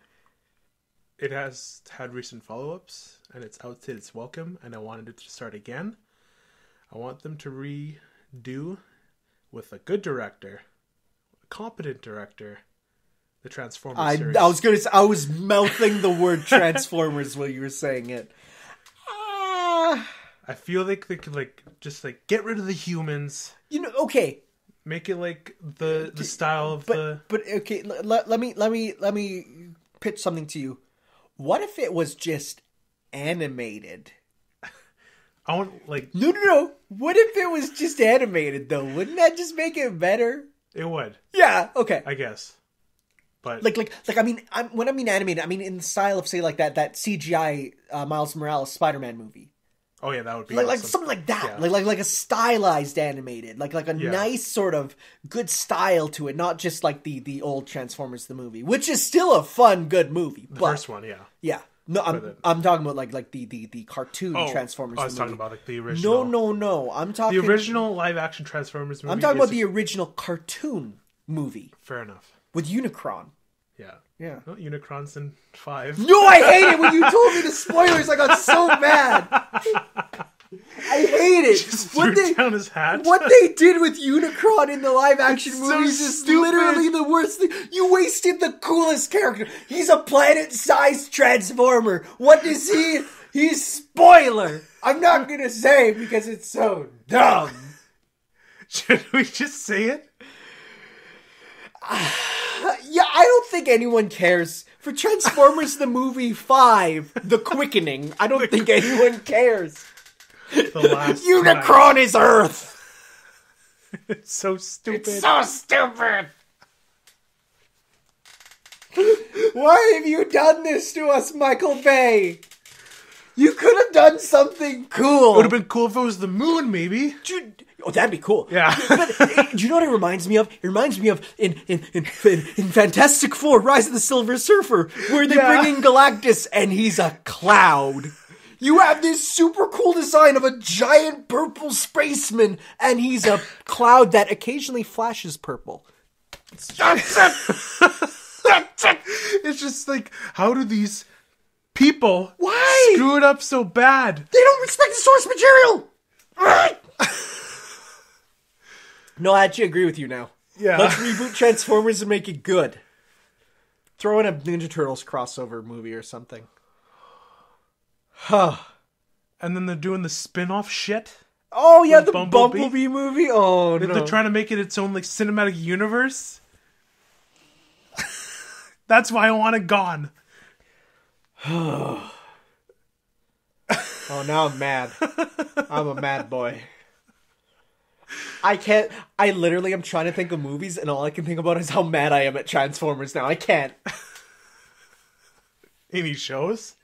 It has had recent follow-ups, and it's outstayed its welcome, and I wanted it to start again. I want them to redo, with a good director, a competent director, the Transformers series. I was mouthing the word Transformers while you were saying it. I feel like they could just get rid of the humans. Okay. Make it like the style of the. But okay, let me pitch something to you. What if it was just animated? I want No. What if it was just animated though? Wouldn't that just make it better? It would. Yeah. Okay. I guess. But when I mean animated, I mean in the style of, say, like that CGI Miles Morales Spider-Man movie. Oh yeah, that would be like awesome. something like that. Yeah. Like a stylized animated, like a nice sort of good style to it, not just like the old Transformers the movie, which is still a fun, good movie. The first one, yeah. Yeah. No, I'm talking about like the cartoon Transformers. I was movie. Talking about like the original. No. I'm talking the original live action Transformers movie. I'm talking about the original cartoon movie. Fair enough. With Unicron. Yeah. Well, Unicron's in 5. No, I hate it when you told me the spoilers. I got so mad. I hate it. Just threw down his hat. What they did with Unicron in the live action movies is literally the worst thing. You wasted the coolest character. He's a planet-sized transformer. What does he? He's spoiler. I'm not gonna say because it's so dumb. Should we just say it? Yeah, I don't think anyone cares. For Transformers the movie 5, The Quickening, I don't think anyone cares. The last Unicron is Earth! It's so stupid. It's so stupid! Why have you done this to us, Michael Bay? You could have done something cool. It would have been cool if it was the moon, maybe. Oh, that'd be cool. Yeah. But do you know what it reminds me of? It reminds me of in Fantastic Four, Rise of the Silver Surfer, where they bring in Galactus and he's a cloud. You have this super cool design of a giant purple spaceman and he's a cloud that occasionally flashes purple. It's just like, how do these people screw it up so bad? They don't respect the source material! No, I actually agree with you now. Yeah. Let's reboot Transformers and make it good. Throw in a Ninja Turtles crossover movie or something. Huh. And then they're doing the spin-off shit? Oh, yeah, the Bumblebee movie? Oh, no. They're trying to make it its own, cinematic universe? That's why I want it gone. Oh, now I'm mad. I'm a mad boy. I literally am trying to think of movies and all I can think about is how mad I am at Transformers now. I can't. Any shows?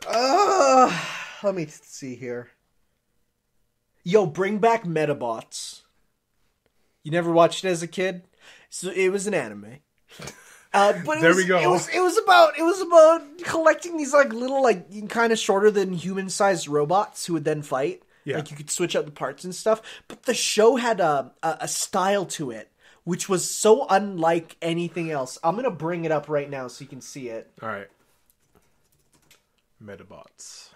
Let me see here. Yo, bring back Metabots. You never watched it as a kid? So it was an anime. But There we go. It was about collecting these like little like kind of shorter than human sized robots who would then fight. Yeah. Like you could switch out the parts and stuff. But the show had a style to it, which was so unlike anything else. I'm gonna bring it up right now so you can see it. All right. Metabots.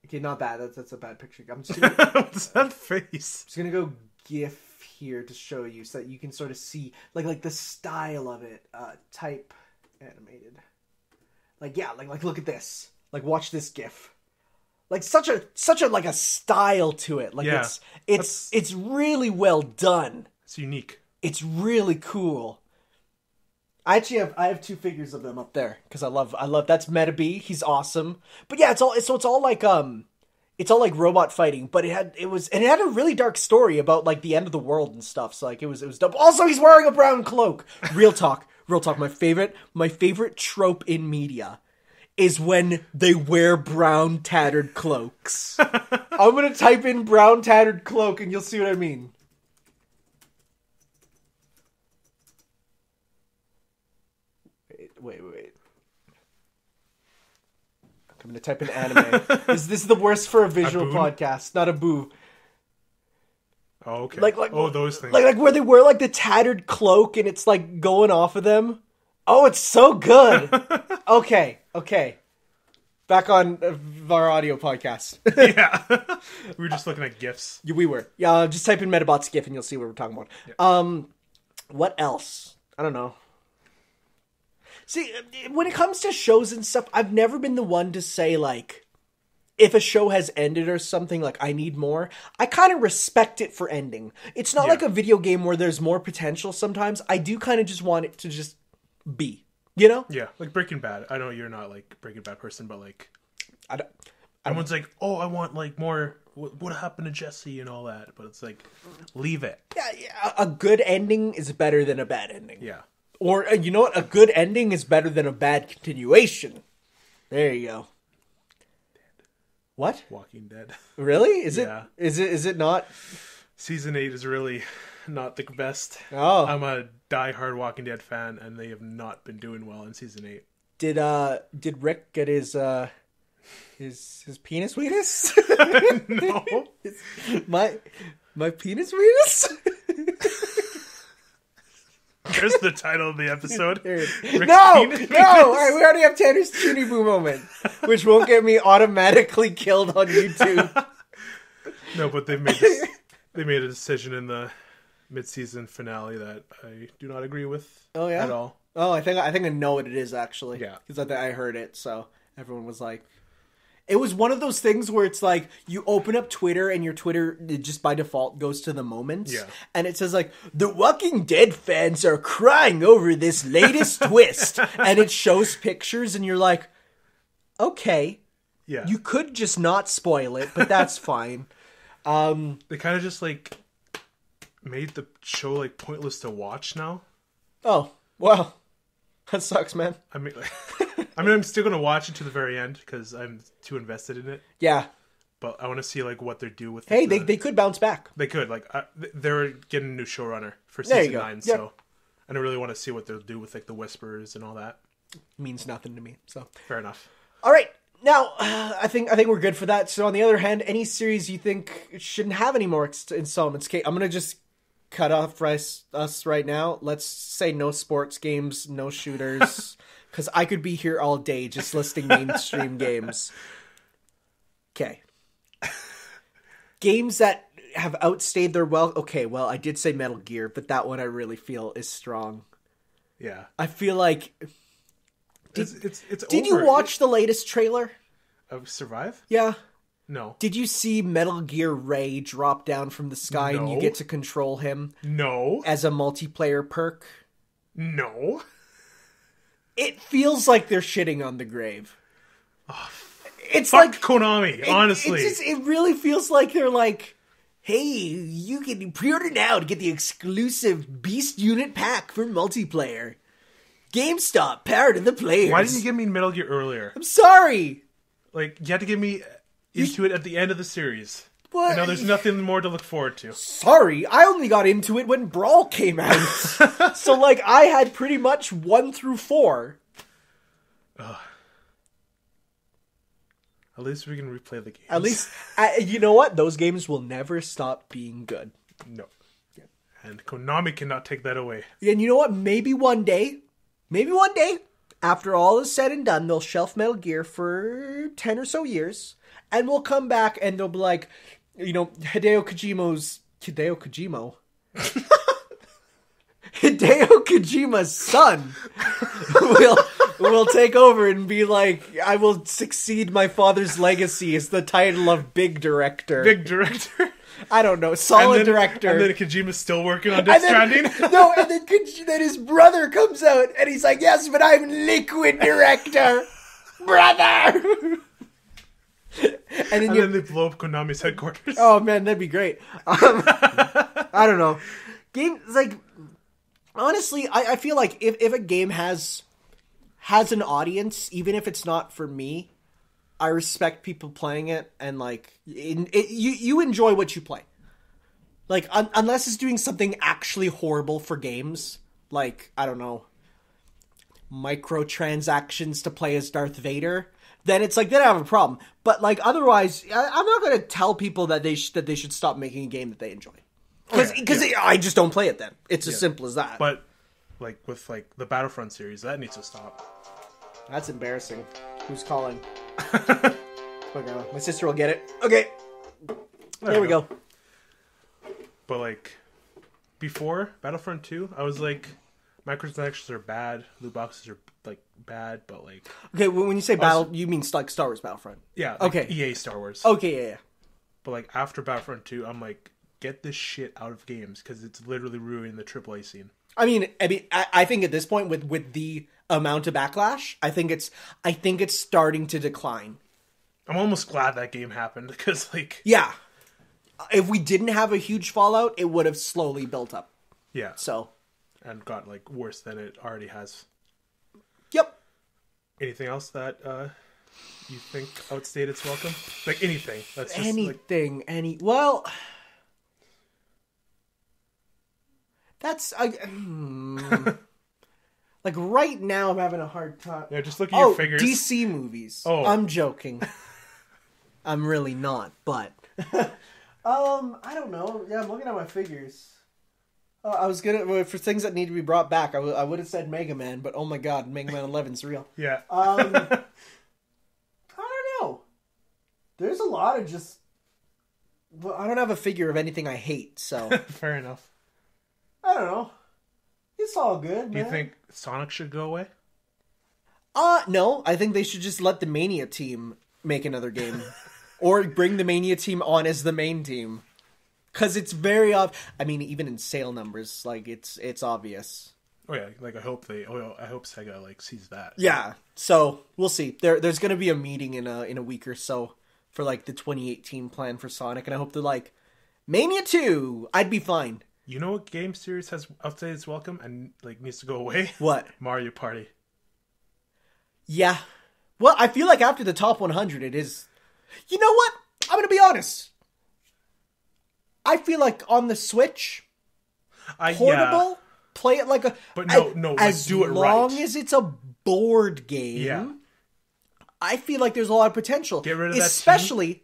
Okay, not bad. That's a bad picture. I'm just gonna, What's that face? just gonna go GIF here to show you so that you can sort of see like the style of it. Type animated. Like yeah, like look at this. Like watch this GIF. Like such a like a style to it. Like Yeah. it's really well done. It's unique. It's really cool. I have 2 figures of them up there because I love that's Meta B. He's awesome. But yeah, it's all like robot fighting, but it had a really dark story about like the end of the world and stuff. So like it was dope. Also, he's wearing a brown cloak. Real talk. My favorite trope in media is when they wear brown tattered cloaks. I'm gonna type in brown tattered cloak and you'll see what I mean. Wait. I'm gonna type in anime. This is the worst for a visual podcast, not a boo. Oh, okay. Like those things. Like where they wear like the tattered cloak and it's like going off of them. Oh, it's so good. Okay. Back on our audio podcast. Yeah. We were just looking at GIFs. We were. Yeah, just type in Metabots GIF and you'll see what we're talking about. Yeah. What else? I don't know. See, when it comes to shows and stuff, I've never been the one to say, like, if a show has ended or something, like, I need more. I kind of respect it for ending. It's not like a video game where there's more potential sometimes. I do kind of just want it to just be, you know? Yeah, like Breaking Bad. I know you're not, like, Breaking Bad person, but, like, everyone's like, oh, I want, like, more, what happened to Jesse and all that. But it's like, leave it. Yeah, a good ending is better than a bad ending. Yeah. Or, you know what? A good ending is better than a bad continuation. There you go. What? Walking Dead. Really? Is Yeah. it not? Season 8 is really not the best. Oh. I'm a diehard Walking Dead fan, and they have not been doing well in Season 8. Did Rick get his penis weenus? No. My penis weenus? There's the title of the episode. No! All right, we already have Tanner's Chuunibyou moment, which won't get me automatically killed on YouTube. No, but they made a decision in the mid-season finale that I do not agree with. Oh yeah, at all. Oh, I think I know what it is actually. Yeah, because I heard it, so everyone was like. It was one of those things where it's like you open up Twitter and your Twitter just by default goes to the moments. Yeah. And it says like, the Walking Dead fans are crying over this latest twist. And it shows pictures and you're like, okay. Yeah. You could just not spoil it, but that's fine. They kind of just like made the show like pointless to watch now. Oh, well, that sucks, man. I mean, I'm still gonna watch it to the very end because I'm too invested in it. Yeah, but I want to see like what they do with. Hey, they could bounce back. They could they're getting a new showrunner for season 9, yep. So I don't really want to see what they'll do with like the Whisperers and all that. Means nothing to me. So fair enough. All right. Now, I think we're good for that. So on the other hand, any series you think shouldn't have any more installments? Okay, I'm gonna just cut off us right now. Let's say no sports games, no shooters, because I could be here all day just listing mainstream games. Okay. Games that have outstayed their welcome. Okay, well, I did say Metal Gear, but that one I really feel is strong. Yeah. I feel like... It's Did you watch the latest trailer? Of Survive? Yeah. No. Did you see Metal Gear Ray drop down from the sky and you get to control him? No. As a multiplayer perk? No. It feels like they're shitting on the grave. Oh, it's fuck like Konami, honestly. It really feels like they're like, hey, you can pre-order now to get the exclusive Beast Unit pack for multiplayer. GameStop, power to the players. Why didn't you give me Metal Gear earlier? I'm sorry. Like, you had to give me into it at the end of the series. I know there's nothing more to look forward to. Sorry, I only got into it when Brawl came out. So, like, I had pretty much 1 through 4. Ugh. At least we can replay the games. At least, you know what? Those games will never stop being good. No. And Konami cannot take that away. And you know what? Maybe one day, after all is said and done, they'll shelf Metal Gear for 10 or so years, and we'll come back and they'll be like, you know, Hideo Kojima's son will take over and be like, I will succeed my father's legacy as the title of Big Director. Big Director? I don't know, solid director. And then Kojima's still working on Death Stranding? No, and then his brother comes out and he's like, yes, but I'm Liquid Director. Brother! And then they blow up Konami's headquarters. Oh man, that'd be great. I don't know. Like, honestly, I feel like if a game has an audience, even if it's not for me, I respect people playing it, and like you enjoy what you play. Like unless it's doing something actually horrible for games, like I don't know, microtransactions to play as Darth Vader, then it's like then I have a problem. But like otherwise, I'm not going to tell people that they should stop making a game that they enjoy, because I just don't play it. Then it's as simple as that. But like with like the Battlefront series, that needs to stop. That's embarrassing. Who's calling? My sister will get it. Okay. There we go. But like before Battlefront 2, I was like, microtransactions are bad, loot boxes are like bad, but like okay, when you say you mean like Star Wars Battlefront? Yeah. Like okay. EA Star Wars. Okay, yeah. But like after Battlefront 2, I'm like, get this shit out of games because it's literally ruining the AAA scene. I mean, I think at this point with the amount of backlash, I think it's starting to decline. I'm almost glad that game happened because like yeah, if we didn't have a huge fallout, it would have slowly built up. Yeah. So and got like worse than it already has. Yep. Anything else that you think outstayed its welcome? Like anything. That's just anything. Well. That's like right now I'm having a hard time. Yeah, just look at your figures. DC movies. Oh, I'm joking. I'm really not, but I don't know. Yeah, I'm looking at my figures. I was gonna for things that need to be brought back. I would have said Mega Man, but oh my god, Mega Man 11's real. Yeah. I don't know. There's a lot of just. Well, I don't have a figure of anything I hate, so fair enough. I don't know. It's all good, man. Do you think Sonic should go away? No. I think they should just let the Mania team make another game. Or bring the Mania team on as the main team. Because it's very I mean, even in sale numbers, like, it's obvious. Oh, yeah. Like, I hope Sega, like, sees that. Yeah. So, we'll see. There's going to be a meeting in a week or so for, like, the 2018 plan for Sonic. And I hope they're like, Mania 2! I'd be fine. You know what game series has outstayed its welcome and like needs to go away? What? Mario Party. Yeah. Well, I feel like after the top 100, it is. You know what? I'm gonna be honest. I feel like on the Switch, portable, play it like a. But no, as do it right. As long as it's a board game. Yeah. I feel like there's a lot of potential. Get rid of that.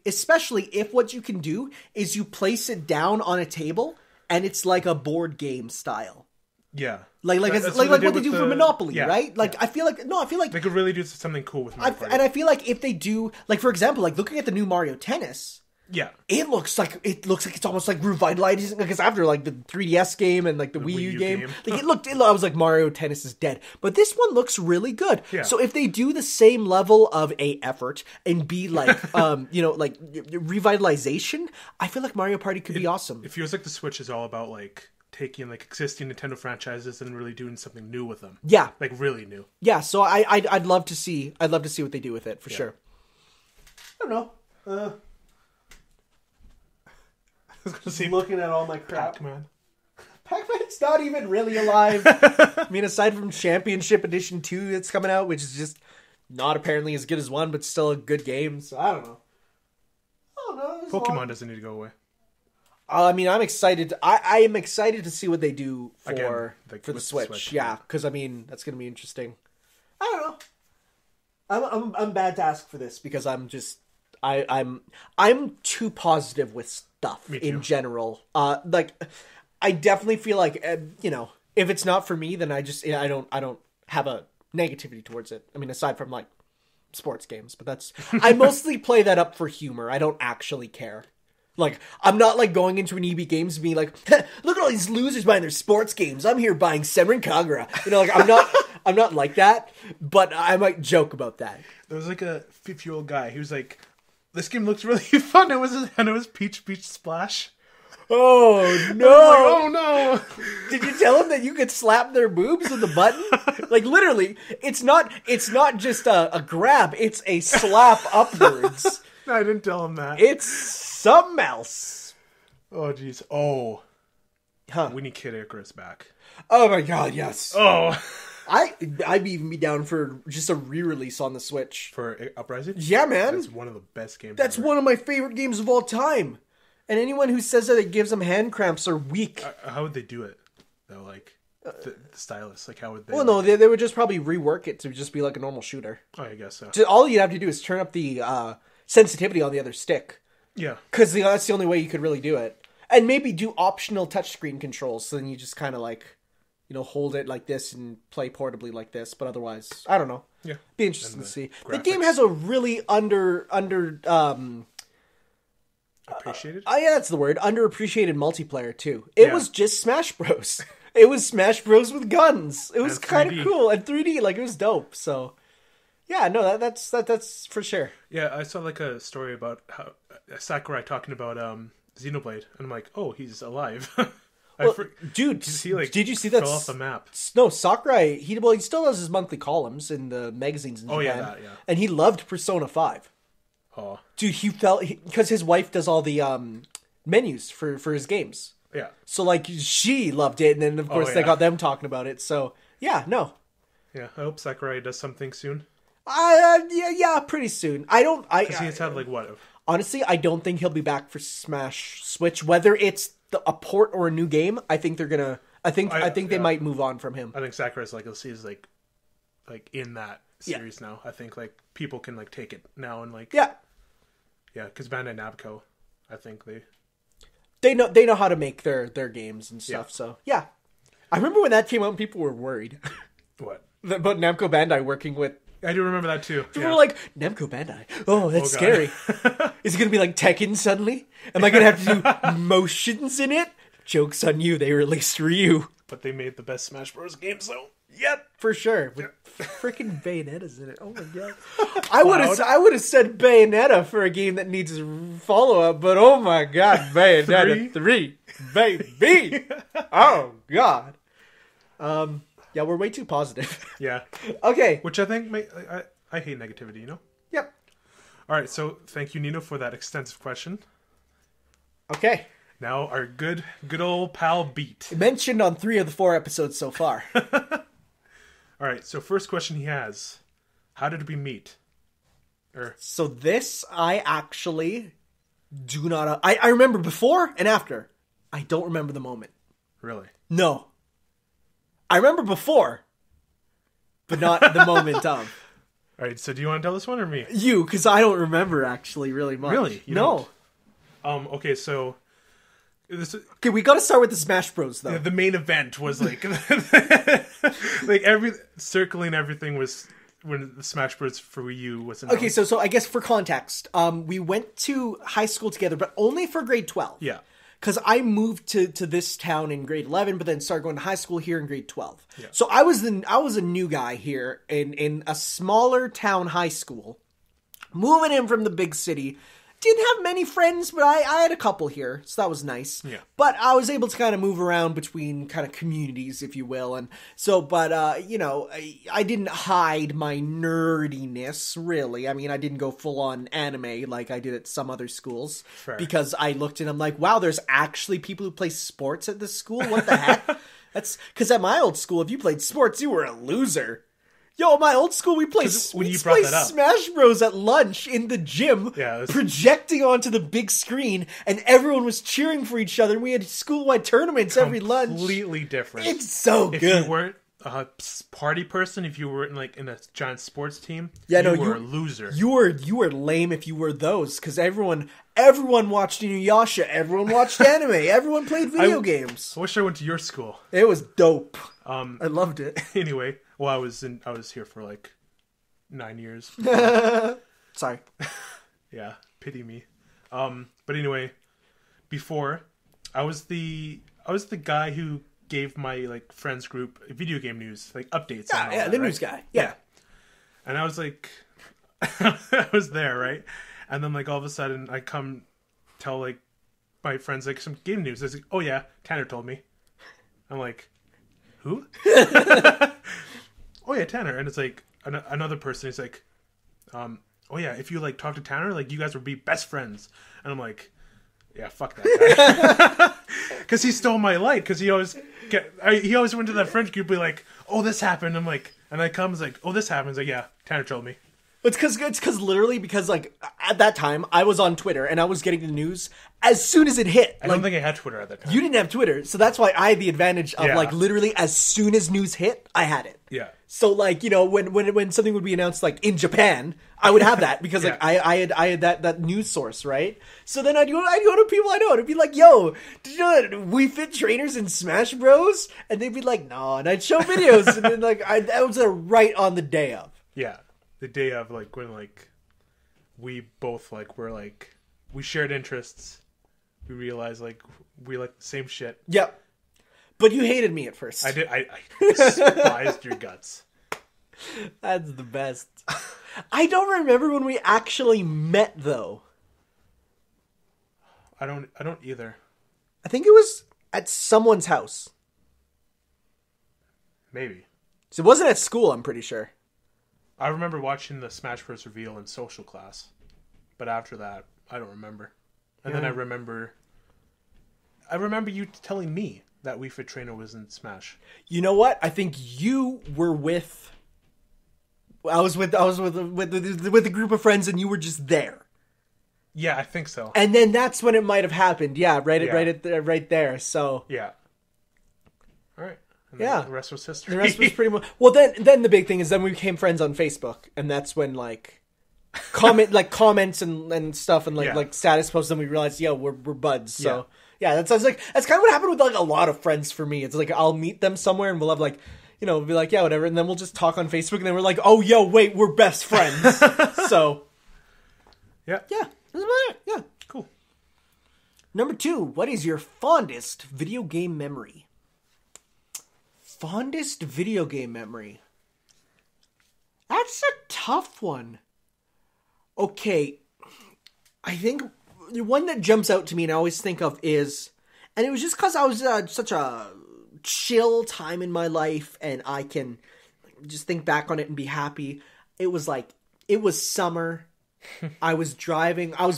Especially if what you can do is you place it down on a table. And it's like a board game style. Yeah. Like what they do for Monopoly, right? Like, yeah. I feel like... They could really do something cool with Mario Party. And I feel like if they do... Like, for example, like, looking at the new Mario Tennis... Yeah. It looks like it's almost like revitalizing, because after like the 3DS game and like the Wii U game. Like I was like, Mario Tennis is dead. But this one looks really good. Yeah. So if they do the same level of effort and be like like revitalization, I feel like Mario Party could be awesome. It feels like the Switch is all about like taking like existing Nintendo franchises and really doing something new with them. Yeah. Like really new. Yeah, so I'd love to see what they do with it for sure. I don't know. Looking at all my crap. Pac-Man. Pac-Man's not even really alive. I mean, aside from Championship Edition 2 that's coming out, which is just not apparently as good as 1, but still a good game. So I don't know. Pokemon doesn't need to go away. I mean, I'm excited. I am excited to see what they do for Again, for the Switch. Yeah, because I mean that's going to be interesting. I don't know. I'm bad to ask for this because I'm just I'm too positive with stuff in general. Like I definitely feel like if it's not for me, then I don't have a negativity towards it. I mean, aside from like sports games, but that's I mostly play that up for humor. I don't actually care. Like, I'm not, like, going into an EB Games and being like, look at all these losers buying their sports games. I'm here buying Senran Kagura. You know, like, I'm not like that, but I might joke about that. There was, like, a 50-year-old guy. He was like, this game looks really fun. It was Peach Beach Splash. Oh, no. Oh, no. Did you tell him that you could slap their boobs with the button? Like, literally, it's not just a grab. It's a slap upwards. No, I didn't tell him that. It's something else. Oh, jeez. Oh. Huh. We need Kid Icarus back. Oh, my God, yes. Oh. I'd even be down for just a re-release on the Switch. For Uprising? Yeah, man. That's one of the best games That's ever. one of my favorite games of all time. And anyone who says that it gives them hand cramps are weak. How would they do it, though? Like, the stylus, like, how would they... Well, no, they would just probably rework it to just be like a normal shooter. Oh, I guess so. All you'd have to do is turn up the sensitivity on the other stick. Yeah. Because that's the only way you could really do it. And maybe do optional touchscreen controls, so then you just kind of like, hold it like this and play portably like this. But otherwise, I don't know. Yeah. Be interesting to see. Graphics. The game has a really appreciated? Yeah, that's the word. Underappreciated multiplayer, too. It was just Smash Bros. It was Smash Bros with guns. It was kind of cool. And 3D, like, it was dope. So, yeah, no, that's for sure. Yeah, I saw, like, a story about how Sakurai talking about Xenoblade. And I'm like, oh, he's alive. Dude, did you see that? Fell off the map. No, Sakurai, he still does his monthly columns in the magazines in Japan. Yeah. And he loved Persona 5. Oh. Dude, he felt... Because his wife does all the menus for his games. Yeah. So, like, she loved it, and then, of course, they got them talking about it. So, yeah, no. Yeah, I hope Sakurai does something soon. Yeah, pretty soon. Because he's had, like, what? Honestly, I don't think he'll be back for Smash Switch. Whether it's a port or a new game, I think they're gonna... I think they might move on from him. I think Sakurai's, like, he's, like in that series now. I think, like, people can, like, take it now and, like... Yeah. Yeah, because Bandai Namco, I think they know how to make their games and stuff. Yeah. So yeah, I remember when that came out, and people were worried. What about Namco Bandai working with? I do remember that too. People were like, Namco Bandai. Oh, that's scary. Is it gonna be like Tekken suddenly? Am I gonna have to do motions in it? Joke's on you. They released Ryu, but they made the best Smash Bros. Games though. Yep, for sure. With freaking Bayonetta's in it. Oh my god. I would have said Bayonetta for a game that needs a follow up, but oh my god, Bayonetta 3, baby. Oh god. Yeah, we're way too positive. Yeah. Okay. Which I think I hate negativity, Yep. All right, so thank you, Nino, for that extensive question. Okay. Now our good old pal Beat. Mentioned on 3 of the 4 episodes so far. All right, so first question he has: how did we meet? So this I actually do not. I remember before and after. I don't remember the moment. Really? No. I remember before, but not the moment of. All right, so do you want to tell this one or me? You, because I don't remember actually really much. Really? No. Okay, so. Okay, we got to start with the Smash Bros. Though. The main event was like, circling everything was when the Smash Bros. For Wii U was announced. Okay, so I guess for context, we went to high school together, but only for grade 12. Yeah. Because I moved to this town in grade 11, but then started going to high school here in grade 12. Yeah. So I was a new guy here in a smaller town high school, moving in from the big city. Didn't have many friends, but I had a couple here, so that was nice. Yeah. But I was able to kind of move around between kind of communities, if you will. And so, but, I didn't hide my nerdiness, really. I mean, I didn't go full-on anime like I did at some other schools. Fair. Because I looked and I'm like, wow, there's actually people who play sports at this school? What the heck? That's because at my old school, if you played sports, you were a loser. Yo, my old school, we play when you brought that up. Smash Bros at lunch in the gym, projecting onto the big screen, and everyone was cheering for each other, and we had school-wide tournaments every lunch. Completely different. It's so good. If you weren't a party person, if you were in a giant sports team, you were a loser. You were lame if you were those, because everyone watched Inuyasha, everyone watched anime, everyone played video games. I wish I went to your school. It was dope. I loved it. Anyway, well, I was here for like 9 years. Sorry. Yeah, pity me. But anyway, before I was the guy who gave my like friends group video game news, like updates. News guy. Yeah. And I was like, I was there, right? And then like all of a sudden, I come tell like my friends like some game news. They're like, oh yeah, Tanner told me. I'm like, who? Oh yeah, Tanner. And it's like another person is like, oh yeah, if you like talk to Tanner, like you guys would be best friends. And I'm like, yeah, fuck that guy. Because he stole my light. Because he always went to that French group, be like, oh, this happened. I'm like, and I come, like, oh, this happens. Like, yeah, Tanner told me. It's because like at that time I was on Twitter and I was getting the news as soon as it hit. I don't think I had Twitter at that time. You didn't have Twitter, so that's why I had the advantage of like literally as soon as news hit, I had it. Yeah. So like, you know, when something would be announced like in Japan, I would have that because like I had that news source, right? So then I'd go to people I know and it'd be like, yo, did you know that Wii Fit trainers in Smash Bros? And they'd be like, no, and I'd show videos and then like that was right on the day of. Yeah. The day of, like, when, like, we both, like, were, like, we shared interests. We realized, like, we like the same shit. Yep. But you hated me at first. I did. I despised your guts. That's the best. I don't remember when we actually met, though. I don't either. I think it was at someone's house. Maybe. So it wasn't at school, I'm pretty sure. I remember watching the Smash Bros. Reveal in social class. But after that, I don't remember. And then I remember you telling me that Wii Fit Trainer was in Smash. You know what? I think you were with... I was with a group of friends and you were just there. Yeah, I think so. And then that's when it might have happened. Yeah, right there. So... Yeah. All right. And the rest was history. The rest was pretty much... Well, then the big thing is then we became friends on Facebook, and that's when like comments and stuff and like status posts. Then we realized, we're buds. So that's kind of what happened with like a lot of friends for me. It's like I'll meet them somewhere and we'll have like we'll be like whatever, and then we'll just talk on Facebook, and then we're like, oh wait, we're best friends. So yeah, cool. Number 2, what is your fondest video game memory? Fondest video game memory. That's a tough one. Okay, I think the one that jumps out to me and I always think of is, and it was just because I was such a chill time in my life and I can just think back on it and be happy. It was summer. I was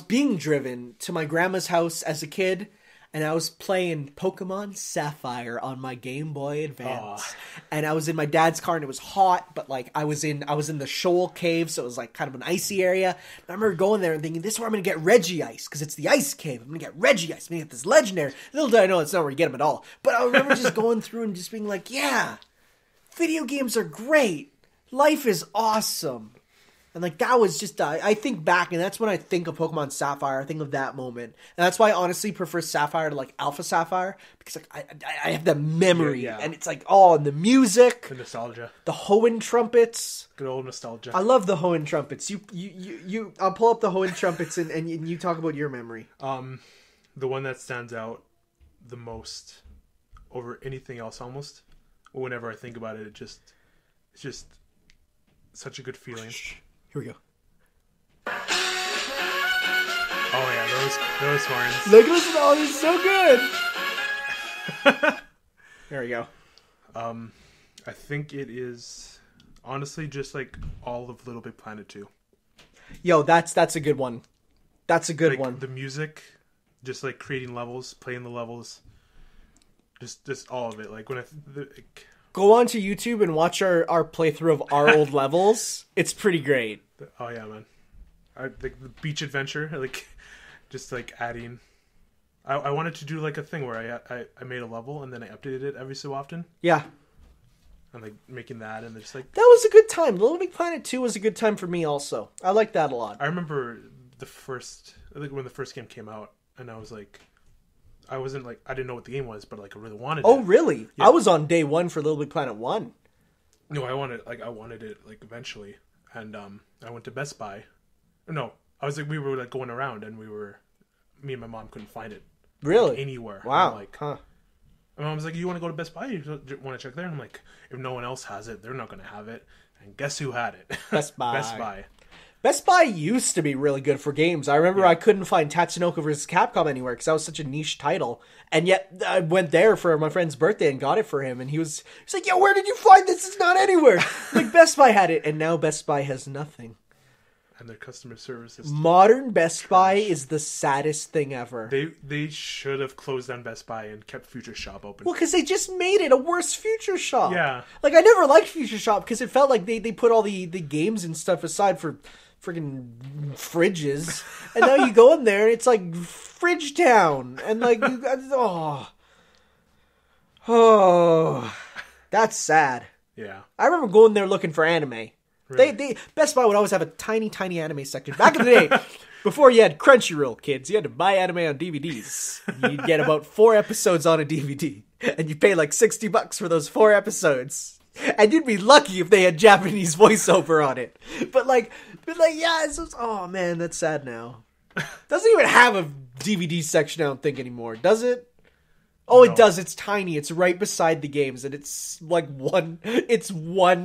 being driven to my grandma's house as a kid. And I was playing Pokemon Sapphire on my Game Boy Advance. And I was in my dad's car and it was hot, but like I was in the Shoal Cave, so it was like kind of an icy area. And I remember going there and thinking, this is where I'm going to get Regice, because it's the ice cave. I'm going to get Regice. I'm going to get this legendary. Little did I know it's not where you get them at all. But I remember just going through and just being like, yeah, video games are great. Life is awesome. And like that was just I think back, and that's when I think of Pokemon Sapphire. I think of that moment, and that's why I honestly prefer Sapphire to like Alpha Sapphire, because like I have the memory, and it's like and the music, the nostalgia, the Hoenn trumpets, good old nostalgia. I love the Hoenn trumpets. You I'll pull up the Hoenn trumpets and you talk about your memory. The one that stands out the most over anything else, almost. Whenever I think about it, it's just such a good feeling. Here we go. Oh yeah, those horns. Look at this! Oh, they're so good. There we go. I think it is honestly just like all of Little Big Planet 2. Yo, that's a good one. That's a good one. The music, just like creating levels, playing the levels, just all of it. Like when Go onto YouTube and watch our playthrough of our old levels. It's pretty great. Oh yeah, man. The beach adventure, like just like adding. I wanted to do like a thing where I made a level and then I updated it every so often. Yeah. And like making that and just like that was a good time. Little Big Planet 2 was a good time for me also. I like that a lot. I remember when the first game came out, and I was like, I didn't know what the game was, but like I really wanted it. Oh, really? Yeah. I was on day one for Little Big Planet 1. No, I wanted it like eventually, and I went to Best Buy. No, we were like going around, and me and my mom couldn't find it. Really? Like, anywhere. Wow. I'm like, huh. My mom was like, you want to go to Best Buy? You want to check there? And I'm like, if no one else has it, they're not going to have it. And guess who had it? Best Buy. Best Buy. Best Buy used to be really good for games. I remember I couldn't find Tatsunoko vs. Capcom anywhere because that was such a niche title. And yet I went there for my friend's birthday and got it for him. And he was like, yo, where did you find this? It's not anywhere. Like, Best Buy had it. And now Best Buy has nothing. And their customer service is modern Best Buy is the saddest thing ever. They should have closed down Best Buy and kept Future Shop open. Well, because they just made it a worse Future Shop. Yeah. Like, I never liked Future Shop because it felt like they put all the games and stuff aside for freaking fridges. And now you go in there and it's like Fridge Town. And like, oh, that's sad. Yeah. I remember going there looking for anime. Really? Best Buy would always have a tiny anime section. Back in the day, before you had Crunchyroll, kids, you had to buy anime on DVDs. You'd get about 4 episodes on a DVD. And you pay like $60 for those 4 episodes. And you'd be lucky if they had Japanese voiceover on it. But yeah, oh man, that's sad now. Doesn't even have a DVD section, I don't think, anymore, does it? Oh, no. It does. It's tiny. It's right beside the games, and it's like one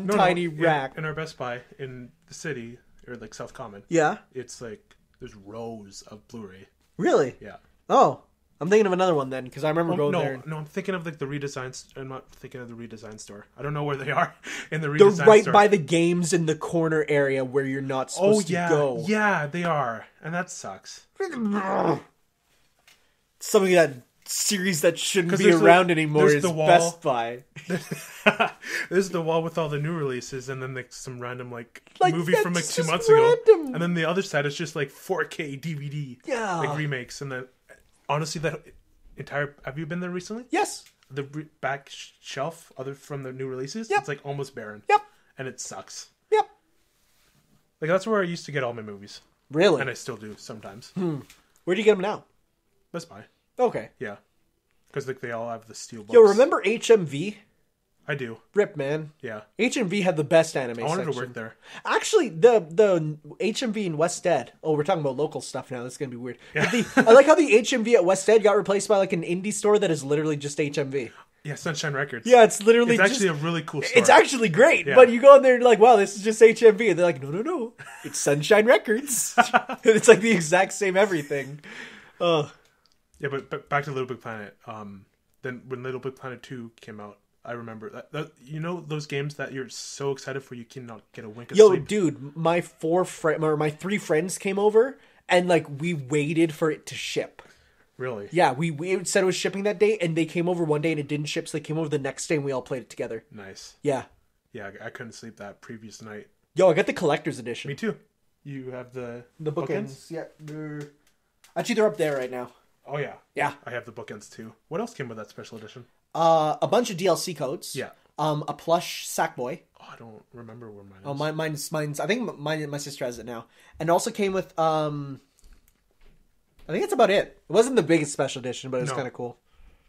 tiny rack. In our Best Buy in the city, or like South Common. Yeah. It's like, there's rows of Blu-ray. Really? Yeah. Oh, I'm thinking of another one then, because I remember going there. No, I'm thinking of like the redesign. I'm not thinking of the redesign store. I don't know where they are in the redesign store. They're right by the games in the corner area where you're not supposed to go. Yeah, they are. And that sucks. Something that series that shouldn't be around anymore is Best Buy. There's the wall with all the new releases, and then like some random like movie from like 2 months random. ago, and then the other side is just like 4K DVD, like remakes. And then honestly, that entire, have you been there recently? Yes. The back shelf, other from the new releases, Yep. It's like almost barren. Yep. And it sucks. Yep. Like that's where I used to get all my movies. Really? And I still do sometimes. Where do you get them now? Best Buy. Okay. Yeah. Because like they all have the steel books. Yo, remember HMV? I do. Rip, man. Yeah. HMV had the best anime section. I wanted to work there. Actually, the HMV in West Ed. Oh, we're talking about local stuff now. This is going to be weird. Yeah. I like how the HMV at West Ed got replaced by like an indie store that is literally just HMV. Yeah, Sunshine Records. Yeah, it's literally actually a really cool store. It's actually great, but you go in there and you're like, wow, this is just HMV. And they're like, no. It's Sunshine Records. And it's like the exact same everything. Yeah, but back to Little Big Planet. Then when Little Big Planet 2 came out, I remember that you know those games that you're so excited for you cannot get a wink of sleep? Yo, dude, my 3 friends came over and like we waited for it to ship. Really? Yeah, we said it was shipping that day, and they came over one day and it didn't ship, so they came over the next day and we all played it together. Nice. Yeah. Yeah, I couldn't sleep that previous night. Yo, I got the collector's edition. Me too. You have the bookends? Yeah, actually they're up there right now. Oh yeah. Yeah. I have the bookends too. What else came with that special edition? A bunch of DLC codes. Yeah. A plush Sackboy. Oh, I don't remember where mine is. Oh, mine's. I think my sister has it now, and also came with. I think that's about it. It wasn't the biggest special edition, but it was kind of cool.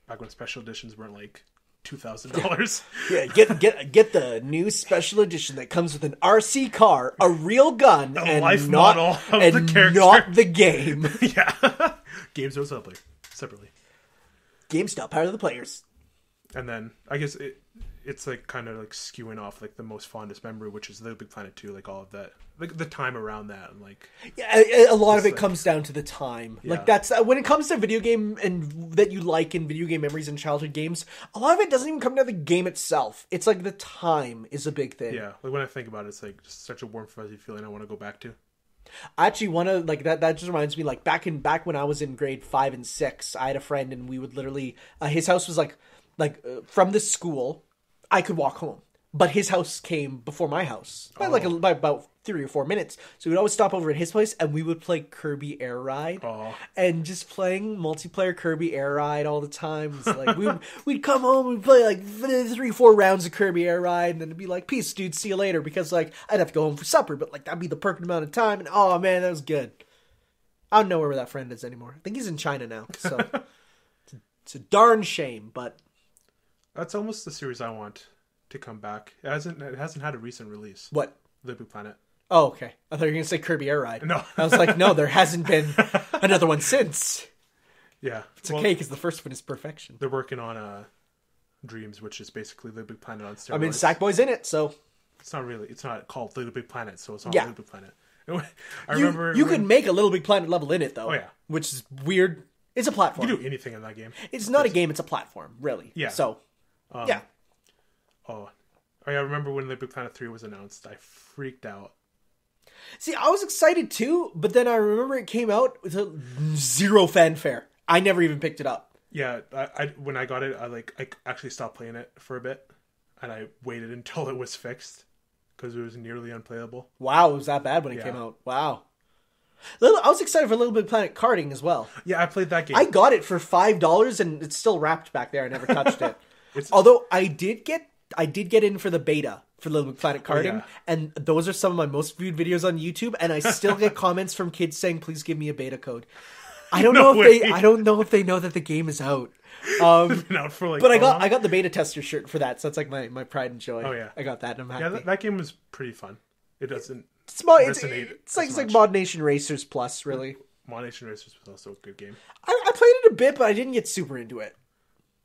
Back when special editions weren't like $2,000. Yeah, get the new special edition that comes with an RC car, a real gun, and life model of the character, not the game. Yeah, games are separately. Game's not part of the players. And then I guess it's like kind of like skewing off like the most fondest memory, which is Little Big Planet 2, like all of that, like the time around that, and like a lot of it comes down to the time. Yeah. Like that's when it comes to video game and that you like in video game memories and childhood games, a lot of it doesn't even come down to the game itself. It's like the time is a big thing. Yeah, like when I think about it, it's like just such a warm fuzzy feeling I want to go back to. I actually want to, like, that just reminds me, like, back when I was in grade 5 and 6, I had a friend and we would literally, his house was like from the school, I could walk home. But his house came before my house by by about 3 or 4 minutes. So we'd always stop over at his place, and we would play Kirby Air Ride. And just playing multiplayer Kirby Air Ride all the time. It's like we'd come home, we'd play like 3-4 rounds of Kirby Air Ride, and then it'd be like, peace, dude, see you later. Because like I'd have to go home for supper, but like that'd be the perfect amount of time. And oh man, that was good. I don't know where that friend is anymore. I think he's in China now. So it's a darn shame, but that's almost the series I want to come back. It hasn't had a recent release. What? Little Big Planet. Oh, okay. I thought you were going to say Kirby Air Ride. No. I was like, no, there hasn't been another one since. Yeah. It's okay, because the first one is perfection. They're working on Dreams, which is basically Little Big Planet on steroids. I mean, Sackboy's in it, so... It's not called Little Big Planet, so it's not Yeah. Little Big Planet. I remember... You could make a Little Big Planet level in it, though. Oh, yeah. Which is weird. It's a platform. You can do anything in that game. It's not a game, it's a platform, really. Yeah. So, yeah. Oh, yeah, I remember when Little Big Planet 3 was announced. I freaked out. See, I was excited too, but then I remember it came out with zero fanfare. I never even picked it up. Yeah, I when I got it, I actually stopped playing it for a bit, and I waited until it was fixed because it was nearly unplayable. Wow, it was that bad when it came out. Wow. I was excited for Little Big Planet karting as well. Yeah, I played that game. I got it for $5 and it's still wrapped back there. I never touched it. Although I did get in for the beta for Little Big Planet karting, and those are some of my most viewed videos on YouTube, and I still get comments from kids saying, "Please give me a beta code." I don't know if they know that the game is out. Out for like, but I got the beta tester shirt for that, so it's like my pride and joy. Oh yeah, I got that, and I'm happy. Yeah, that game was pretty fun. It doesn't resonate. It's like Mod Nation Racers Plus, really. Mod Nation Racers was also a good game. I played it a bit, but I didn't get super into it.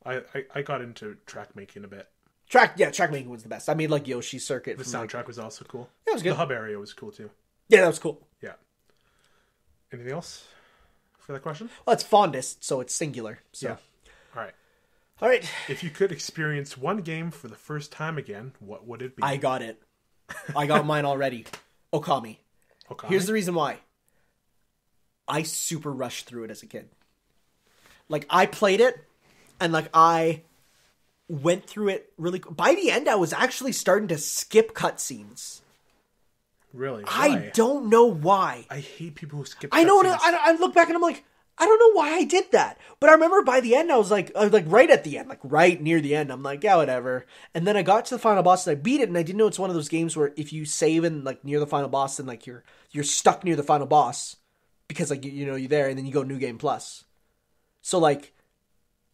I got into track making a bit. Track making was the best. I made like Yoshi's Circuit. The soundtrack was also cool. Yeah, it was good. The hub area was cool too. Yeah, that was cool. Yeah. Anything else for that question? Well, it's fondest, so it's singular. So. Yeah. All right. If you could experience one game for the first time again, what would it be? I got it. I got mine already. Okami. Here's the reason why. I super rushed through it as a kid. Like, I played it, and like I went through it really... By the end, I was actually starting to skip cutscenes. Really? Why? I don't know why. I hate people who skip cutscenes. I know, and I look back and I'm like, I don't know why I did that. But I remember by the end, I was like right at the end, like right near the end, I'm like, yeah, whatever. And then I got to the final boss and I beat it, and I didn't know it's one of those games where if you save in like near the final boss, then like you're stuck near the final boss because like you're there, and then you go New Game Plus. So like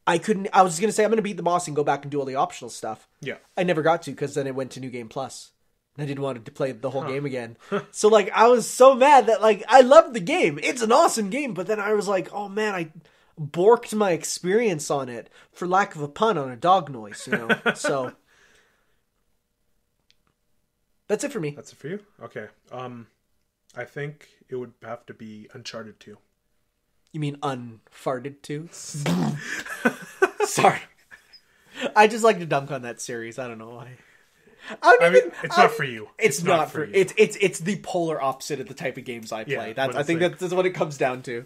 I was going to say I'm going to beat the boss and go back and do all the optional stuff. Yeah. I never got to, because then it went to New Game Plus. And I didn't want to play the whole game again. So like I was so mad that like I loved the game. It's an awesome game, but then I was like, oh man, I borked my experience on it, for lack of a pun, on a dog noise, So that's it for me. That's it for you? Okay. I think it would have to be Uncharted 2. You mean unfarted 2? Sorry. I just like to dunk on that series. I don't know why. It's not for you. It's not for you. It's the polar opposite of the type of games I play. I think that's what it comes down to.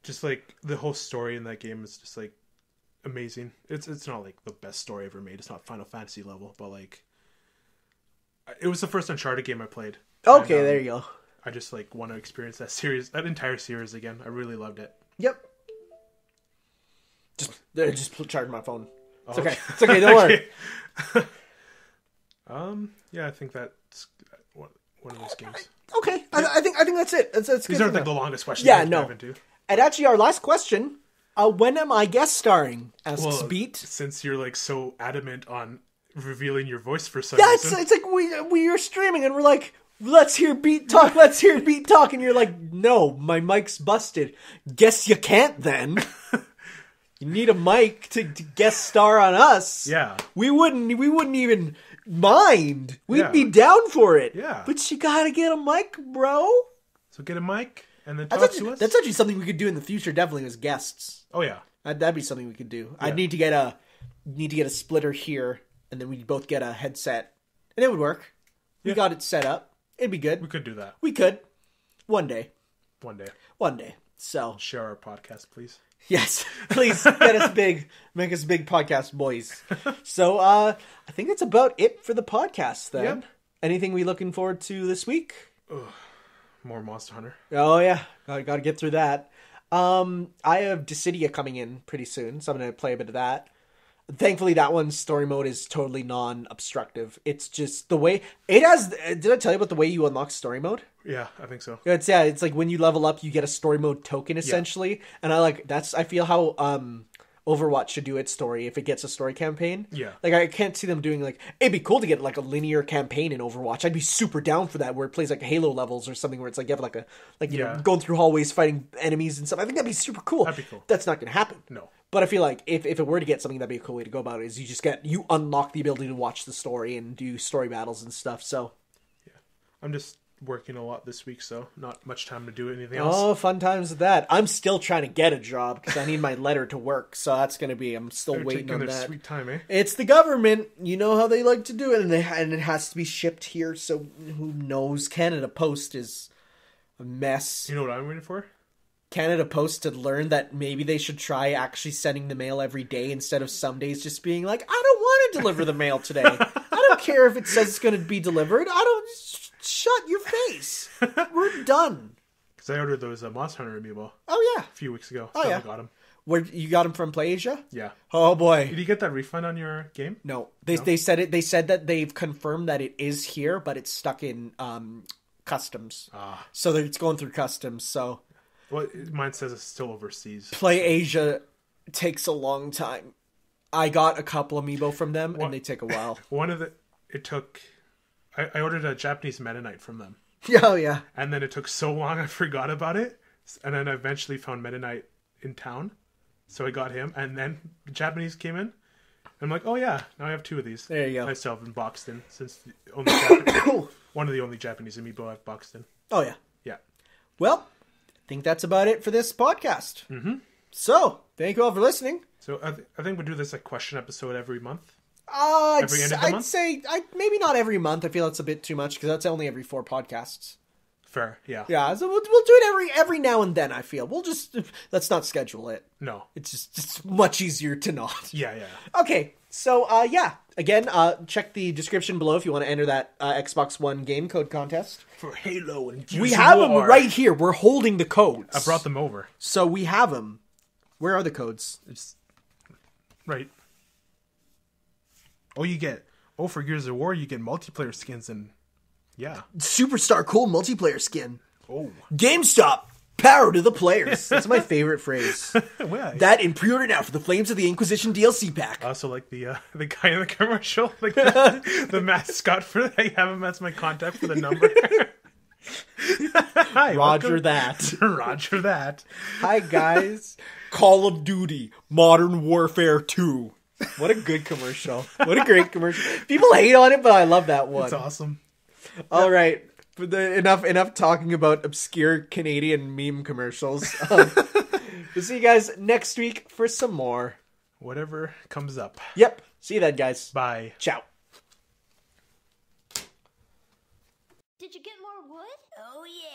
Just like the whole story in that game is just like amazing. It's not like the best story ever made. It's not Final Fantasy level, but like it was the first Uncharted game I played. Okay, and, there you go. I just like want to experience that entire series again. I really loved it. Yep. Just charging my phone. It's okay. It's okay. Don't worry. Yeah, I think that's one of those games. Okay, I think that's it. That's These aren't like the longest questions. Yeah, no. And actually, our last question: when am I guest starring? Asks Beat. Since you're like so adamant on revealing your voice for some reason. It's like we are streaming and we're like, let's hear Beat talk. Let's hear Beat talk, and you're like, no, my mic's busted. Guess you can't then. You need a mic to guest star on us. Yeah. We wouldn't even mind. We'd be down for it. Yeah. But you gotta get a mic, bro. So get a mic and then talk to us. That's actually something we could do in the future, definitely as guests. Oh yeah. That'd be something we could do. Yeah. I'd need to get a splitter here, and then we'd both get a headset. And it would work. We got it set up. It'd be good. We could do that. We could. One day. One day. So Share our podcast, please. yes, please get us big, make us big podcast boys. So I think that's about it for the podcast then. Yep. Anything we looking forward to this week? More Monster Hunter. Oh yeah, got to get through that. I have Dissidia coming in pretty soon, so I'm going to play a bit of that. Thankfully, that one's story mode is totally non-obstructive. It's just the way it has. Did I tell you about the way you unlock story mode? Yeah, I think so. It's like when you level up, you get a story mode token essentially, and I feel how Overwatch should do its story if it gets a story campaign. Yeah. Like, I can't see them doing, like, it'd be cool to get, like, a linear campaign in Overwatch. I'd be super down for that, where it plays, like, Halo levels or something, where it's, like, you have, like, you know, going through hallways, fighting enemies and stuff. I think that'd be super cool. That'd be cool. That's not gonna happen. No. But I feel like if it were to get something, that'd be a cool way to go about it, is you unlock the ability to watch the story and do story battles and stuff, so. Yeah. I'm just working a lot this week, so not much time to do anything else. Oh, fun times with that. I'm still trying to get a job because I need my letter to work, so that's going to be, I'm still They're waiting on taking that. their sweet time, eh? It's the government. You know how they like to do it, and it has to be shipped here, so who knows? Canada Post is a mess. You know what I'm waiting for? Canada Post to learn that maybe they should try actually sending the mail every day instead of some days just being like, I don't want to deliver the mail today. I don't care if it says it's going to be delivered. I don't... Shut your face. We're done. Because I ordered those Monster Hunter amiibo. Oh, yeah. A few weeks ago. Oh, Still yeah. got them. Where you got them from PlayAsia? Yeah. Oh, boy. Did you get that refund on your game? No. They said it. They said that they've confirmed that it is here, but it's stuck in customs. So it's going through customs, so... Well, mine says it's still overseas. PlayAsia takes a long time. I got a couple amiibo from them, and they take a while. I ordered a Japanese Mennonite from them. Oh, yeah. And then it took so long I forgot about it. And then I eventually found Mennonite in town. So I got him. And then the Japanese came in. I'm like, oh yeah, now I have two of these. There you go. I still haven't boxed in since one of the only Japanese amiibo I've boxed in. Oh, yeah. Yeah. Well, I think that's about it for this podcast. Mm-hmm. So, thank you all for listening. So I think we do this question episode every month. Every end of the I'd month? say maybe not every month. I feel it's a bit too much because that's only every 4 podcasts. Fair, yeah. Yeah, so we'll do it every now and then. I feel let's not schedule it. No. It's just much easier to not. Yeah. Okay, so yeah. Again, check the description below if you want to enter that Xbox One game code contest. For Halo and We have them right here. We're holding the codes. I brought them over. So we have them. Where are the codes? It's right. For Gears of War, you get multiplayer skins and yeah. Superstar cool multiplayer skin. Oh. GameStop, power to the players. That's my favorite phrase. Well, That in pre-order now for the Flames of the Inquisition DLC pack. I also like the guy in the commercial, like the mascot for that. I have him as my contact for the number. Hi, Roger welcome. that. Roger that. Hi guys. Call of Duty, Modern Warfare 2. What a good commercial. What a great commercial. People hate on it, but I love that one. It's awesome. All right. Enough talking about obscure Canadian meme commercials. We'll see you guys next week for some more. Whatever comes up. Yep. See you then, guys. Bye. Ciao. Did you get more wood? Oh yeah.